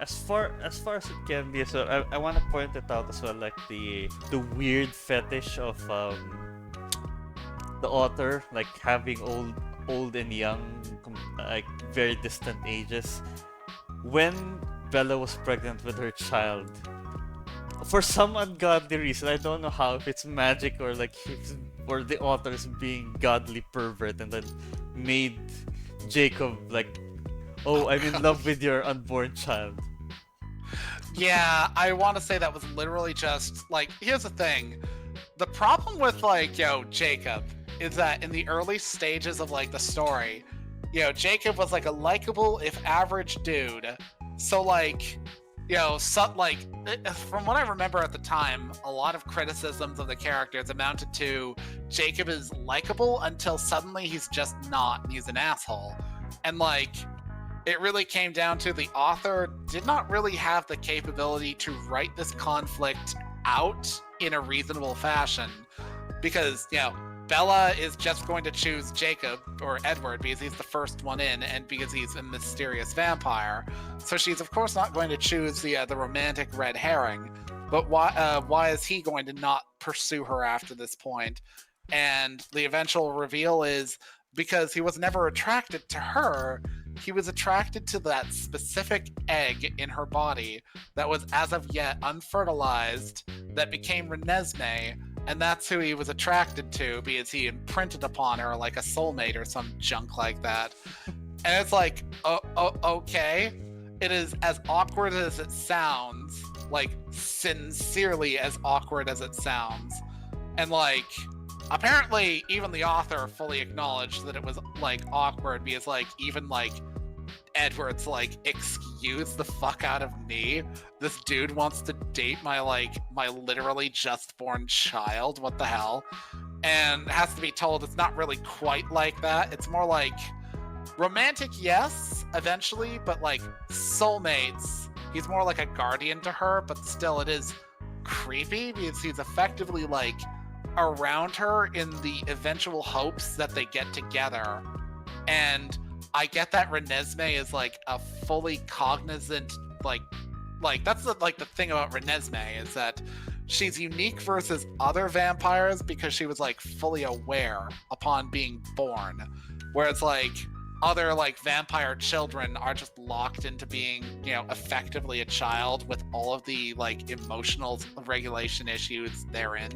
Speaker 1: As far as it can be, so I want to point it out as well, like the weird fetish of the author, like having old and young, like very distant ages. When Bella was pregnant with her child, for some ungodly reason, I don't know how, if it's magic or like or the author's being godly pervert and then made Jacob like, oh, I'm in love with your unborn child.
Speaker 2: Yeah, I want to say that was literally just like, here's the thing. The problem with like, Jacob is that in the early stages of like the story, Jacob was like a likable, if average dude. So like, from what I remember at the time, a lot of criticisms of the characters amounted to Jacob is likable until suddenly he's just not, and he's an asshole. And like, it really came down to the author did not really have the capability to write this conflict out in a reasonable fashion, because Bella is just going to choose Jacob or Edward because he's the first one in and because he's a mysterious vampire. So she's of course not going to choose the romantic red herring. But why is he going to not pursue her after this point? And the eventual reveal is because he was never attracted to her. He was attracted to that specific egg in her body that was as of yet unfertilized, that became Renesmee, and that's who he was attracted to because he imprinted upon her like a soulmate or some junk like that. And it's like, okay. It is as awkward as it sounds, like sincerely as awkward as it sounds. And like, apparently even the author fully acknowledged that it was like awkward because like even like Edward's like, excuse the fuck out of me, this dude wants to date my literally just born child, what the hell? And has to be told it's not really quite like that. It's more like romantic, yes, eventually, but like soulmates, he's more like a guardian to her, but still it is creepy because he's effectively like around her in the eventual hopes that they get together. And I get that Renesmee is like a fully cognizant, like that's the thing about Renesmee is that she's unique versus other vampires because she was like fully aware upon being born, whereas like other like vampire children are just locked into being effectively a child with all of the like emotional regulation issues therein.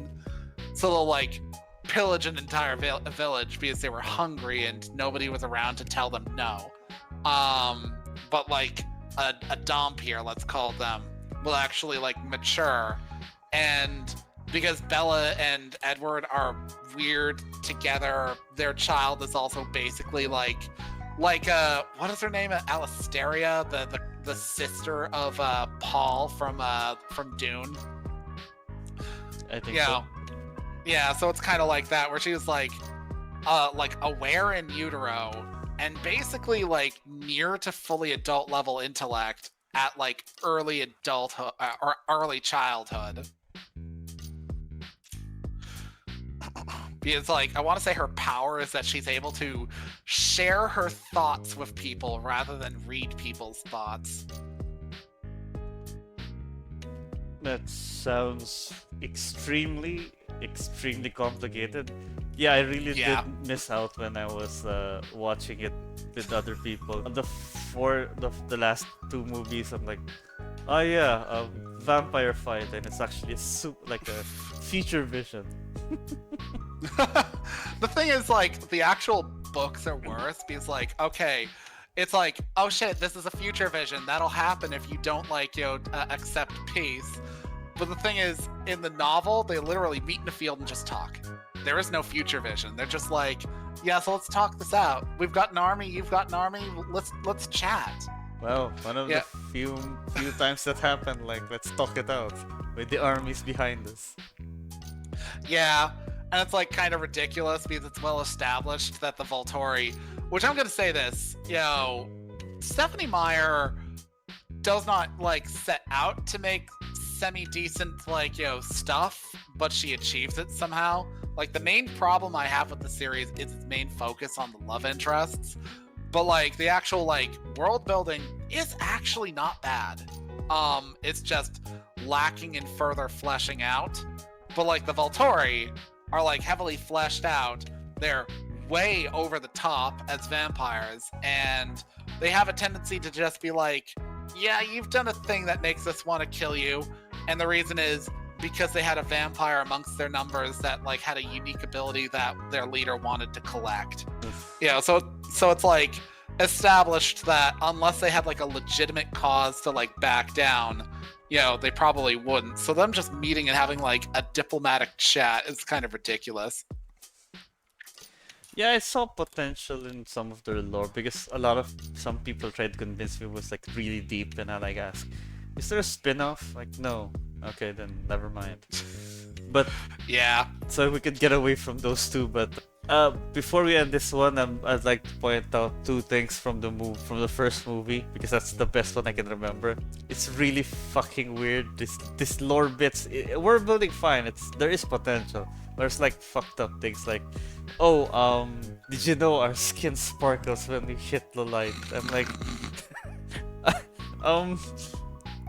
Speaker 2: So they'll like pillage an entire village because they were hungry and nobody was around to tell them no. But like a Dhampir, let's call them, will actually like mature, and because Bella and Edward are weird together, their child is also basically like what is her name? Alistaria, the sister of Paul from Dune.
Speaker 1: I think so.
Speaker 2: Yeah, so it's kind of like that, where she was like aware in utero and basically like near to fully adult level intellect at like early adulthood or early childhood. Because like I want to say her power is that she's able to share her thoughts with people rather than read people's thoughts.
Speaker 1: That sounds extremely complicated. Yeah, I really did miss out when I was watching it with other people. On the last two movies, I'm like, oh yeah, a vampire fight, and it's actually like a feature vision.
Speaker 2: The thing is, like, the actual books are worse because, like, okay, it's like, oh shit, this is a future vision. That'll happen if you don't, like, accept peace. But the thing is, in the novel, they literally meet in a field and just talk. There is no future vision. They're just like, yeah, so let's talk this out. We've got an army, you've got an army, let's chat.
Speaker 1: Well, one of the few times that happened, like, let's talk it out with the armies behind us.
Speaker 2: Yeah, and it's like kind of ridiculous because it's well established that the Volturi, which I'm gonna say this, Stephanie Meyer does not like set out to make semi-decent like stuff, but she achieves it somehow. Like the main problem I have with the series is its main focus on the love interests, but like the actual like world building is actually not bad. It's just lacking in further fleshing out. But like the Volturi are like heavily fleshed out. They're way over the top as vampires, and they have a tendency to just be like, yeah, you've done a thing that makes us want to kill you. And the reason is because they had a vampire amongst their numbers that like had a unique ability that their leader wanted to collect. So it's like established that unless they had like a legitimate cause to like back down, they probably wouldn't. So them just meeting and having like a diplomatic chat is kind of ridiculous.
Speaker 1: Yeah, I saw potential in some of their lore because some people tried to convince me it was like really deep, and I like ask, is there a spin-off? Like, no. Okay, then never mind. But
Speaker 2: Yeah.
Speaker 1: so we could get away from those two. But before we end this one, I'd like to point out two things from the first movie because that's the best one I can remember. It's really fucking weird. This lore bits, we're building fine. There is potential. There's like fucked up things like, oh, did you know our skin sparkles when we hit the light? I'm like,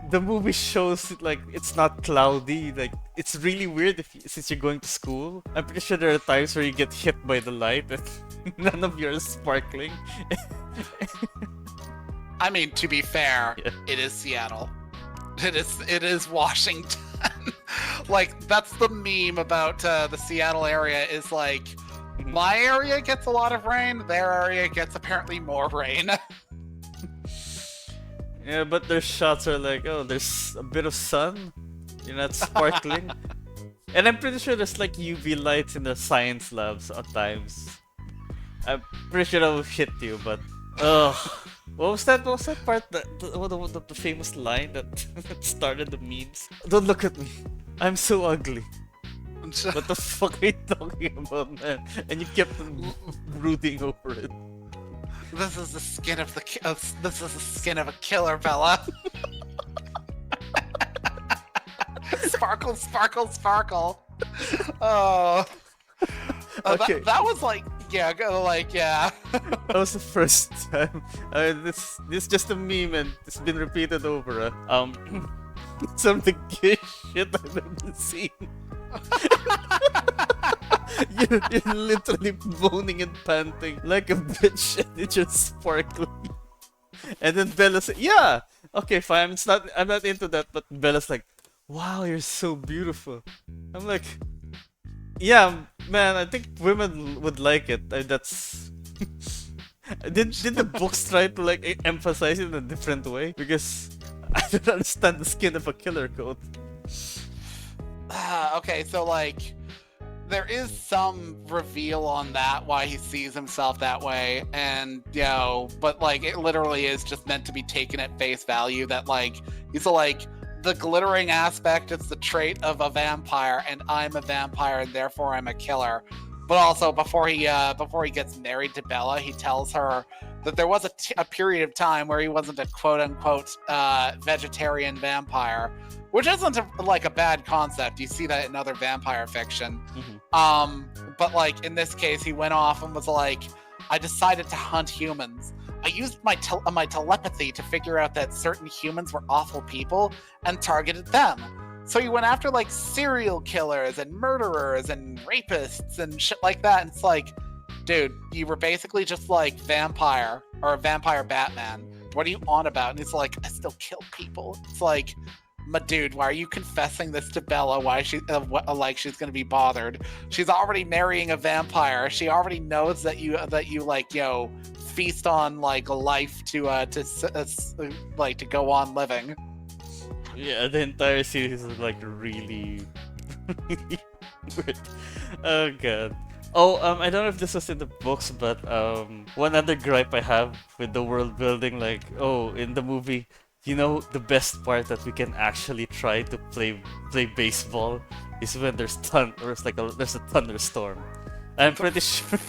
Speaker 1: the movie shows like it's not cloudy. Like it's really weird since you're going to school. I'm pretty sure there are times where you get hit by the light and none of you are sparkling.
Speaker 2: I mean, to be fair,
Speaker 1: Yeah.
Speaker 2: It is Seattle. It is Washington. Like that's the meme about the Seattle area is like my area gets a lot of rain, their area gets apparently more rain.
Speaker 1: Yeah, but their shots are like, oh, there's a bit of sun. You're not sparkling. And I'm pretty sure there's like UV lights in the science labs at times. I'm pretty sure that will hit you, but what was that? What was that part? The famous line that, that started the memes. Don't look at me. I'm so ugly. What the fuck are you talking about, man? And you kept brooding over it.
Speaker 2: This is the skin of this is the skin of a killer, Bella. Sparkle, sparkle, sparkle. Oh.
Speaker 1: Okay.
Speaker 2: That was like, yeah.
Speaker 1: That was the first time. This is just a meme and it's been repeated over. Some of the gayest shit I've ever seen. You're literally moaning and panting like a bitch and it's just sparkling. And then Bella's like, yeah, okay, fine. I'm not into that, but Bella's like, wow, you're so beautiful. I'm like, yeah, man, I think women would like it. That's did the books try to like emphasize it in a different way? Because I don't understand the skin of a killer coat.
Speaker 2: Okay, so like there is some reveal on that why he sees himself that way, and but like it literally is just meant to be taken at face value that like he's like the glittering aspect is the trait of a vampire, and I'm a vampire and therefore I'm a killer. But also before he gets married to Bella, he tells her that there was a period of time where he wasn't a quote unquote vegetarian vampire, which isn't like a bad concept. You see that in other vampire fiction.
Speaker 1: Mm-hmm.
Speaker 2: But like in this case, he went off and was like, I decided to hunt humans. I used my telepathy to figure out that certain humans were awful people and targeted them. So he went after like serial killers and murderers and rapists and shit like that. And it's like, dude, you were basically just like vampire or vampire Batman. What are you on about? And he's like, I still kill people. It's like, my dude, why are you confessing this to Bella? Why is she like she's gonna be bothered? She's already marrying a vampire. She already knows that you like feast on like life to like to go on living.
Speaker 1: Yeah, the entire series is like really, really weird. Oh god. Oh, I don't know if this was in the books, but one other gripe I have with the world building, like, oh, in the movie, the best part that we can actually try to play baseball is when there's there's a thunderstorm. I'm pretty sure.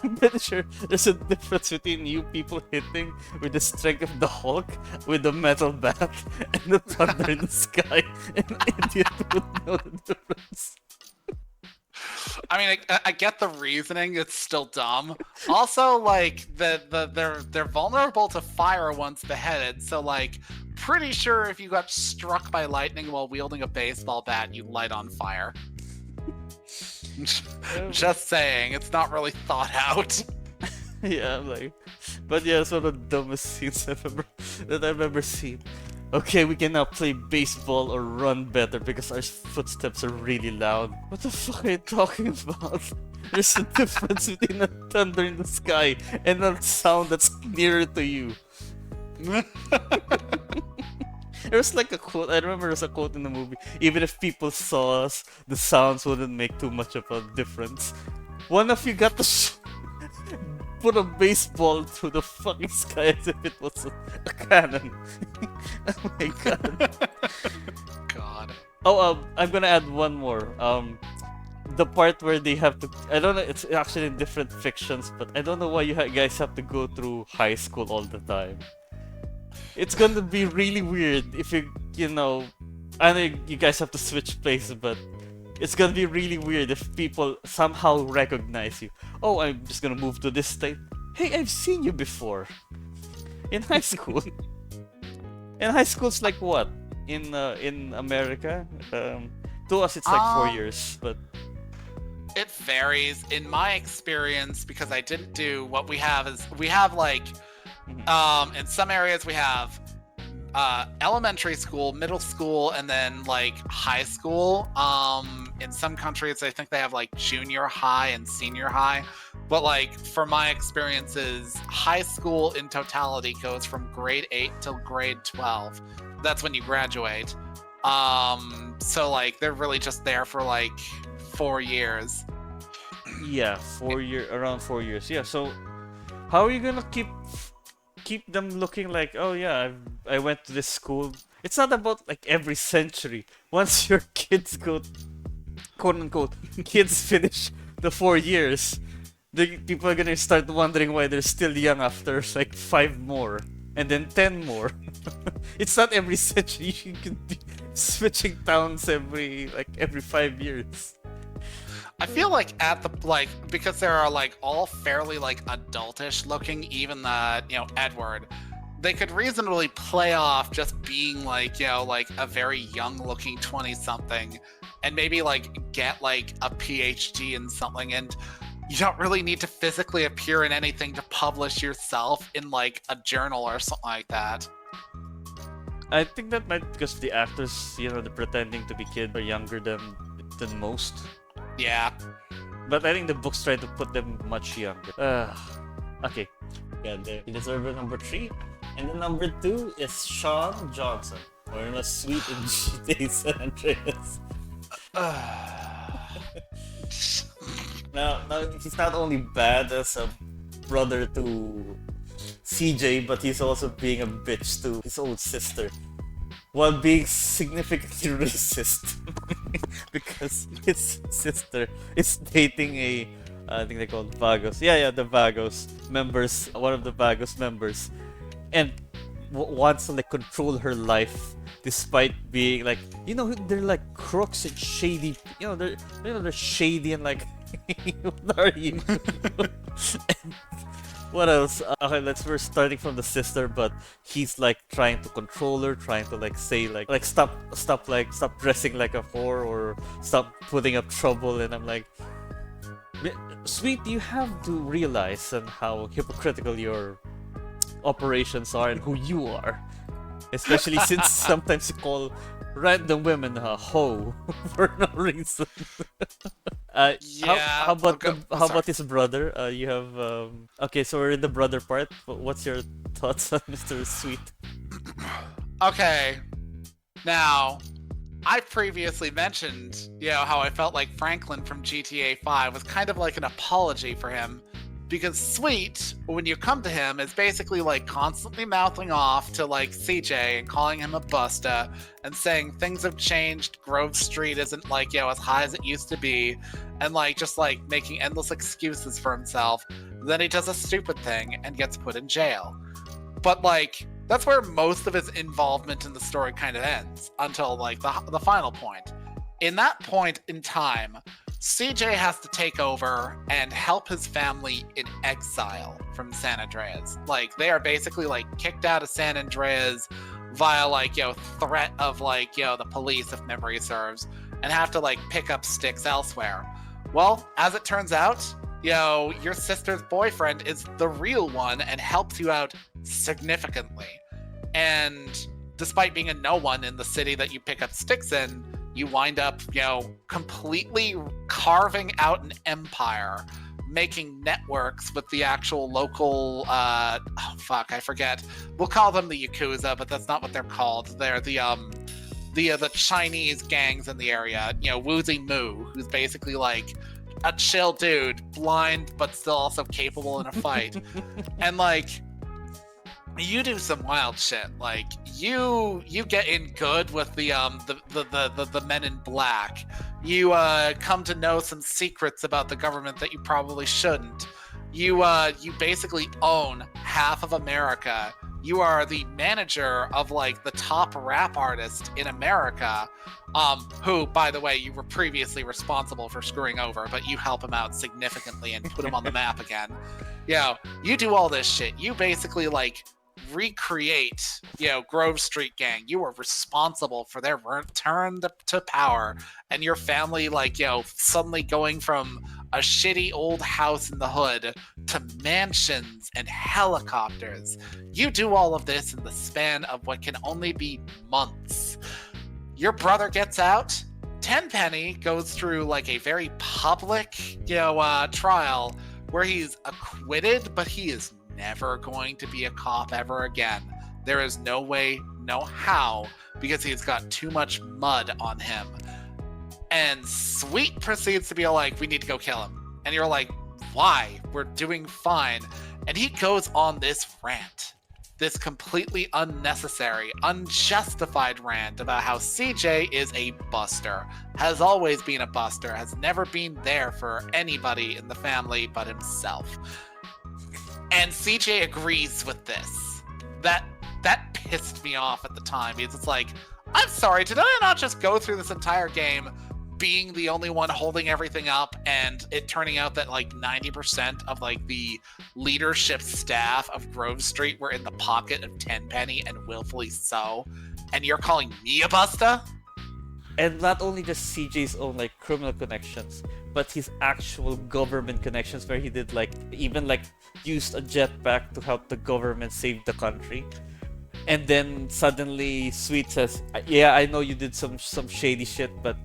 Speaker 1: I'm pretty sure there's a difference between you people hitting with the strength of the Hulk with the metal bat and the thunder in the sky. An idiot would know the difference.
Speaker 2: I mean, I get the reasoning. It's still dumb. Also, like they're vulnerable to fire once beheaded. So, like, pretty sure if you got struck by lightning while wielding a baseball bat, you light on fire. Just saying, it's not really thought out.
Speaker 1: Yeah, but yeah, it's one of the dumbest scenes that I've ever seen. Okay, we can now play baseball or run better because our footsteps are really loud. What the fuck are you talking about? There's a difference between a thunder in the sky and a sound that's nearer to you. There's like a quote, I remember there's a quote in the movie, even if people saw us, the sounds wouldn't make too much of a difference. One of you got to put a baseball through the fucking sky as if it was a cannon. Oh my god.
Speaker 2: God.
Speaker 1: Oh, I'm gonna add one more. The part where they have to, I don't know, it's actually in different fictions, but I don't know why you guys have to go through high school all the time. It's gonna be really weird if you know, I know you guys have to switch places, but it's gonna be really weird if people somehow recognize you. Oh, I'm just gonna move to this state. Hey, I've seen you before. In high school. In high school, it's like what? In America? To us, it's like 4 years, but...
Speaker 2: It varies. In my experience, because I didn't do what we have is, we have like... in some areas we have elementary school, middle school, and then like high school. In some countries I think they have like junior high and senior high. But like for my experiences, high school in totality goes from grade 8 till grade 12. That's when you graduate. So like they're really just there for like 4 years.
Speaker 1: Yeah, around 4 years. Yeah, so how are you gonna keep them looking like, oh yeah, I went to this school? It's not about like every century. Once your kids go, quote unquote, kids finish the 4 years, the people are gonna start wondering why they're still young after like 5 more and then 10 more. It's not every century. You can be switching towns every 5 years.
Speaker 2: I feel like because there are like all fairly like adultish looking, even Edward, they could reasonably play off just being like, like a very young looking 20-something and maybe like get like a PhD in something, and you don't really need to physically appear in anything to publish yourself in like a journal or something like that.
Speaker 1: I think that might because the actors, they're pretending to be kids are younger than most.
Speaker 2: Yeah.
Speaker 1: But I think the books try to put them much younger. Okay. Yeah, he deserves number 3. And then number 2 is Sean Johnson, or in a Sweet in GTA San Andreas. Now, he's not only bad as a brother to CJ, but he's also being a bitch to his old sister, while being significantly racist because his sister is dating I think they call it Vagos. Yeah, the Vagos members, one of the Vagos members, and wants to like control her life despite being like, they're like crooks and shady. They're shady and like, what are you? What else? Okay, we're starting from the sister, but he's like trying to control her, trying to like say like stop dressing like a whore or stop putting up trouble, and I'm like, Sweet, you have to realize how hypocritical your operations are and who you are, especially since sometimes you call random women a hoe for no reason.
Speaker 2: Yeah.
Speaker 1: How about his brother? You have okay, so we're in the brother part. What's your thoughts on Mr. Sweet?
Speaker 2: Okay. Now, I previously mentioned, how I felt like Franklin from GTA 5 was kind of like an apology for him because Sweet, when you come to him, is basically like constantly mouthing off to like CJ and calling him a busta and saying things have changed, Grove Street isn't like, as high as it used to be, and like just like making endless excuses for himself. Then he does a stupid thing and gets put in jail. But like that's where most of his involvement in the story kind of ends until like the final point. In that point in time, CJ has to take over and help his family in exile from San Andreas. Like they are basically like kicked out of San Andreas via like threat of like the police, if memory serves, and have to like pick up sticks elsewhere. Well, as it turns out, your sister's boyfriend is the real one and helps you out significantly. And despite being a no one in the city that you pick up sticks in, you wind up, completely carving out an empire, making networks with the actual local, I forget. We'll call them the Yakuza, but that's not what they're called. They're the Chinese gangs in the area. Woozy Moo, who's basically like a chill dude, blind but still also capable in a fight, and like. You do some wild shit. Like you get in good with the men in black. You come to know some secrets about the government that you probably shouldn't. You basically own half of America. You are the manager of like the top rap artist in America, who, by the way, you were previously responsible for screwing over, but you help him out significantly and put him on the map again. You do all this shit. You basically like recreate Grove Street Gang. You are responsible for their return to power, and your family like suddenly going from a shitty old house in the hood to mansions and helicopters. You do all of this in the span of what can only be months. Your brother gets out. Tenpenny goes through like a very public trial where he's acquitted, but he is never going to be a cop ever again. There is no way, no how, because he's got too much mud on him. And Sweet proceeds to be like, we need to go kill him. And you're like, why? We're doing fine. And he goes on this rant. This completely unnecessary, unjustified rant about how CJ is a buster, has always been a buster, has never been there for anybody in the family but himself. And CJ agrees with this. That pissed me off at the time because it's like, I'm sorry, did I not just go through this entire game being the only one holding everything up and it turning out that like 90% of like the leadership staff of Grove Street were in the pocket of Tenpenny and willfully so, and you're calling me a busta?
Speaker 1: And not only just CJ's own like criminal connections, but his actual government connections, where he did like even like used a jetpack to help the government save the country. And then suddenly Sweet says, "Yeah, I know you did some shady shit, but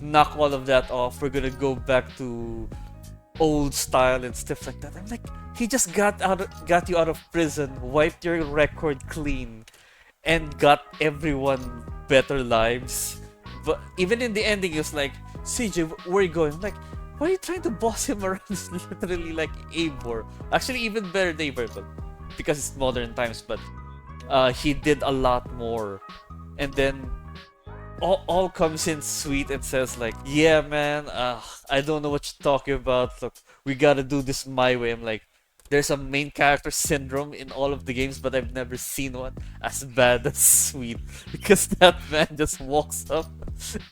Speaker 1: knock all of that off. We're gonna go back to old style and stuff like that." I'm like, he just got you out of prison, wiped your record clean, and got everyone better lives. But even in the ending, it was like, CJ, where are you going? I'm like, why are you trying to boss him around? It's literally like Eivor. Actually, even better than Eivor, but because it's modern times. But he did a lot more. And then all comes in Sweet and says like, yeah, man, I don't know what you're talking about. Look, we gotta do this my way. I'm like, there's a main character syndrome in all of the games, but I've never seen one as bad as Sweet, because that man just walks up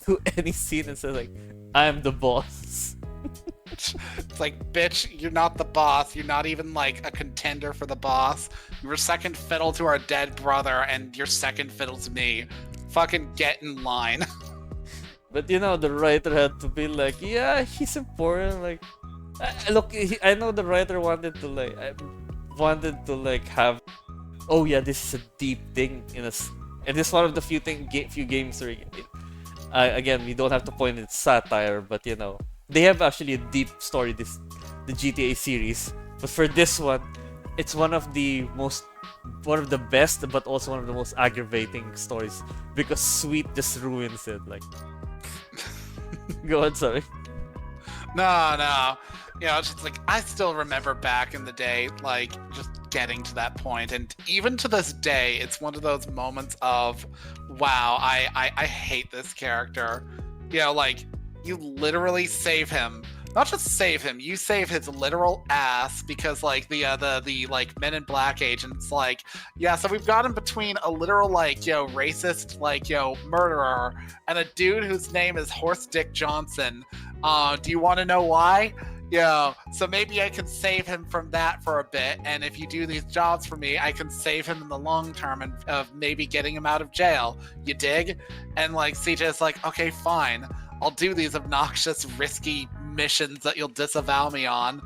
Speaker 1: to any scene and says like, I'm the boss.
Speaker 2: It's like, bitch, you're not the boss. You're not even like a contender for the boss. You were second fiddle to our dead brother, and you're second fiddle to me. Fucking get in line.
Speaker 1: But the writer had to be like, yeah, he's important. Like, look, I know the writer wanted to like have, oh yeah, this is a deep thing and this is one of the few games where again, we don't have to point it's satire, but they have actually a deep story, the GTA series. But for this one, it's one of the best, but also one of the most aggravating stories, because Sweet just ruins it. Like, go on, sorry.
Speaker 2: No. You know, it's just like I still remember back in the day, like just getting to that point, and even to this day, it's one of those moments of, wow, I hate this character. You know, like you literally save him. Not just save him, you save his literal ass because like the like Men in Black agents like, yeah, so we've got him between a literal like racist like murderer and a dude whose name is Horse Dick Johnson. Do you want to know why? Yeah, so maybe I can save him from that for a bit, and if you do these jobs for me, I can save him in the long term and of maybe getting him out of jail. You dig? And like CJ's like, okay, fine, I'll do these obnoxious, risky missions that you'll disavow me on,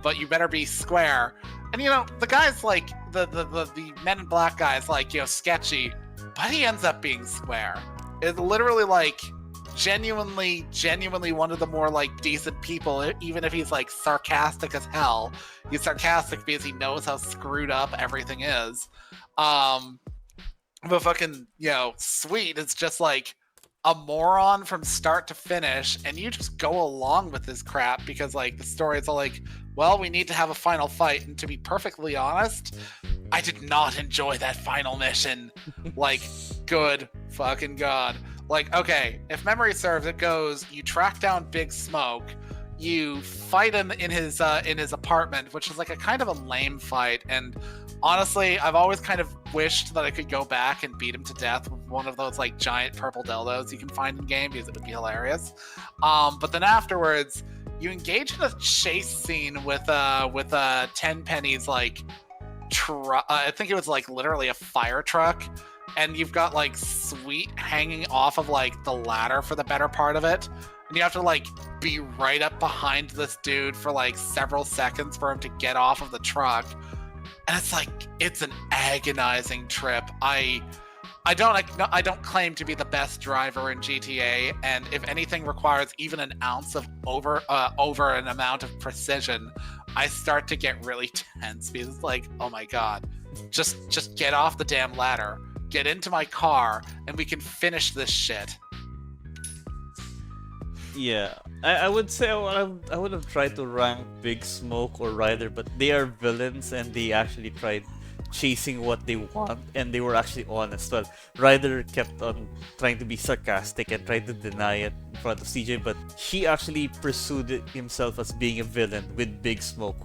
Speaker 2: but you better be square. And the guy's like the Men in Black guy's like sketchy, but he ends up being square. It's literally like genuinely one of the more like decent people, even if he's like sarcastic as hell. He's sarcastic because he knows how screwed up everything is. But fucking sweet, it's just like a moron from start to finish, and you just go along with this crap because like the story is all like, well, we need to have a final fight, and to be perfectly honest, I did not enjoy that final mission. Like, good fucking god. Like, okay, if memory serves, it goes, you track down Big Smoke, you fight him in his apartment, which is like a kind of a lame fight, and honestly, I've always kind of wished that I could go back and beat him to death with one of those like giant purple dildos you can find in game because it would be hilarious. But then afterwards, you engage in a chase scene with Tenpenny's like I think it was like literally a fire truck, and you've got like Sweet hanging off of like the ladder for the better part of it, and you have to like be right up behind this dude for like several seconds for him to get off of the truck. And it's like, it's an agonizing trip. I don't claim to be the best driver in GTA, and if anything requires even an ounce of over an amount of precision, I start to get really tense because it's like, oh my god, just get off the damn ladder, get into my car, and we can finish this shit.
Speaker 1: Yeah, I would say I would have tried to rank Big Smoke or Ryder, but they are villains and they actually tried chasing what they want, and they were actually honest. Well, Ryder kept on trying to be sarcastic and tried to deny it in front of CJ, but he actually pursued himself as being a villain with Big Smoke.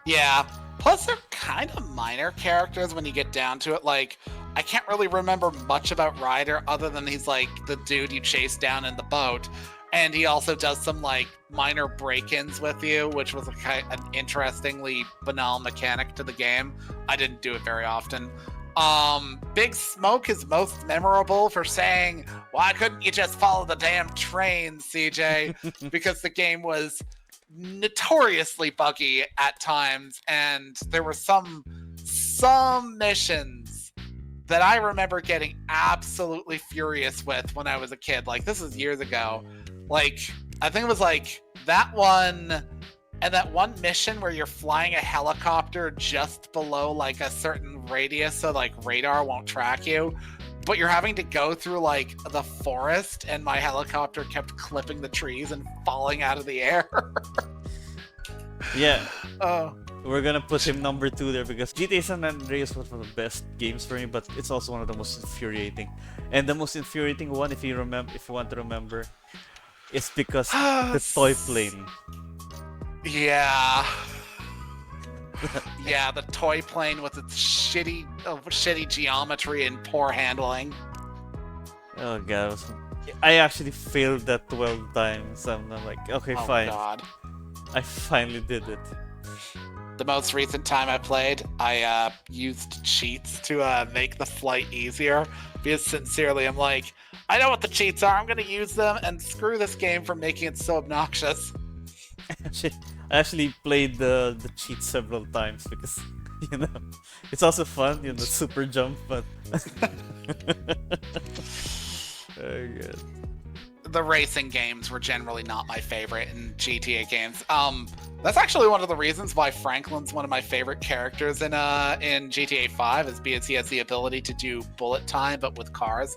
Speaker 2: Yeah, plus they're kind of minor characters when you get down to it. Like, I can't really remember much about Ryder other than he's like the dude you chase down in the boat, and he also does some like minor break-ins with you, which was an interestingly banal mechanic to the game. I didn't do it very often. Big Smoke is most memorable for saying, why couldn't you just follow the damn train, CJ? Because the game was notoriously buggy at times, and there were some missions that I remember getting absolutely furious with when I was a kid. Like, this is years ago. Like, I think it was like that one, and that one mission where you're flying a helicopter just below like a certain radius so like radar won't track you, but you're having to go through like the forest, and my helicopter kept clipping the trees and falling out of the air.
Speaker 1: Yeah.
Speaker 2: Oh.
Speaker 1: We're gonna put him number 2 there because GTA San Andreas was one of the best games for me, but it's also one of the most infuriating. And the most infuriating one, if you want to remember, is because the toy plane.
Speaker 2: Yeah. Yeah, the toy plane with its shitty geometry and poor handling.
Speaker 1: Oh god, I actually failed that 12 times. I'm like, okay, fine.
Speaker 2: God.
Speaker 1: I finally did it.
Speaker 2: The most recent time I played, I used cheats to make the flight easier. Because sincerely, I'm like, I know what the cheats are. I'm going to use them, and screw this game for making it so obnoxious.
Speaker 1: I actually played the cheat several times because, it's also fun, the super jump, but... Oh, God.
Speaker 2: The racing games were generally not my favorite in GTA games. That's actually one of the reasons why Franklin's one of my favorite characters in GTA 5 is because he has the ability to do bullet time but with cars.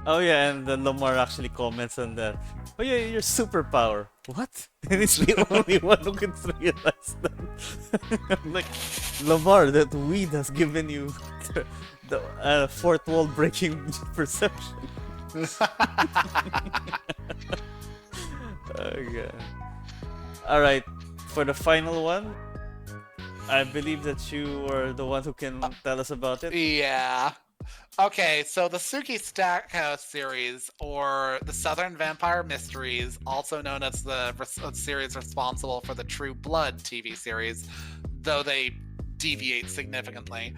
Speaker 1: Oh yeah, and then Lamar actually comments on that. Oh yeah, your superpower. What? And it's the only one who can realize that. Like, Lamar, that weed has given you the fourth wall breaking perception. Okay. Alright, for the final one, I believe that you are the one who can tell us about it.
Speaker 2: Yeah. Okay, so the Suki Stackhouse series, or the Southern Vampire Mysteries, also known as the series responsible for the True Blood TV series, though they deviate significantly,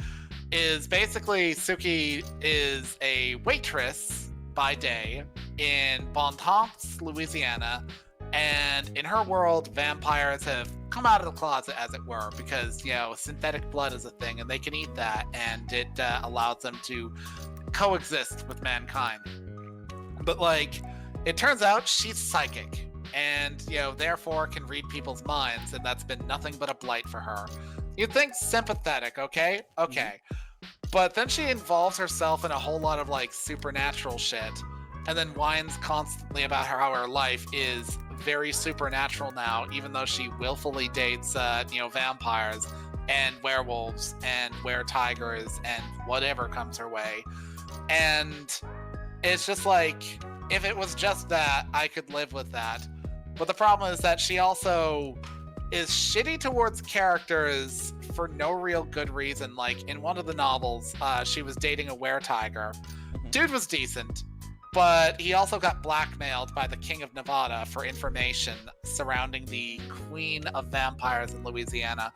Speaker 2: is basically Suki is a waitress by day in Bontemps, Louisiana, and in her world, vampires have come out of the closet, as it were, because, you know, synthetic blood is a thing and they can eat that, and it allows them to coexist with mankind. But, like, it turns out she's psychic and, you know, therefore can read people's minds, and that's been nothing but a blight for her. You'd think sympathetic, okay? Okay. But then she involves herself in a whole lot of, like, supernatural shit, and then whines constantly about how her life is very supernatural now, even though she willfully dates, vampires and werewolves and were-tigers and whatever comes her way. And it's just like, if it was just that, I could live with that. But the problem is that she also is shitty towards characters for no real good reason. Like, in one of the novels, she was dating a were-tiger. Dude was decent, but he also got blackmailed by the King of Nevada for information surrounding the Queen of Vampires in Louisiana.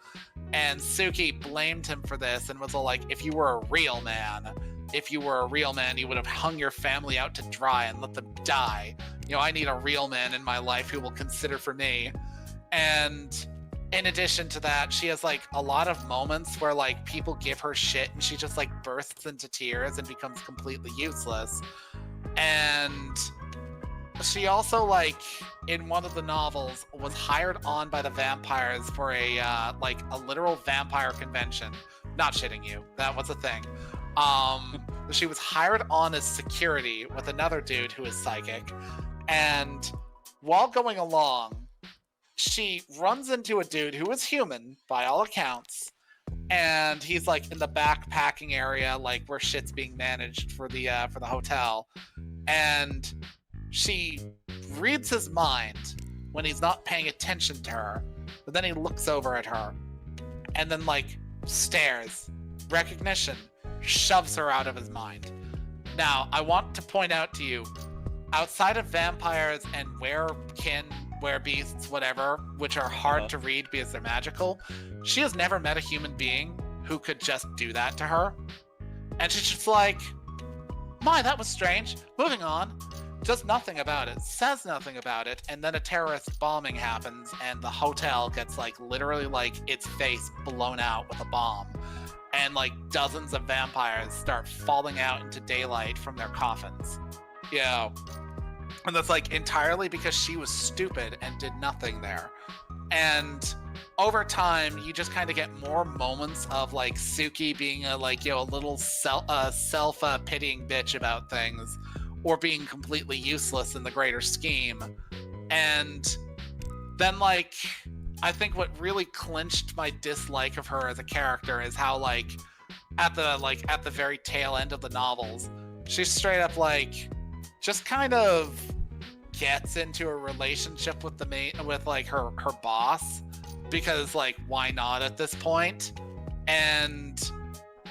Speaker 2: And Suki blamed him for this and was all like, if you were a real man, you would have hung your family out to dry and let them die. You know, I need a real man in my life who will consider for me. And in addition to that, she has, like, a lot of moments where, like, people give her shit and she just, like, bursts into tears and becomes completely useless. And she also, like, in one of the novels, was hired on by the vampires for a literal vampire convention. Not shitting you, that was a thing. She was hired on as security with another dude who is psychic, and while going along, she runs into a dude who is human by all accounts, and he's, like, in the backpacking area, like, where shit's being managed for the hotel, and she reads his mind when he's not paying attention to her, but then he looks over at her and then, like, stares. Recognition. Shoves her out of his mind. Now, I want to point out to you, outside of vampires and beasts, whatever, which are hard to read because they're magical, she has never met a human being who could just do that to her. And she's just like, my, that was strange. Moving on. Does nothing about it. Says nothing about it. And then a terrorist bombing happens and the hotel gets, like, literally, like, its face blown out with a bomb. And, like, dozens of vampires start falling out into daylight from their coffins. You know, and that's, like, entirely because she was stupid and did nothing there. And over time, you just kind of get more moments of, like, Suki being a little self-pitying bitch about things, or being completely useless in the greater scheme. And then, like, I think what really clinched my dislike of her as a character is how, like, at the very tail end of the novels, she's straight up, like, just kind of gets into a relationship with her boss, because, like, why not at this point? And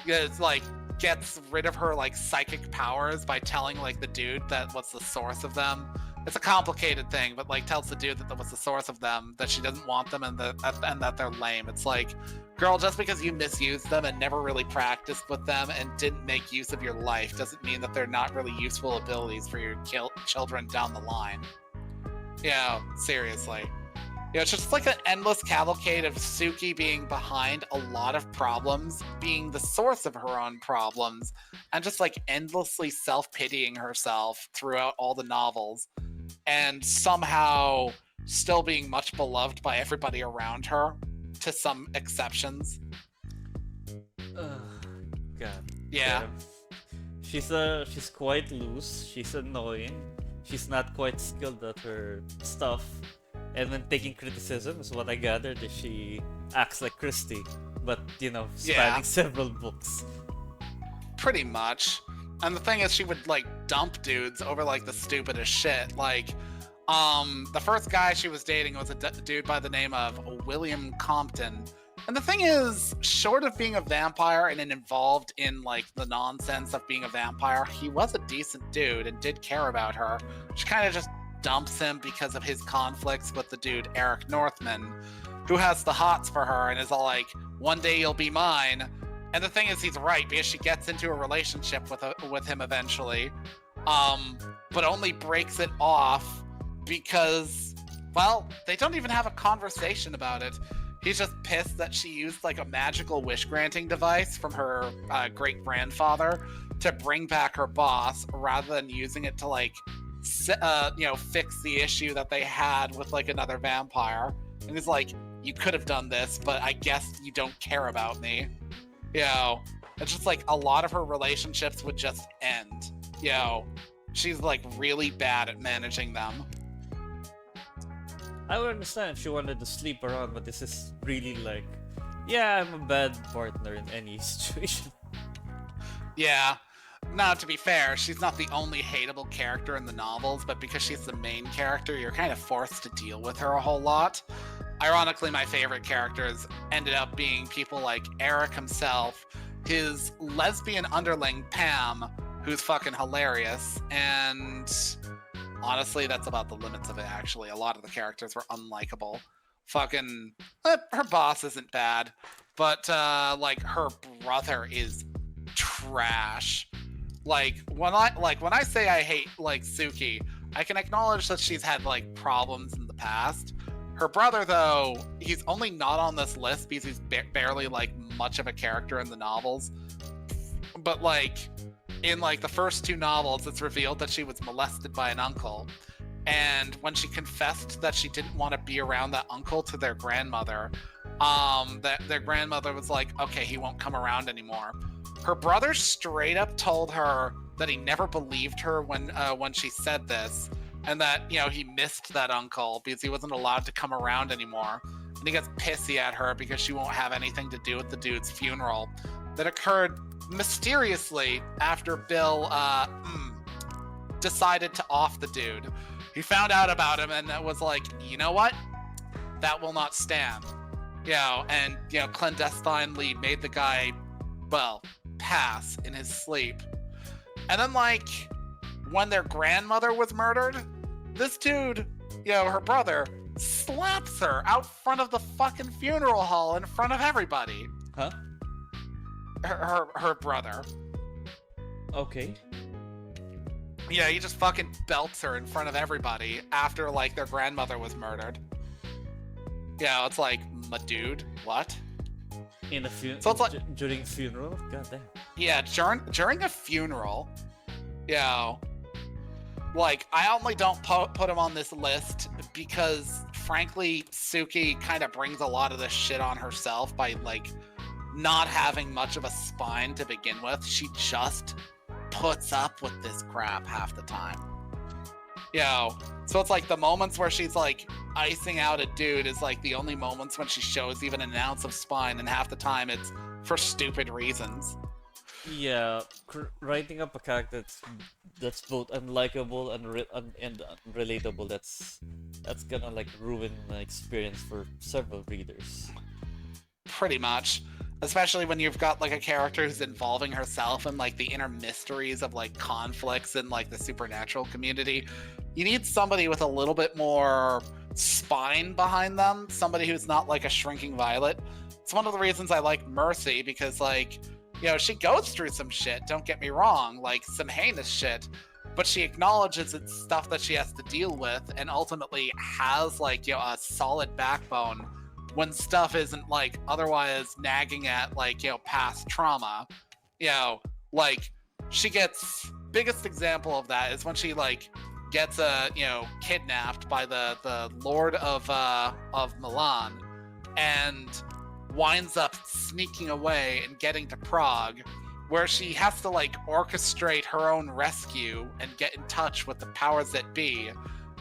Speaker 2: it's like gets rid of her, like, psychic powers by telling, like, the dude that what's the source of them. It's a complicated thing, but, like, tells the dude that what's the source of them, that she doesn't want them, and that they're lame. It's like, girl, just because you misused them and never really practiced with them and didn't make use of your life doesn't mean that they're not really useful abilities for your children down the line. You know, seriously. You know, it's just like an endless cavalcade of Suki being behind a lot of problems, being the source of her own problems, and just, like, endlessly self-pitying herself throughout all the novels, and somehow still being much beloved by everybody around her, to some exceptions.
Speaker 1: God.
Speaker 2: Yeah.
Speaker 1: She's quite loose. She's annoying. She's not quite skilled at her stuff. And when taking criticism, is what I gathered, is she acts like Christie, but
Speaker 2: Yeah.
Speaker 1: spanning several books.
Speaker 2: Pretty much. And the thing is, she would like dump dudes over like the stupidest shit. Like, the first guy she was dating was a dude by the name of William Compton. And the thing is, short of being a vampire and involved in like the nonsense of being a vampire, he was a decent dude and did care about her. She kind of just dumps him because of his conflicts with the dude Eric Northman, who has the hots for her and is all like, "One day you'll be mine." And the thing is, he's right, because she gets into a relationship with him eventually, but only breaks it off because, well, they don't even have a conversation about it. He's just pissed that she used like a magical wish granting device from her great grandfather to bring back her boss, rather than using it to like, fix the issue that they had with like another vampire. And he's like, "You could have done this, but I guess you don't care about me." It's just like a lot of her relationships would just end. She's like really bad at managing them.
Speaker 1: I would understand if she wanted to sleep around, but this is really like, yeah, I'm a bad partner in any situation.
Speaker 2: Yeah. Now, to be fair, she's not the only hateable character in the novels, but because she's the main character, you're kind of forced to deal with her a whole lot. Ironically, my favorite characters ended up being people like Eric himself, his lesbian underling Pam, who's fucking hilarious, and honestly, that's about the limits of it, actually. A lot of the characters were unlikable. Fucking, her boss isn't bad, but like her brother is trash. Like when I say I hate like Suki, I can acknowledge that she's had like problems in the past. Her brother, though, he's only not on this list because he's barely like much of a character in the novels. But like in like the first two novels, it's revealed that she was molested by an uncle. And when she confessed that she didn't want to be around that uncle to their grandmother, that their grandmother was like, "Okay, he won't come around anymore." Her brother straight up told her that he never believed her when she said this, and that he missed that uncle because he wasn't allowed to come around anymore. And he gets pissy at her because she won't have anything to do with the dude's funeral that occurred mysteriously after Bill decided to off the dude. He found out about him and was like, "You know what? That will not stand." And clandestinely made the guy, well, pass in his sleep. And then like when their grandmother was murdered, this dude, her brother, slaps her out front of the fucking funeral hall in front of everybody.
Speaker 1: Huh?
Speaker 2: Her brother.
Speaker 1: Okay.
Speaker 2: Yeah, he just fucking belts her in front of everybody after like their grandmother was murdered. It's like, my dude, what?
Speaker 1: In a
Speaker 2: So it's like,
Speaker 1: during a funeral? God damn.
Speaker 2: Yeah, during a funeral. Like, I only don't put him on this list because, frankly, Suki kind of brings a lot of this shit on herself by, like, not having much of a spine to begin with. She just puts up with this crap half the time. So it's like the moments where she's, like, icing out a dude is, like, the only moments when she shows even an ounce of spine, and half the time it's for stupid reasons.
Speaker 1: Yeah, writing up a character that's both unlikable and unrelatable, that's gonna like ruin the experience for several readers.
Speaker 2: Pretty much. Especially when you've got like a character who's involving herself in like the inner mysteries of like conflicts in like the supernatural community. You need somebody with a little bit more spine behind them, somebody who's not like a shrinking violet. It's one of the reasons I like Mercy, because like, she goes through some shit, don't get me wrong, like some heinous shit, but she acknowledges it's stuff that she has to deal with and ultimately has like, a solid backbone when stuff isn't like otherwise nagging at like, past trauma. Like she gets, biggest example of that is when she like gets kidnapped by the Lord of Milan and winds up sneaking away and getting to Prague, where she has to like orchestrate her own rescue and get in touch with the powers that be.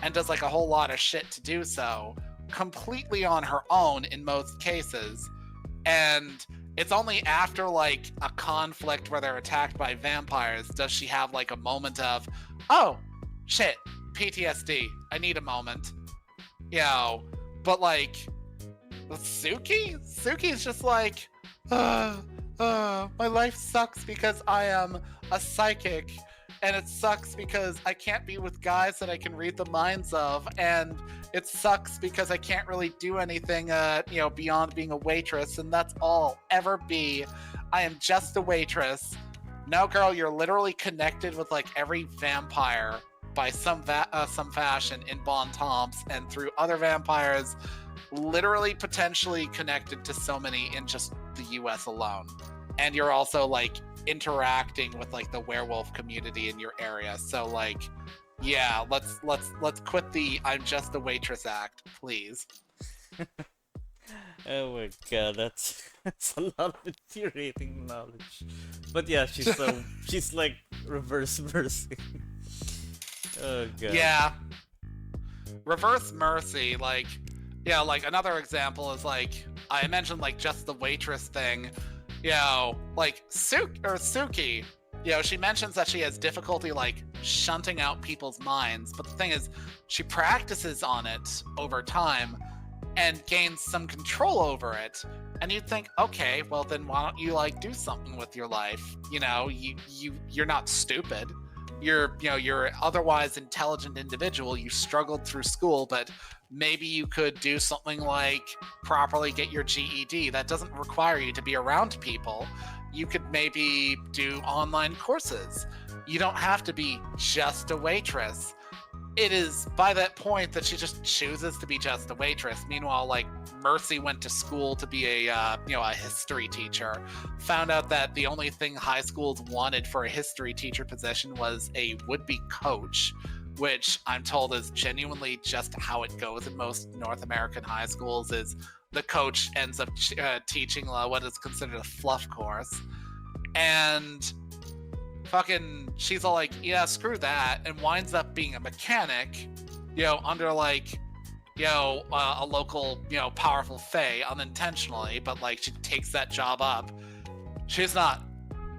Speaker 2: and does like a whole lot of shit to do so, completely on her own in most cases. And it's only after like a conflict where they're attacked by vampires does she have like a moment of, oh shit, PTSD, I need a moment. You know, but like Suki's just like, my life sucks because I am a psychic, and it sucks because I can't be with guys that I can read the minds of, and it sucks because I can't really do anything, beyond being a waitress, and that's all I'll ever be. I am just a waitress. No, girl, you're literally connected with like every vampire by some fashion in Bon Temps, and through other vampires, literally potentially connected to so many in just the US alone. And you're also like interacting with like the werewolf community in your area. So like, yeah, let's quit the I'm just a waitress act, please.
Speaker 1: Oh my god, that's a lot of infuriating knowledge. But yeah, she's like reverse mercy. Oh god.
Speaker 2: Yeah. Reverse mercy, like, yeah, like another example is like I mentioned like just the waitress thing. Like Suki, she mentions that she has difficulty like shunting out people's minds, but the thing is, she practices on it over time and gains some control over it. And you'd think, okay, well then why don't you like do something with your life? You're not stupid. You're an otherwise intelligent individual. You struggled through school, but maybe you could do something like properly get your GED. That doesn't require you to be around people. You could maybe do online courses. You don't have to be just a waitress. It is by that point that she just chooses to be just a waitress. Meanwhile, like Mercy went to school to be a history teacher. Found out that the only thing high schools wanted for a history teacher position was a would-be coach, which I'm told is genuinely just how it goes in most North American high schools. Is the coach ends up teaching what is considered a fluff course, and fucking she's all like, yeah, screw that, and winds up being a mechanic, under like, a local, powerful fae unintentionally, but like she takes that job up. She's not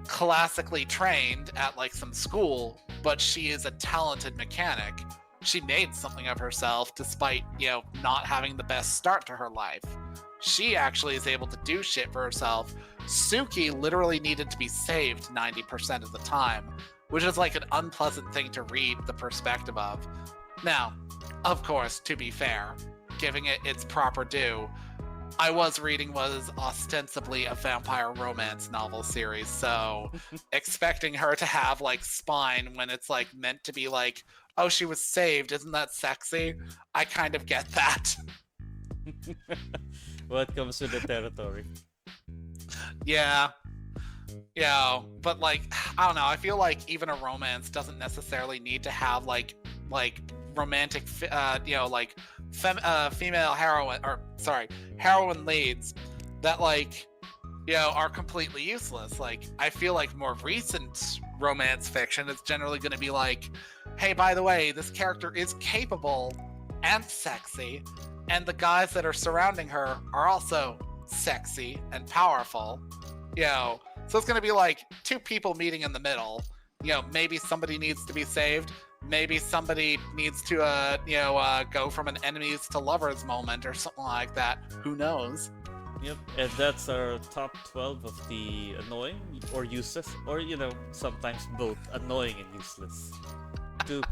Speaker 2: classically trained at like some school, but she is a talented mechanic. She made something of herself despite, not having the best start to her life. She actually is able to do shit for herself. Suki literally needed to be saved 90% of the time, which is like an unpleasant thing to read the perspective of. Now, of course, to be fair, giving it its proper due, I was reading was ostensibly a vampire romance novel series, so expecting her to have like spine when it's like meant to be like, oh, she was saved, isn't that sexy? I kind of get that.
Speaker 1: What comes with the territory?
Speaker 2: Yeah, but like, I don't know, I feel like even a romance doesn't necessarily need to have like romantic female heroine leads that like are completely useless. Like, I feel like more recent romance fiction is generally going to be like, hey, by the way, this character is capable and sexy, and the guys that are surrounding her are also sexy and powerful. So it's going to be like two people meeting in the middle. Maybe somebody needs to be saved. Maybe somebody needs to, go from an enemies to lovers moment or something like that. Who knows?
Speaker 1: Yep, and that's our top 12 of the annoying or useless, or sometimes both annoying and useless. To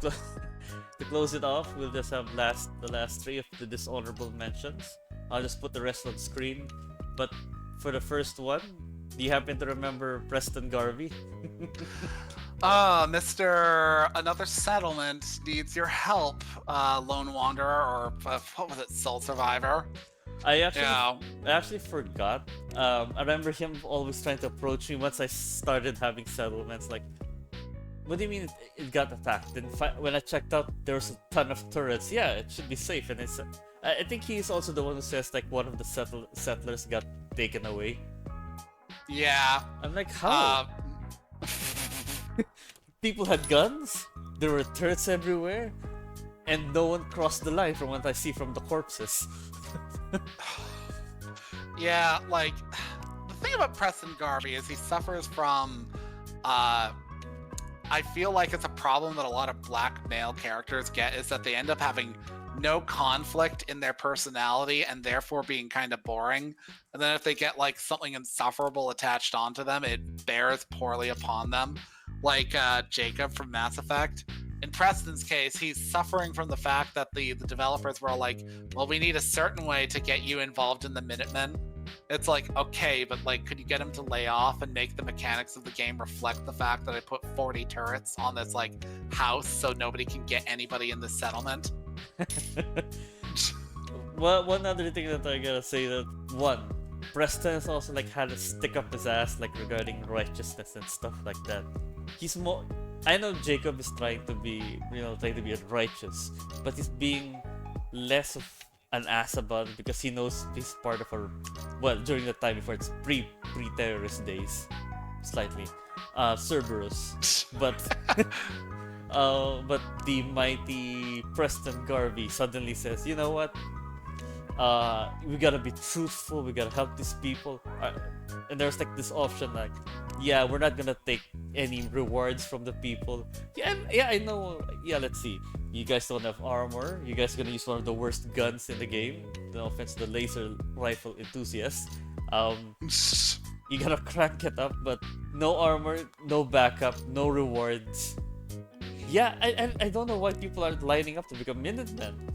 Speaker 1: close it off, we'll just have the last three of the dishonorable mentions. I'll just put the rest on screen. But for the first one, do you happen to remember Preston Garvey?
Speaker 2: Mr. Another Settlement needs your help, Lone Wanderer, or what was it, Soul Survivor?
Speaker 1: I actually forgot. I remember him always trying to approach me once I started having settlements. Like, what do you mean it got attacked? And when I checked out, there was a ton of turrets. Yeah, it should be safe. And I think he's also the one who says like one of the settlers got taken away.
Speaker 2: Yeah.
Speaker 1: I'm like, how? People had guns? There were turrets everywhere? and no one crossed the line from what I see from the corpses.
Speaker 2: Yeah, like the thing about Preston Garvey is he suffers from uh I feel like it's a problem that a lot of black male characters get is that they end up having no conflict in their personality and therefore being kind of boring. And then if they get like something insufferable attached onto them, it bears poorly upon them. Like Jacob from Mass Effect. In Preston's case, he's suffering from the fact that the developers were like, well, we need a certain way to get you involved in the Minutemen. It's like, okay, but like, could you get him to lay off and make the mechanics of the game reflect the fact that I put 40 turrets on this like house so nobody can get anybody in the settlement?
Speaker 1: Well, one other thing that I gotta say that one, Preston has also like had a stick up his ass like regarding righteousness and stuff like that. He's more. I know Jacob is trying to be, trying to be righteous, but he's being less of an ass about it because he knows he's part of a, well, during the time before it's pre-terrorist days, slightly, Cerberus, but but the mighty Preston Garvey suddenly says, you know what? We gotta be truthful. We gotta help these people. And there's like this option, like, yeah, we're not gonna take any rewards from the people. Yeah, I know. Yeah, let's see. You guys don't have armor. You guys are gonna use one of the worst guns in the game. No offense to the laser rifle enthusiasts. You gotta crank it up, but no armor, no backup, no rewards. Yeah, I don't know why people are lining up to become Minutemen.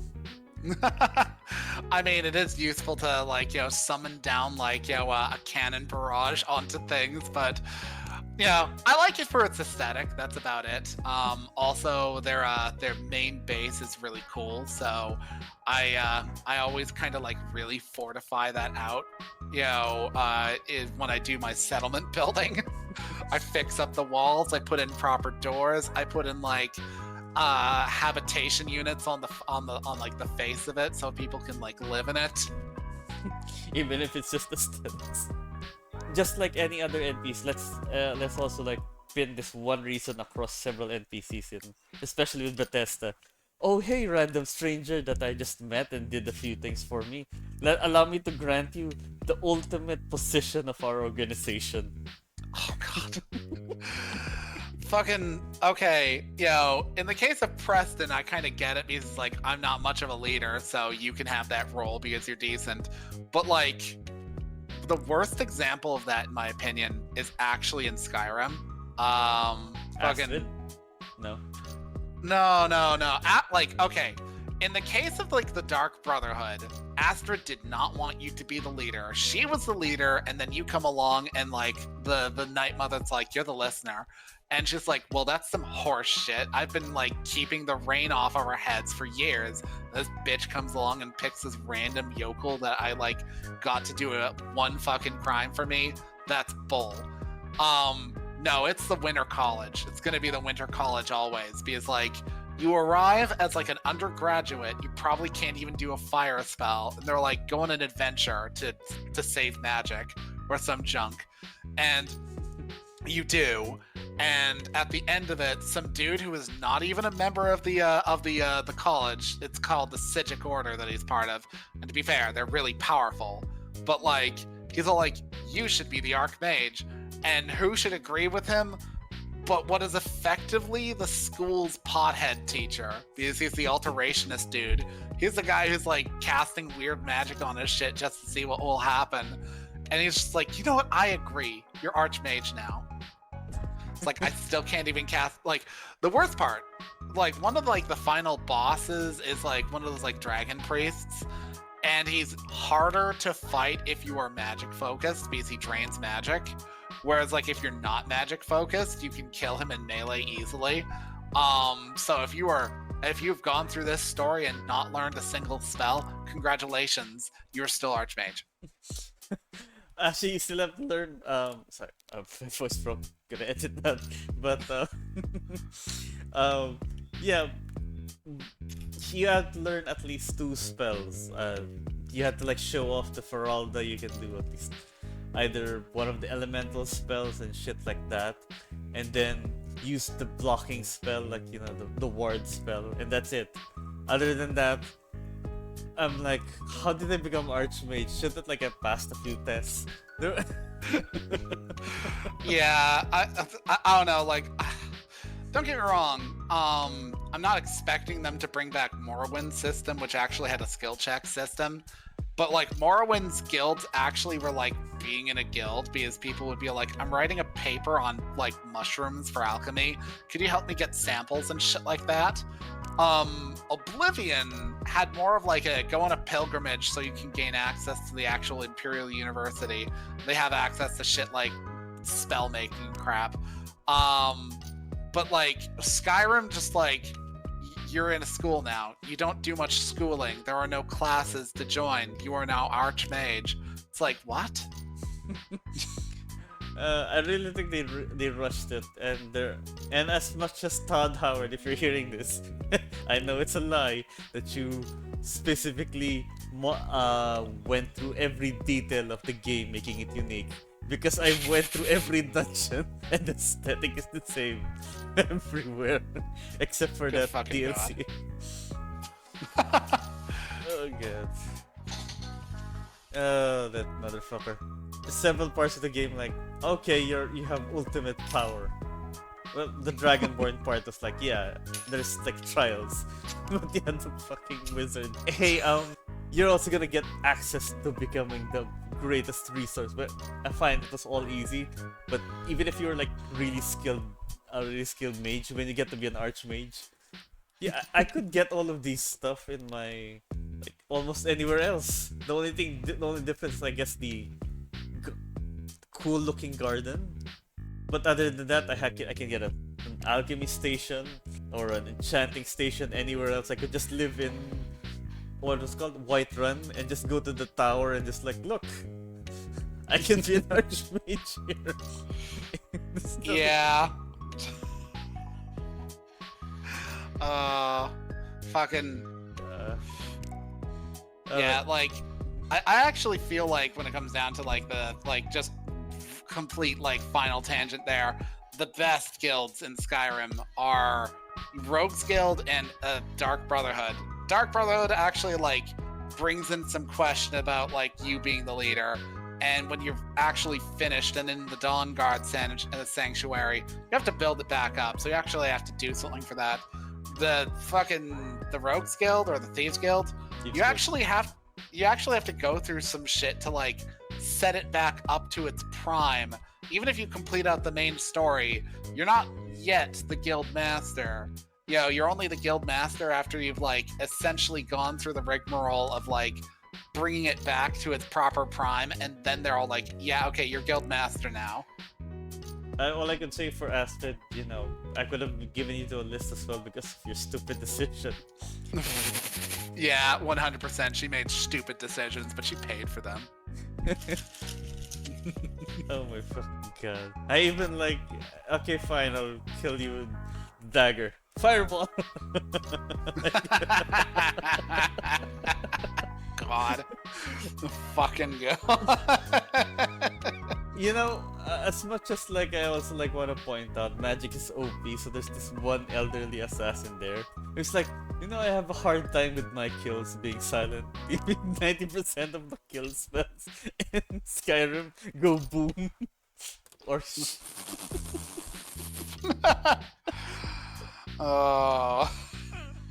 Speaker 2: I mean, it is useful to like summon down like a cannon barrage onto things, but I like it for its aesthetic. That's about it. Also, their main base is really cool, so I always kind of like really fortify that out. When I do my settlement building, I fix up the walls. I put in proper doors. I put in like habitation units on like the face of it so people can like live in it,
Speaker 1: even if it's just aesthetics. Just like any other NPCs, let's also like pin this one reason across several NPCs, especially with Bethesda. Oh hey, random stranger that I just met and did a few things for me. Allow me to grant you the ultimate position of our organization.
Speaker 2: Oh god. Fucking okay, in the case of Preston, I kind of get it because like I'm not much of a leader, so you can have that role because you're decent. But like the worst example of that, in my opinion, is actually in Skyrim.
Speaker 1: Astrid? No.
Speaker 2: Okay. In the case of like the Dark Brotherhood, Astrid did not want you to be the leader. She was the leader, and then you come along and like the Night Mother's like, you're the listener. And she's like, well, that's some horse shit. I've been like keeping the rain off of our heads for years. This bitch comes along and picks this random yokel that I like got to do one fucking crime for me. That's bull. No, it's the Winter College. It's gonna be the Winter College always, because like you arrive as like an undergraduate, you probably can't even do a fire spell, and they're like, go on an adventure to save magic or some junk, and you do. And at the end of it, some dude who is not even a member of the college, it's called the Sigic Order that he's part of. And to be fair, they're really powerful. But like, he's all like, you should be the Archmage. And who should agree with him? But what is effectively the school's pothead teacher, because he's the alterationist dude. He's the guy who's like casting weird magic on his shit just to see what will happen. And he's just like, you know what? I agree. You're Archmage now. It's like, I still can't even cast, like, the worst part, like, one of, like, the final bosses is, like, one of those, like, dragon priests, and he's harder to fight if you are magic focused, because he drains magic, whereas, like, if you're not magic focused, you can kill him in melee easily. So if you've gone through this story and not learned a single spell, congratulations, you're still Archmage.
Speaker 1: Actually, you still have to learn. Sorry, my voice broke. Gonna edit that. But yeah, you have to learn at least 2 spells. You have to like show off the Feralda. You can do at least either one of the elemental spells and shit like that, and then use the blocking spell, like the ward spell, and that's it. Other than that, I'm like, how did I become Archmage? Shouldn't like I passed a few tests? There-
Speaker 2: Yeah, I don't know. Like, don't get me wrong. I'm not expecting them to bring back Morrowind's system, which actually had a skill check system. But like Morrowind's guilds actually were like being in a guild because people would be like, I'm writing a paper on like mushrooms for alchemy. Could you help me get samples and shit like that? Oblivion had more of like a go on a pilgrimage so you can gain access to the actual Imperial University. They have access to shit like spell making crap. But like Skyrim, just like you're in a school now. You don't do much schooling. There are no classes to join. You are now Archmage. It's like, what?
Speaker 1: I really think they rushed it, and as much as Todd Howard, if you're hearing this, I know it's a lie that you specifically went through every detail of the game, making it unique. Because I went through every dungeon, and the aesthetic is the same everywhere, except for
Speaker 2: Good
Speaker 1: that
Speaker 2: fucking
Speaker 1: DLC. Oh god. Oh, that motherfucker. Several parts of the game, like, okay, you have ultimate power. Well, the Dragonborn part was like, yeah, there's like trials, but yeah, the fucking wizard. Hey, you're also gonna get access to becoming the greatest resource. But I find it was all easy. But even if you're like a really skilled mage, when you get to be an archmage, yeah, I could get all of these stuff in my like almost anywhere else. The only difference, is, I guess, the g- cool looking garden. But other than that, I can get an alchemy station or an enchanting station anywhere else. I could just live in what was called Whiterun and just go to the tower and just like, look, I can be an archmage here. It's not-
Speaker 2: Yeah. Fucking
Speaker 1: uh,
Speaker 2: yeah. Like, I actually feel like when it comes down to like the like just complete like final tangent there, the best guilds in Skyrim are Rogues Guild and Dark Brotherhood. Dark Brotherhood actually like brings in some question about like you being the leader, and when you're actually finished and in the Dawn Guard sanctuary, you have to build it back up. So you actually have to do something for that. The Rogues Guild or the Thieves Guild, you actually have to go through some shit to like set it back up to its prime. Even if you complete out the main story, you're not yet the guild master. You know, you're only the guild master after you've like essentially gone through the rigmarole of like bringing it back to its proper prime, and then they're all like, yeah, okay, you're guild master now.
Speaker 1: all I can say for Astrid, you know, I could have given you to a list as well because of your stupid decision.
Speaker 2: Yeah, 100%. She made stupid decisions, but she paid for them.
Speaker 1: Oh my fucking god. I even like, okay, fine, I'll kill you with dagger. Fireball!
Speaker 2: God. Fucking God.
Speaker 1: You know, as much as like I also like want to point out, magic is OP, so there's this one elderly assassin there. It's like, you know, I have a hard time with my kills being silent. Even 90% of the kill spells in Skyrim go boom or
Speaker 2: Oh.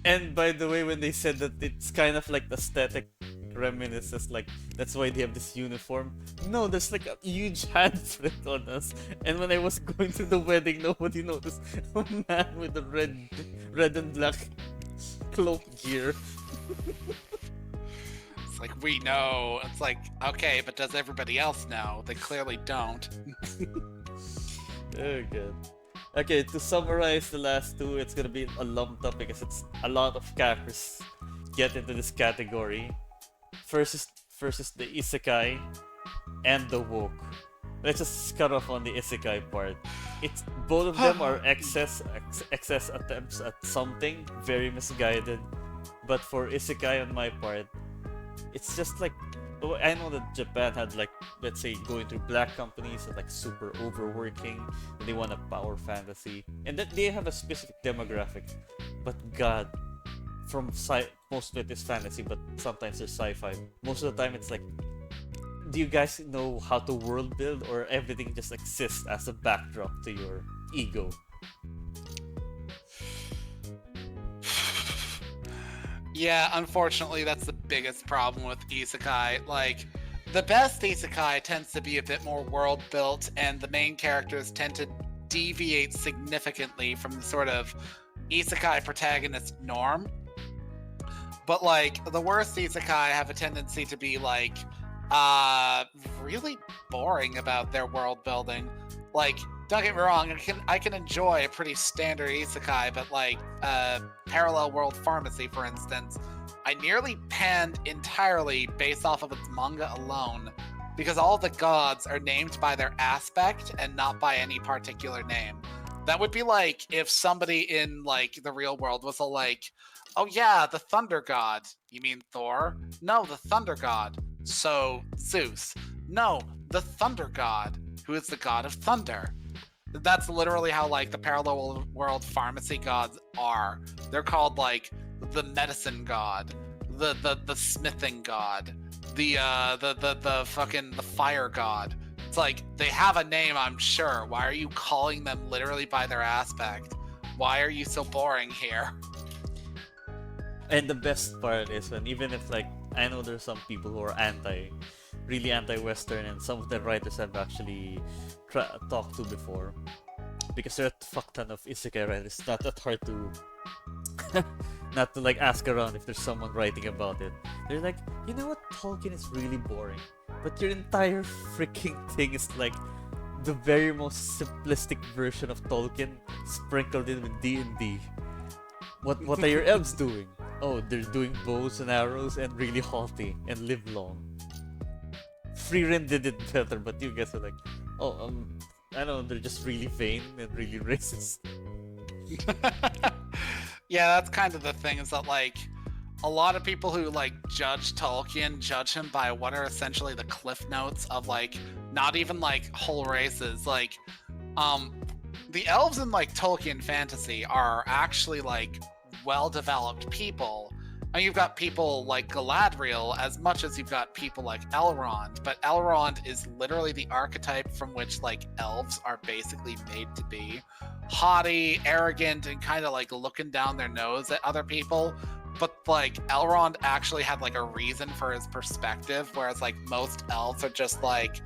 Speaker 1: And by the way, when they said that it's kind of like the aesthetic reminiscences, like that's why they have this uniform. No, there's like a huge handprint on us. And when I was going to the wedding, nobody noticed a man with a red and black cloak gear.
Speaker 2: It's like, we know. It's like, okay, but does everybody else know? They clearly don't.
Speaker 1: Oh god. Okay, to summarize the last two, it's gonna be a lumped up because it's a lot of characters get into this category. First is the isekai and the woke. Let's just cut off on the isekai part. It's both of them are excess attempts at something very misguided. But for isekai on my part, it's just like, oh, I know that Japan had like, let's say, going through black companies and like super overworking, and they want a power fantasy, and that they have a specific demographic. But God, most of it is fantasy, but sometimes there's sci-fi. Most of the time, it's like, do you guys know how to world build, or everything just exists as a backdrop to your ego?
Speaker 2: Yeah, unfortunately, that's the biggest problem with isekai. Like, the best isekai tends to be a bit more world built, and the main characters tend to deviate significantly from the sort of isekai protagonist norm. But like the worst isekai have a tendency to be like really boring about their world building. Like, don't get me wrong, I can enjoy a pretty standard isekai, but like Parallel World Pharmacy, for instance, I nearly panned entirely based off of its manga alone, because all the gods are named by their aspect and not by any particular name. That would be like if somebody in like the real world was all like, "Oh yeah, the thunder god." You mean Thor? No, the thunder god. So Zeus. No, the thunder god, who is the god of thunder. That's literally how like the parallel world pharmacy gods are. They're called like the medicine god, the smithing god, the fucking the fire god. It's like they have a name, I'm sure. Why are you calling them literally by their aspect? Why are you so boring here?
Speaker 1: And the best part is when, even if like, I know there's some people who are really anti-Western, and some of the writers have actually talked to before, because there are a fuck ton of isekai writers. Not that hard to not to like ask around if there's someone writing about it. They're like, you know what, Tolkien is really boring, but your entire freaking thing is like the very most simplistic version of Tolkien sprinkled in with D&D. What are your elves doing? Oh, they're doing bows and arrows and really haughty and live long. Frieren did it better, but you guys are like, oh, I don't know, they're just really vain and really racist.
Speaker 2: Yeah, that's kind of the thing, is that like a lot of people who like judge Tolkien judge him by what are essentially the cliff notes of like not even like whole races. Like the elves in like Tolkien fantasy are actually like well-developed people. And you've got people like Galadriel as much as you've got people like Elrond, but Elrond is literally the archetype from which like elves are basically made to be. Haughty, arrogant, and kind of like looking down their nose at other people. But like Elrond actually had like a reason for his perspective, whereas like most elves are just like,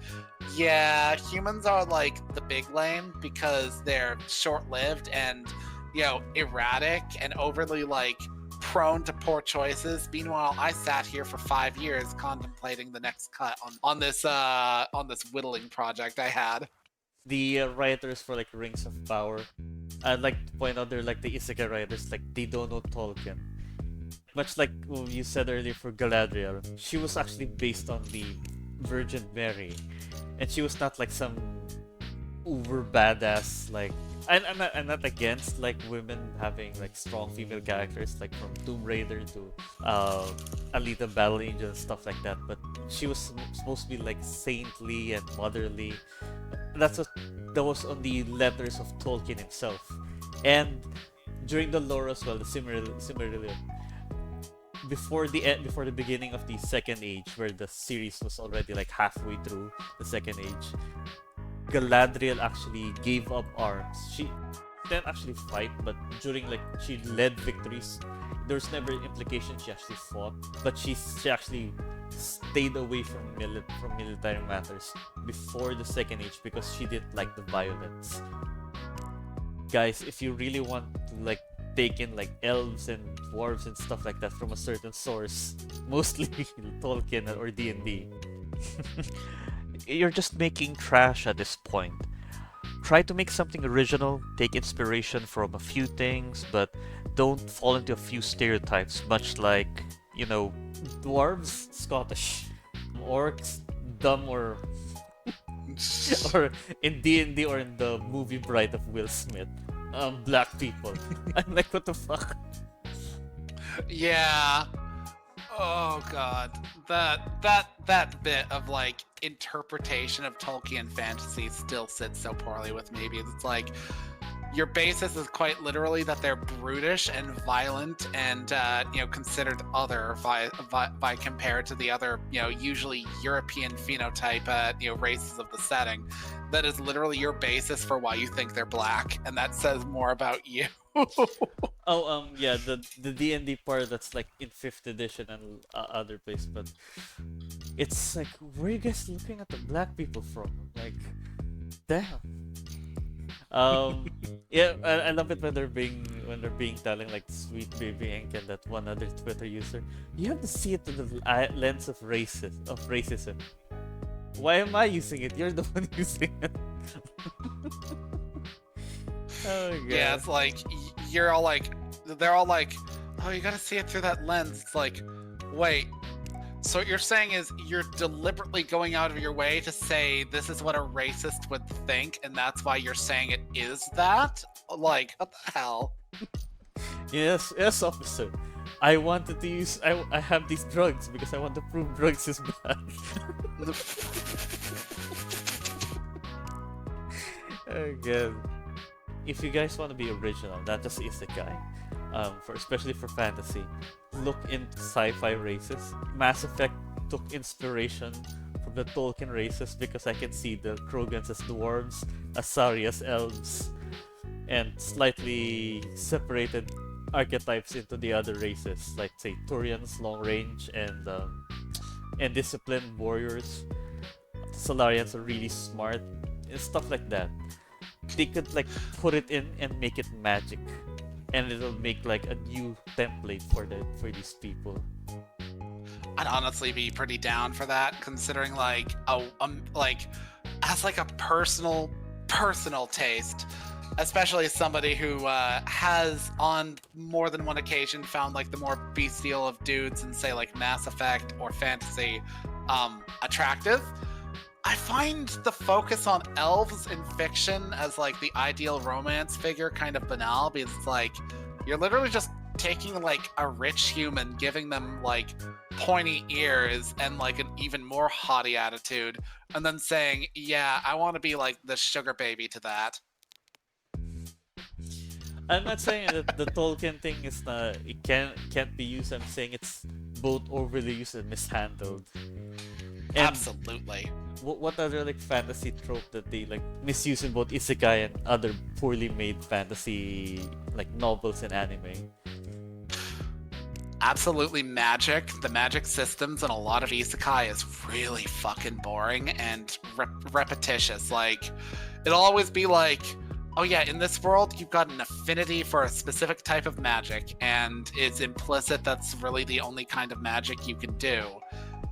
Speaker 2: yeah, humans are like the big lame because they're short-lived and, you know, erratic and overly like prone to poor choices. Meanwhile, I sat here for 5 years contemplating the next cut on this whittling project I had.
Speaker 1: The writers for like Rings of Power, I'd like to point out, they're like the isekai writers, like they don't know Tolkien. Much like what you said earlier for Galadriel, she was actually based on the Virgin Mary, and she was not like some uber badass like. I'm not against like women having like strong female characters, like from Tomb Raider to Alita Battle Angel and stuff like that, but she was supposed to be like saintly and motherly. That was on the letters of Tolkien himself. And during the lore as well, the Silmarillion, before the beginning of the Second Age, where the series was already like halfway through the Second Age, Galadriel actually gave up arms. She didn't actually fight, but during like she led victories. There was never implication she actually fought, but she actually stayed away from military matters before the Second Age because she didn't like the violence. Guys, if you really want to like take in like elves and dwarves and stuff like that from a certain source, mostly Tolkien or D&D, you're just making trash at this point. Try to make something original, take inspiration from a few things, but don't fall into a few stereotypes, much like, you know, dwarves, Scottish, orcs, dumb, or or in D&D or in the movie Bride of Will Smith, black people. I'm like, what the fuck?
Speaker 2: Yeah. Oh god. That bit of like interpretation of Tolkien fantasy still sits so poorly with me, because it's like your basis is quite literally that they're brutish and violent and considered other by compared to the other usually European phenotype races of the setting. That is literally your basis for why you think they're black, and that says more about you.
Speaker 1: Oh, yeah, the D&D part that's like in 5th edition and other place, but it's like, where are you guys looking at the black people from? Like, damn. Yeah, I love it when they're being telling like Sweet Baby Ink and that one other Twitter user. You have to see it through the lens of racism. Why am I using it? You're the one using it. Oh my god.
Speaker 2: Yeah, it's like you're all like, they're all like, oh, you gotta see it through that lens. It's like, wait. So what you're saying is you're deliberately going out of your way to say this is what a racist would think, and that's why you're saying it is that? Like, what the hell?
Speaker 1: Yes, officer. I wanted to use. I have these drugs because I want to prove drugs is bad. Oh god. If you guys want to be original, not just isekai, especially for fantasy, look into sci-fi races. Mass Effect took inspiration from the Tolkien races because I can see the Krogans as dwarves, Asari as elves, and slightly separated archetypes into the other races, like say Turians, long range, and disciplined warriors. Solarians are really smart, and stuff like that. They could like put it in and make it magic, and it'll make like a new template for these people.
Speaker 2: I'd honestly be pretty down for that, considering like as like a personal taste, especially as somebody who has on more than one occasion found like the more bestial of dudes in say like Mass Effect or fantasy attractive. I find the focus on elves in fiction as like the ideal romance figure kind of banal, because it's like you're literally just taking like a rich human, giving them like pointy ears and like an even more haughty attitude, and then saying, yeah, I want to be like the sugar baby to that.
Speaker 1: I'm not saying that the Tolkien thing is not, it can't be used. I'm saying it's both overly used and mishandled. And
Speaker 2: Absolutely.
Speaker 1: what other like fantasy trope that they like misuse in both isekai and other poorly made fantasy like novels and anime?
Speaker 2: Absolutely magic. The magic systems in a lot of isekai is really fucking boring and repetitious. Like, it'll always be like, oh yeah, in this world you've got an affinity for a specific type of magic, and it's implicit that's really the only kind of magic you can do.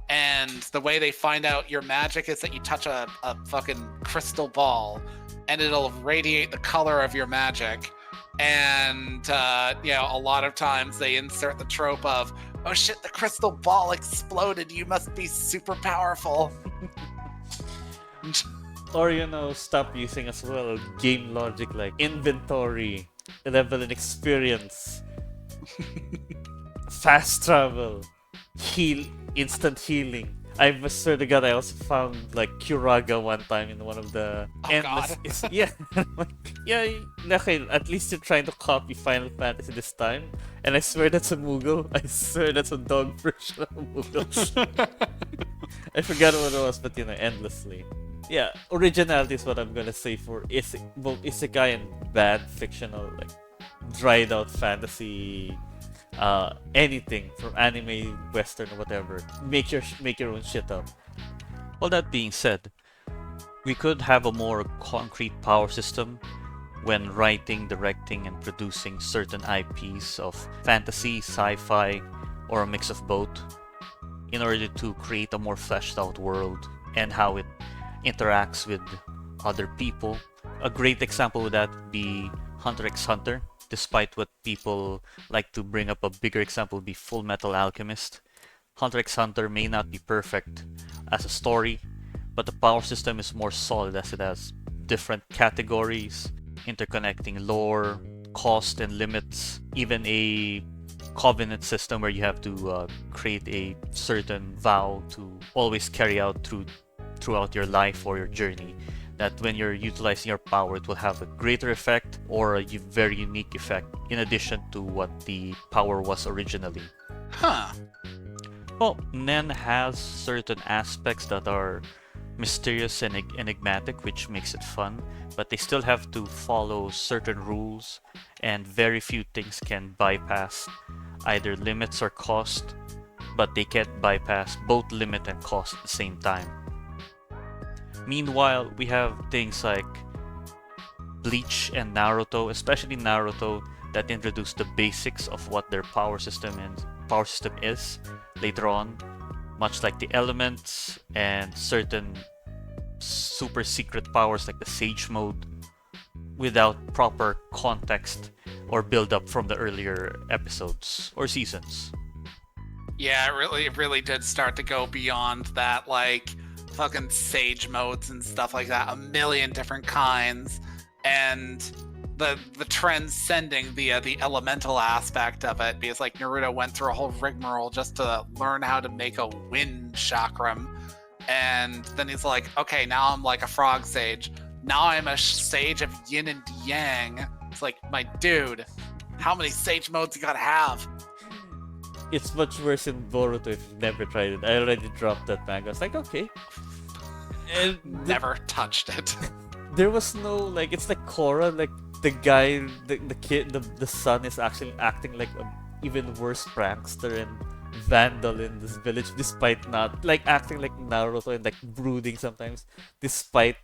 Speaker 2: And the way they find out your magic is that you touch a fucking crystal ball, and it'll radiate the color of your magic. And a lot of times they insert the trope of, oh shit, the crystal ball exploded, you must be super powerful.
Speaker 1: Or stop using as well game logic like inventory, level and experience, fast travel, instant healing. I swear to God, I also found like Curaga one time in one of the endless. Yeah, okay, at least you're trying to copy Final Fantasy this time, and I swear that's a Moogle. I swear that's a dog version of Moogle. I forgot what it was, but endlessly. Yeah, originality is what I'm gonna say for both isekai and bad fictional, like dried out fantasy. Anything from anime, western, or whatever. Make your own shit up.
Speaker 3: All that being said, we could have a more concrete power system when writing, directing, and producing certain IPs of fantasy, sci-fi, or a mix of both, in order to create a more fleshed out world and how it interacts with other people. A great example of that would be Hunter x Hunter. Despite what people like to bring up, a bigger example would be Full Metal Alchemist. Hunter x Hunter may not be perfect as a story, but the power system is more solid as it has different categories, interconnecting lore, cost and limits, even a covenant system where you have to create a certain vow to always carry out throughout your life or your journey. that when you're utilizing your power, it will have a greater effect or a very unique effect in addition to what the power was originally.
Speaker 2: Huh.
Speaker 3: Well, Nen has certain aspects that are mysterious and enigmatic, which makes it fun, but they still have to follow certain rules, and very few things can bypass either limits or cost, but they can't bypass both limit and cost at the same time. Meanwhile, we have things like Bleach and Naruto, especially Naruto, that introduce the basics of what their power system is later on, much like the elements and certain super secret powers like the Sage Mode, without proper context or build up from the earlier episodes or seasons.
Speaker 2: Yeah, it really did start to go beyond that, like fucking sage modes and stuff like that, a million different kinds, and the transcending the elemental aspect of it, because like Naruto went through a whole rigmarole just to learn how to make a wind chakram, and then he's like, okay, now I'm like a frog sage. Now I'm a sage of yin and yang. It's like, my dude, how many sage modes you gotta have?
Speaker 1: It's much worse in Boruto if you've never tried it. I already dropped that manga. I was like, okay. And
Speaker 2: Never touched it.
Speaker 1: there was no, like, it's like Korra, like, the guy, the kid, the son is actually acting like an even worse prankster and vandal in this village, despite not, like, acting like Naruto and, like, brooding sometimes, despite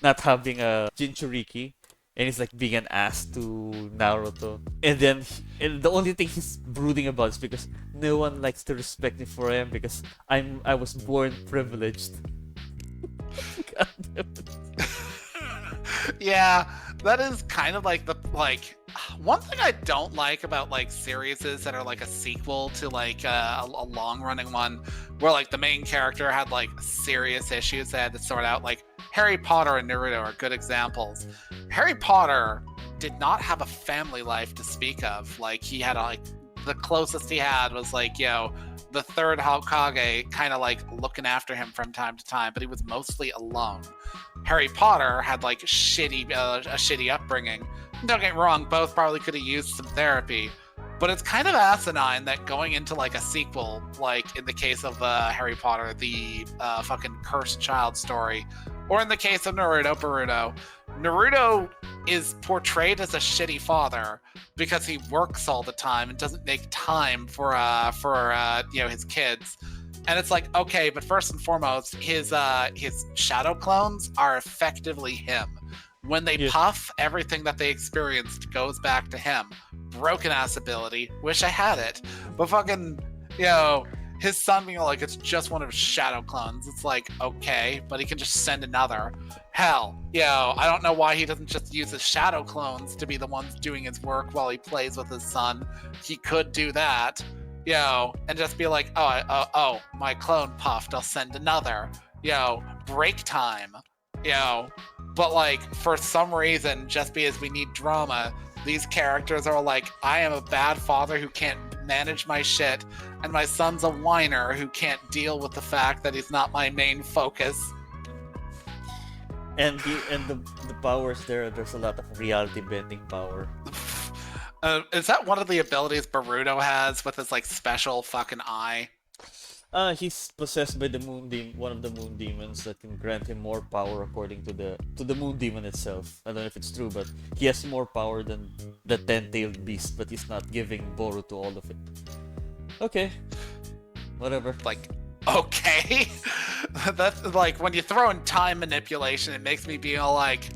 Speaker 1: not having a Jinchuriki. And he's like being an ass to Naruto. And then and the only thing he's brooding about is because no one likes to respect me for him because I was born privileged. God damn it.
Speaker 2: Yeah, that is kind of like one thing I don't like about like series that are like a sequel to like a long running one where like the main character had like serious issues they had to sort out. Like Harry Potter and Naruto are good examples. Harry Potter did not have a family life to speak of. Like he had like the closest he had was like, you know, the third Hokage kind of like looking after him from time to time, but he was mostly alone. Harry Potter had like a shitty upbringing. Don't get me wrong, both probably could have used some therapy, but it's kind of asinine that going into like a sequel, like in the case of Harry Potter, the fucking cursed child story, or in the case of Boruto, Naruto is portrayed as a shitty father because he works all the time and doesn't make time for you know, his kids. And it's like, okay, but first and foremost, his shadow clones are effectively him. When they puff, everything that they experienced goes back to him. Broken ass ability. Wish I had it. But fucking, you know, his son being like, it's just one of his shadow clones. It's like, okay, but he can just send another. Hell, you know, I don't know why he doesn't just use his shadow clones to be the ones doing his work while he plays with his son. He could do that, you know, and just be like, oh, my clone puffed, I'll send another. You know, break time, you know. But like, for some reason, just because we need drama, these characters are like, I am a bad father who can't manage my shit, and my son's a whiner who can't deal with the fact that he's not my main focus.
Speaker 1: And the powers there's a lot of reality bending power.
Speaker 2: Is that one of the abilities Boruto has with his like special fucking eye?
Speaker 1: He's possessed by the one of the moon demons that can grant him more power according to the moon demon itself. I don't know if it's true, but he has more power than the 10-tailed beast, but he's not giving Boruto all of it. Okay. Whatever.
Speaker 2: Like, okay. That's like, when you throw in time manipulation, it makes me be all like,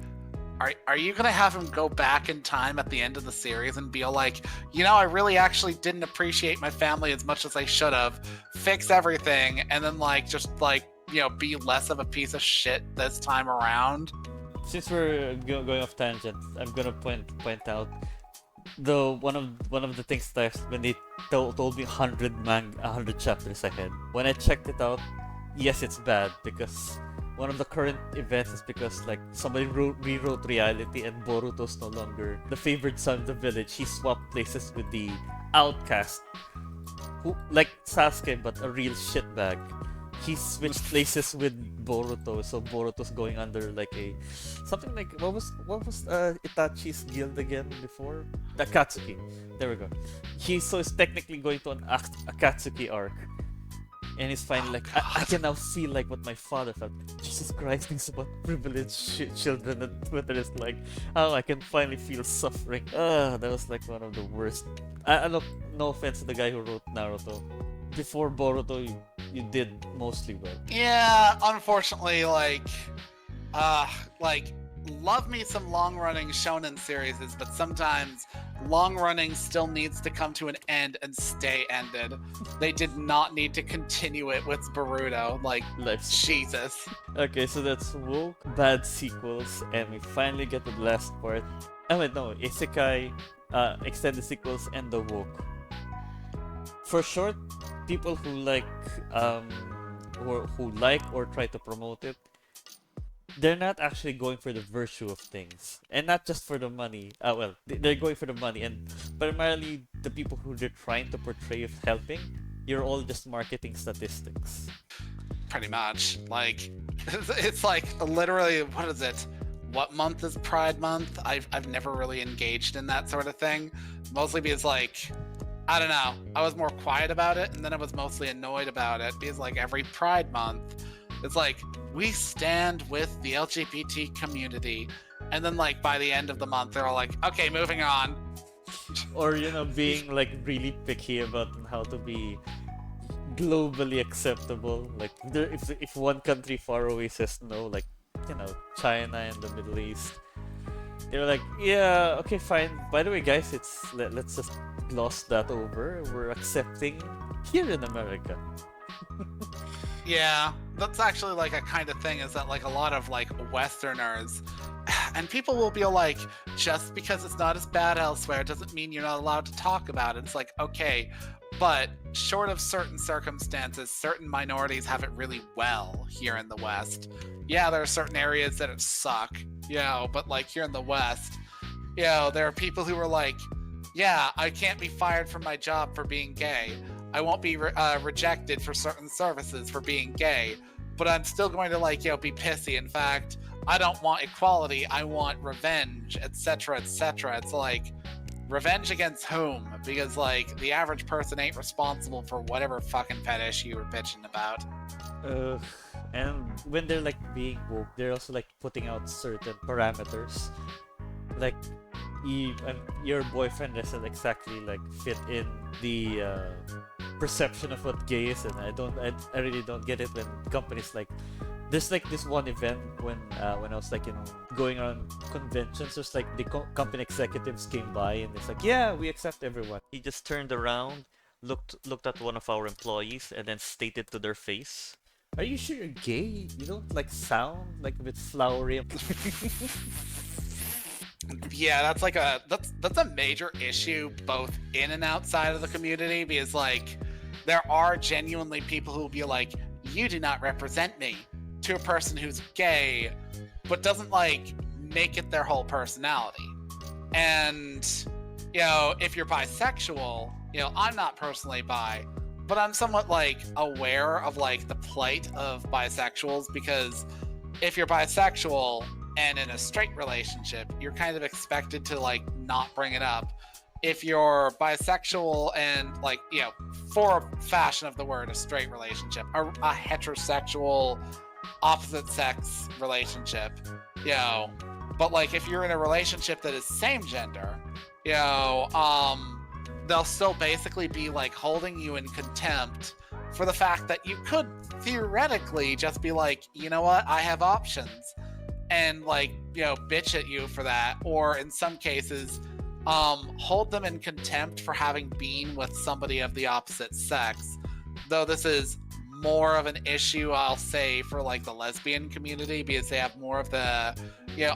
Speaker 2: are you gonna have him go back in time at the end of the series and be all like, you know, I really actually didn't appreciate my family as much as I should have, fix everything, and then like just like, you know, be less of a piece of shit this time around?
Speaker 1: Since we're going off tangent, I'm gonna point out the one of the things that when they told me 100 chapters ahead. When I checked it out, yes, it's bad because one of the current events is because like somebody rewrote reality and Boruto's no longer the favored son of the village. He swapped places with the outcast, who like Sasuke but a real shitbag, he switched places with Boruto, so Boruto's going under like a something like what was Itachi's guild again before? The Akatsuki. There we go. He's technically going to an Akatsuki arc. And he's finally like, I can now feel like what my father felt. Jesus Christ, things about privileged children, and Twitter is like, oh, I can finally feel suffering. That was like one of the worst. I look, no offense to the guy who wrote Naruto. Before Boruto, you did mostly well.
Speaker 2: Yeah, unfortunately, like, love me some long-running shonen series, but sometimes long-running still needs to come to an end and stay ended. They did not need to continue it with Boruto. Like, Jesus.
Speaker 1: Okay, so that's woke, bad sequels, and we finally get to the last part. Oh wait, no, Isekai, extended sequels, and the woke. For short, people who like, who like or try to promote it, they're not actually going for the virtue of things, and not just for the money. Well, they're going for the money, and primarily the people who they're trying to portray of helping, you're all just marketing statistics.
Speaker 2: Pretty much. Like, it's like literally, what is it? What month is Pride Month? I've never really engaged in that sort of thing. Mostly because, like, I don't know. I was more quiet about it, and then I was mostly annoyed about it because, like, every Pride Month, it's like, we stand with the LGBT community. And then, like, by the end of the month, they're all like, okay, moving on.
Speaker 1: Or, being, like, really picky about how to be globally acceptable. Like, if one country far away says no, like, China and the Middle East, they're like, yeah, okay, fine. By the way, guys, let's just gloss that over. We're accepting here in America.
Speaker 2: Yeah, that's actually like a kind of thing, is that like a lot of like Westerners, and people will be like, just because it's not as bad elsewhere doesn't mean you're not allowed to talk about it. It's like, okay, but short of certain circumstances, certain minorities have it really well here in the West. Yeah, there are certain areas that it suck, but like here in the West, there are people who are like, yeah, I can't be fired from my job for being gay. I won't be rejected for certain services for being gay, but I'm still going to be pissy. In fact, I don't want equality. I want revenge, etc., etc. It's like, revenge against whom? Because like the average person ain't responsible for whatever fucking fetish you were bitching about.
Speaker 1: And when they're like being woke, they're also like putting out certain parameters. Like, your boyfriend doesn't exactly like fit in the perception of what gay is, and I really don't get it when companies like, there's like this one event when I was like going around conventions, just like the company executives came by and it's like, yeah, we accept everyone.
Speaker 3: He just turned around, looked at one of our employees, and then stated to their face,
Speaker 1: "Are you sure you're gay? You don't like sound like a bit flowery."
Speaker 2: Yeah, that's like that's a major issue both in and outside of the community, because like there are genuinely people who will be like, you do not represent me, to a person who's gay, but doesn't like make it their whole personality. And if you're bisexual, I'm not personally bi, but I'm somewhat like aware of like the plight of bisexuals, because if you're bisexual and in a straight relationship, you're kind of expected to like not bring it up. If you're bisexual and like, for fashion of the word, a straight relationship, a heterosexual opposite sex relationship, but like if you're in a relationship that is same gender, they'll still basically be like holding you in contempt for the fact that you could theoretically just be like, you know what, I have options, and like, bitch at you for that, or in some cases, hold them in contempt for having been with somebody of the opposite sex. Though this is more of an issue, I'll say, for like the lesbian community, because they have more of the,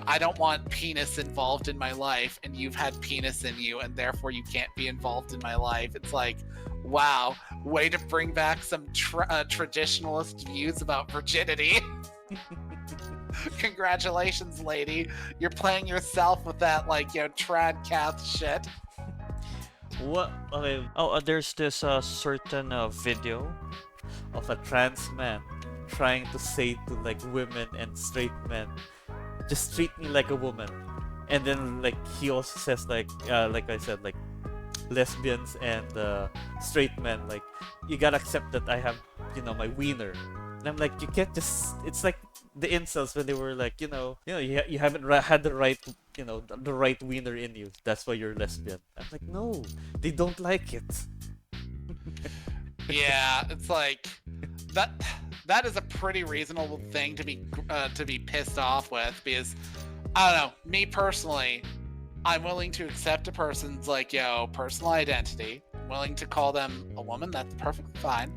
Speaker 2: I don't want penis involved in my life, and you've had penis in you, and therefore you can't be involved in my life. It's like, wow, way to bring back some traditionalist views about virginity. Congratulations, lady. You're playing yourself with that, like, trad cath shit.
Speaker 1: What? Okay.
Speaker 3: there's this certain video
Speaker 1: Of a trans man trying to say to like women and straight men, just treat me like a woman. And then like he also says like I said, like lesbians and straight men, like you gotta accept that I have, my wiener. And I'm like, you can't just. It's like the incels when they were like, you haven't had the right, the right wiener in you. That's why you're lesbian. I'm like, no, they don't like it.
Speaker 2: Yeah, it's like that. That is a pretty reasonable thing to be pissed off with, because I don't know. Me personally, I'm willing to accept a person's like personal identity. I'm willing to call them a woman. That's perfectly fine.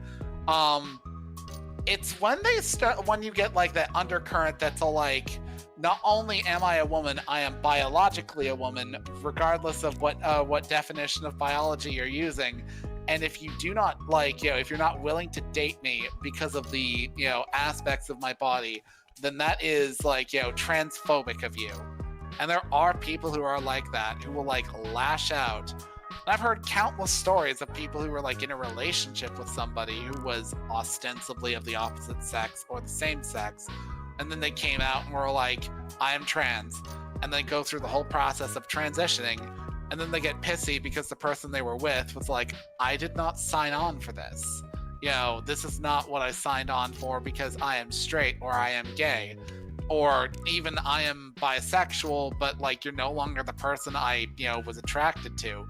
Speaker 2: It's when you get like that undercurrent that's all like, not only am I a woman, I am biologically a woman, regardless of what definition of biology you're using. And if you do not like, if you're not willing to date me because of the, aspects of my body, then that is like, transphobic of you. And there are people who are like that, who will like lash out. And I've heard countless stories of people who were like in a relationship with somebody who was ostensibly of the opposite sex or the same sex. And then they came out and were like, I am trans. And they go through the whole process of transitioning. And then they get pissy because the person they were with was like, I did not sign on for this. This is not what I signed on for because I am straight or I am gay. Or even I am bisexual, but like you're no longer the person I, was attracted to.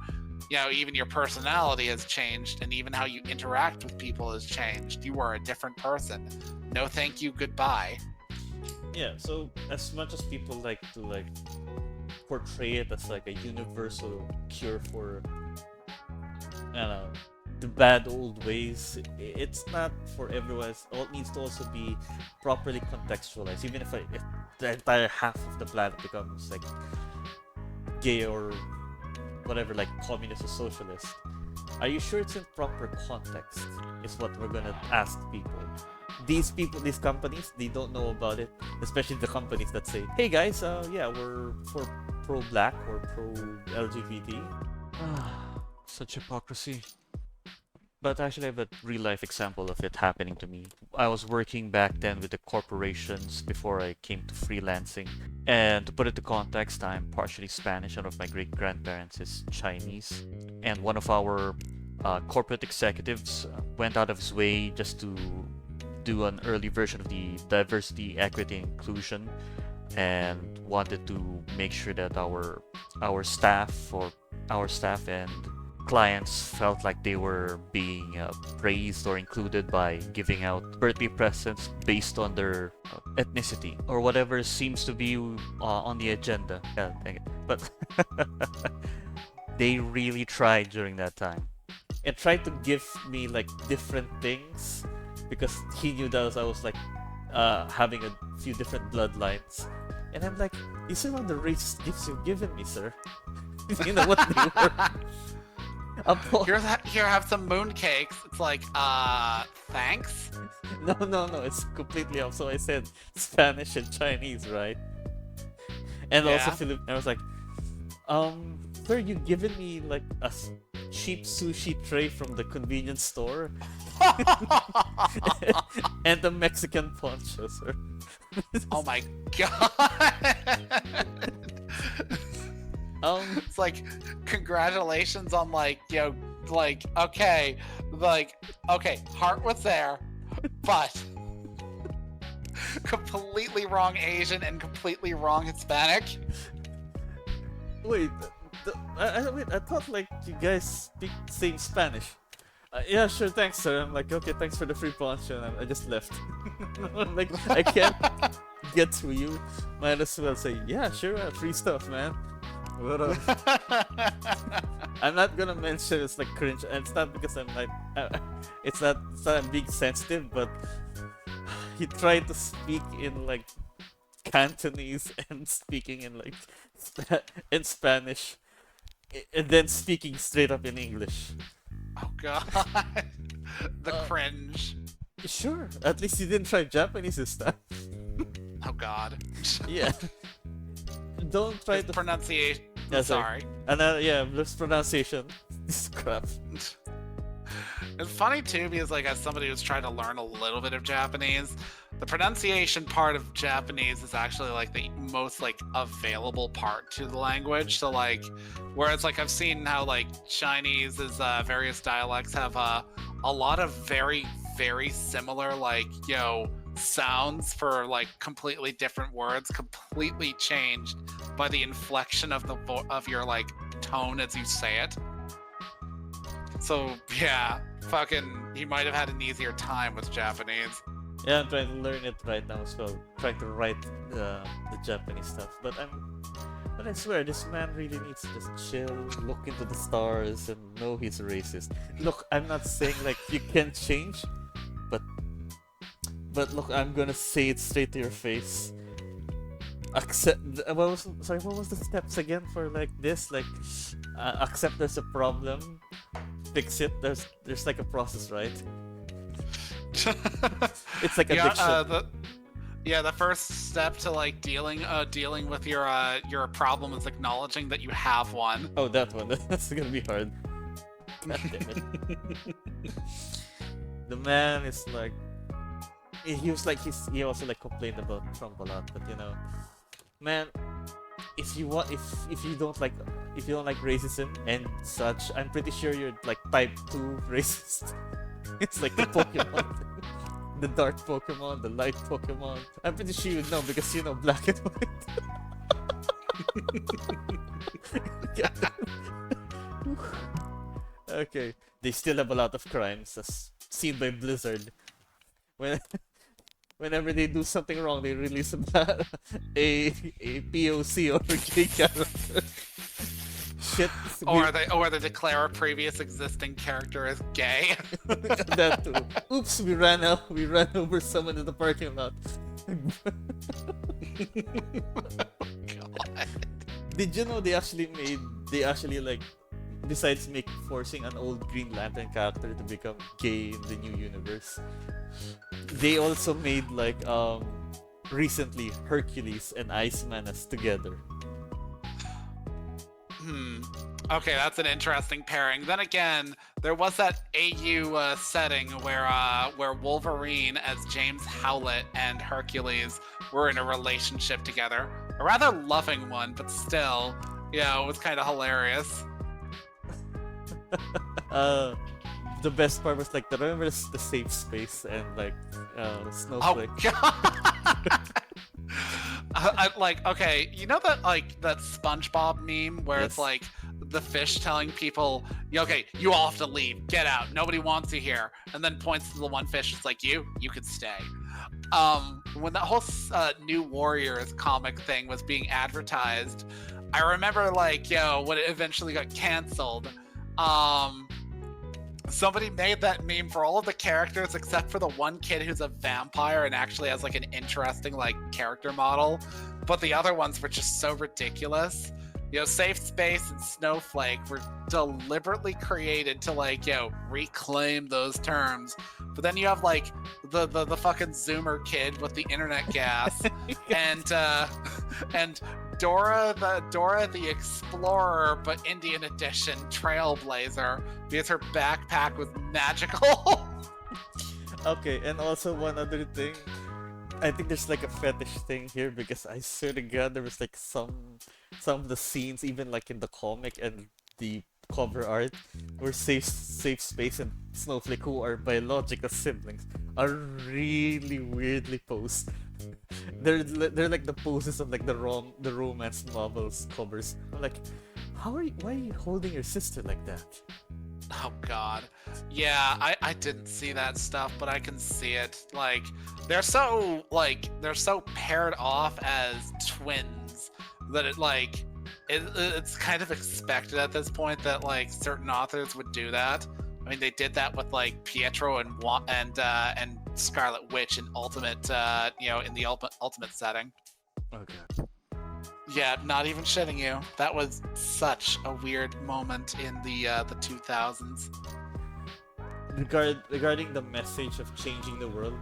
Speaker 2: Even your personality has changed, and even how you interact with people has changed. You are a different person. No thank you, goodbye.
Speaker 1: Yeah, so as much as people like to like portray it as like a universal cure for, I don't know, the bad old ways, it's not for everyone. It needs to also be properly contextualized. Even if the entire half of the planet becomes like gay or whatever, like communist or socialist, are you sure it's in proper context? Is what we're gonna ask people. These companies, they don't know about it, especially the companies that say, hey guys, we're for pro-black or pro-LGBT.
Speaker 3: Such hypocrisy.
Speaker 1: But actually, I have a real life example of it happening to me. I was working back then with the corporations before I came to freelancing. And to put it to context, I'm partially Spanish. One of my great grandparents is Chinese. And one of our corporate executives went out of his way just to do an early version of the diversity, equity, and inclusion, and wanted to make sure that our staff and clients felt like they were being praised or included by giving out birthday presents based on their ethnicity or whatever seems to be on the agenda. Yeah, dang it. But they really tried during that time and tried to give me like different things because he knew that I was like having a few different bloodlines. And I'm like, these are all the racist gifts you've given me, sir. You know what they were?
Speaker 2: Here, have some moon cakes. It's like, thanks.
Speaker 1: No, it's completely off. So I said Spanish and Chinese, right? And also Philip. I was like, sir, you given me like a cheap sushi tray from the convenience store, and a Mexican poncho, sir.
Speaker 2: Oh my god. It's like, congratulations on okay, heart was there, but completely wrong Asian and completely wrong Hispanic.
Speaker 1: Wait, I thought like you guys speak same Spanish. Yeah, sure, thanks, sir. I'm like, okay, thanks for the free poncho, and I just left. I'm like, I can't get to you. Might as well say, yeah, sure, free stuff, man. But, I'm not gonna mention it's like cringe, and it's not because I'm like, it's not I'm being sensitive, but he tried to speak in like Cantonese and speaking in like in Spanish, and then speaking straight up in English.
Speaker 2: Oh god, the cringe.
Speaker 1: Sure, at least you didn't try Japanese this time.
Speaker 2: Oh god.
Speaker 1: Yeah. Don't try to
Speaker 2: pronunciation.
Speaker 1: Yeah,
Speaker 2: sorry.
Speaker 1: And this pronunciation. This crap.
Speaker 2: It's funny too because like as somebody who's trying to learn a little bit of Japanese, the pronunciation part of Japanese is actually like the most like available part to the language. So like, whereas like I've seen how like Chinese is various dialects have a lot of very similar like sounds for like completely different words, completely changed by the inflection of the of your like tone as you say it. So yeah, fucking, he might have had an easier time with Japanese.
Speaker 1: Yeah, I'm trying to learn it right now as well. Trying to write the Japanese stuff, but I swear this man really needs to just chill, look into the stars, and know he's racist. Look, I'm not saying like you can change, but look, I'm gonna say it straight to your face. Accept. What was the steps again for like this? Like, accept there's a problem, fix it. There's like a process, right? It's like addiction.
Speaker 2: The first step to like dealing with your problem is acknowledging that you have one.
Speaker 1: Oh, that one. That's gonna be hard. God damn it. The man is like, he was like he also like complained about Trump a lot, but man, if you don't like racism and such, I'm pretty sure you're like type 2 racist. It's like the Pokemon. The dark Pokemon, the light Pokemon. I'm pretty sure you know because you know black and white. Okay, they still have a lot of crimes as seen by Blizzard. Whenever they do something wrong, they release a POC or a gay character. Shit.
Speaker 2: Or they declare a previous existing character as gay.
Speaker 1: That too. Oops, we ran over someone in the parking lot.
Speaker 2: God.
Speaker 1: Did you know they actually like, besides forcing an old Green Lantern character to become gay in the new universe, they also made like recently Hercules and Iceman as together.
Speaker 2: Okay, that's an interesting pairing. Then again, there was that AU setting where Wolverine as James Howlett and Hercules were in a relationship together. A rather loving one, but still, it was kind of hilarious.
Speaker 1: The best part was like, remember the safe space and like Snowflake.
Speaker 2: Oh god! Okay, you know that like that SpongeBob meme where
Speaker 1: Yes.
Speaker 2: it's like the fish telling people, okay, you all have to leave, get out, nobody wants you here, and then points to the one fish, it's like, you could stay. When that whole New Warriors comic thing was being advertised, I remember like, when it eventually got canceled, somebody made that meme for all of the characters except for the one kid who's a vampire and actually has like an interesting like character model, but the other ones were just so ridiculous. Safe Space and Snowflake were deliberately created to like reclaim those terms, but then you have like the fucking Zoomer kid with the internet gas and Dora the Explorer, but Indian edition Trailblazer, because her backpack was magical.
Speaker 1: Okay, and also one other thing, I think there's like a fetish thing here because I swear to God there was like some of the scenes, even like in the comic and the cover art, where Safe Space and Snowflake, who are biological siblings, are really weirdly posed. They're like the poses of like the romance novels covers. I'm like, why are you holding your sister like that?
Speaker 2: Oh god. Yeah, I didn't see that stuff, but I can see it. Like, they're so paired off as twins that it's kind of expected at this point that like certain authors would do that. I mean, they did that with like Pietro and Scarlet Witch in Ultimate, in the Ultimate setting.
Speaker 1: Okay.
Speaker 2: Yeah, not even shitting you. That was such a weird moment in the 2000s.
Speaker 1: Regarding the message of changing the world,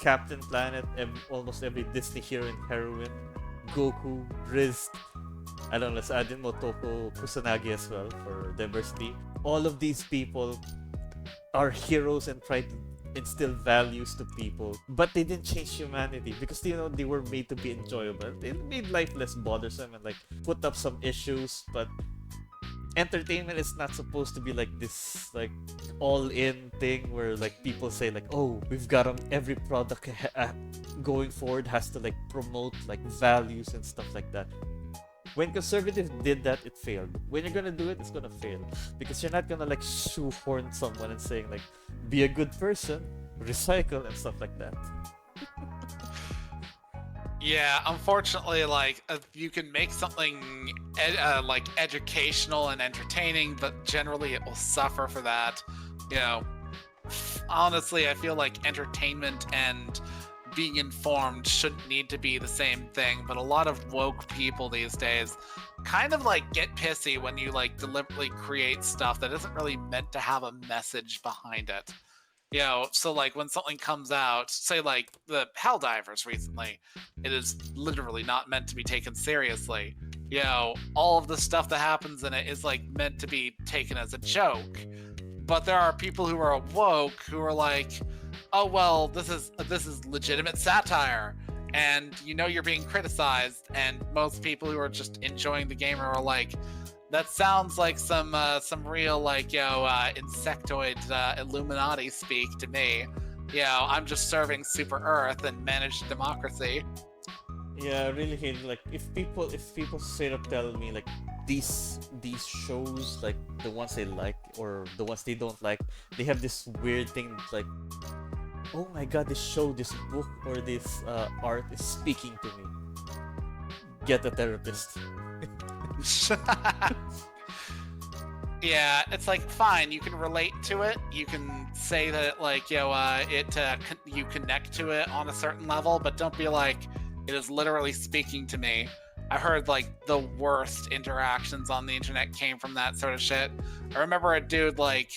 Speaker 1: Captain Planet, almost every Disney hero and heroine, Goku, Riz, I don't know, let's add in Motoko Kusanagi as well for diversity. All of these people are heroes and try to instill values to people, but they didn't change humanity because they were made to be enjoyable. It made life less bothersome and like put up some issues, but entertainment is not supposed to be like this like all-in thing where like people say like, oh, we've got every product going forward has to like promote like values and stuff like that. When conservatives did that, it failed. When you're gonna do it, it's gonna fail because you're not gonna like shoehorn someone and saying like, be a good person, recycle and stuff like that.
Speaker 2: Yeah, unfortunately, like you can make something like educational and entertaining, but generally it will suffer for that. You know, honestly, I feel like entertainment and being informed shouldn't need to be the same thing, but a lot of woke people these days kind of like get pissy when you like deliberately create stuff that isn't really meant to have a message behind it. You know, so like when something comes out, say like the Helldivers recently, it is literally not meant to be taken seriously. You know, all of the stuff that happens in it is like meant to be taken as a joke. But there are people who are woke who are like, oh well, this is legitimate satire, and you know you're being criticized, and most people who are just enjoying the game are like, that sounds like some real like insectoid Illuminati speak to me. I'm just serving Super Earth and managed democracy.
Speaker 1: Yeah, I really hate it. Like if people straight up tell me like these shows, like the ones they like or the ones they don't like, they have this weird thing like, oh my god, this show, this book, or this art is speaking to me. Get a therapist.
Speaker 2: Yeah, it's like fine, you can relate to it. You can say that like you connect to it on a certain level, but don't be like it is literally speaking to me. I heard like the worst interactions on the internet came from that sort of shit. I remember a dude like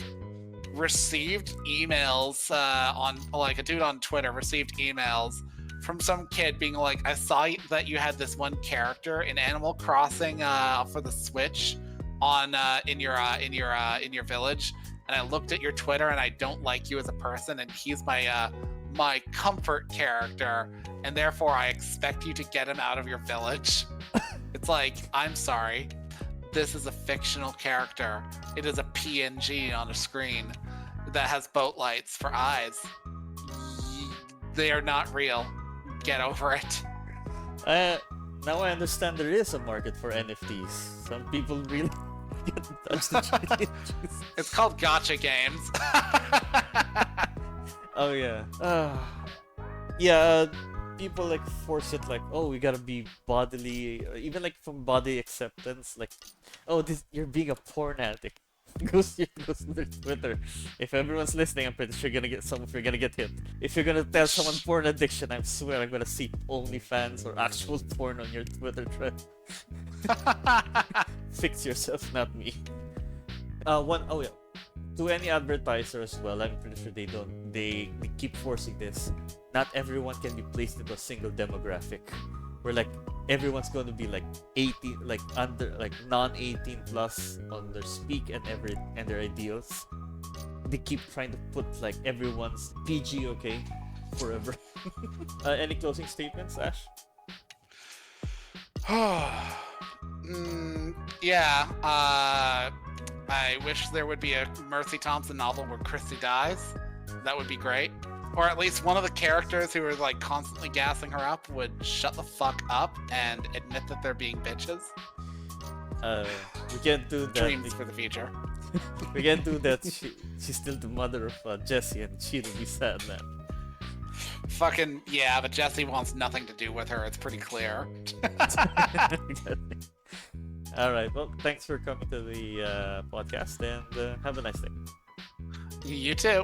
Speaker 2: received emails on like a dude on Twitter received emails from some kid being like, I saw that you had this one character in Animal Crossing for the Switch on in your village, and I looked at your Twitter and I don't like you as a person, and he's my comfort character, and therefore I expect you to get him out of your village. It's like, I'm sorry, this is a fictional character. It is a PNG on a screen that has boat lights for eyes. They are not real. Get over it.
Speaker 1: Now I understand there is a market for NFTs. Some people really get touched the
Speaker 2: It's called gacha games.
Speaker 1: Oh yeah. Yeah, people like force it like, oh, we gotta be bodily, even like from body acceptance, like, oh, this you're being a porn addict. Goes to their Twitter. If everyone's listening, I'm pretty sure you're gonna get hit. If you're gonna tell someone porn addiction, I swear I'm gonna see OnlyFans or actual porn on your Twitter thread. Fix yourself, not me. Oh yeah. To any advertiser as well, I'm pretty sure they keep forcing this. Not everyone can be placed into a single demographic. Where like everyone's going to be like 18, like under, like non-18 plus on their speak and their ideals. They keep trying to put like everyone's PG, okay, forever. Any closing statements, Ash?
Speaker 2: Yeah. I wish there would be a Mercy Thompson novel where Chrissy dies. That would be great. Or at least one of the characters who are like constantly gassing her up would shut the fuck up and admit that they're being bitches.
Speaker 1: We can't do that.
Speaker 2: Dreams for the future.
Speaker 1: We can't do that. She's still the mother of Jesse, and she'll be sad, man.
Speaker 2: Fucking yeah, but Jesse wants nothing to do with her. It's pretty clear.
Speaker 1: All right. Well, thanks for coming to the podcast, and have a nice day.
Speaker 2: You too.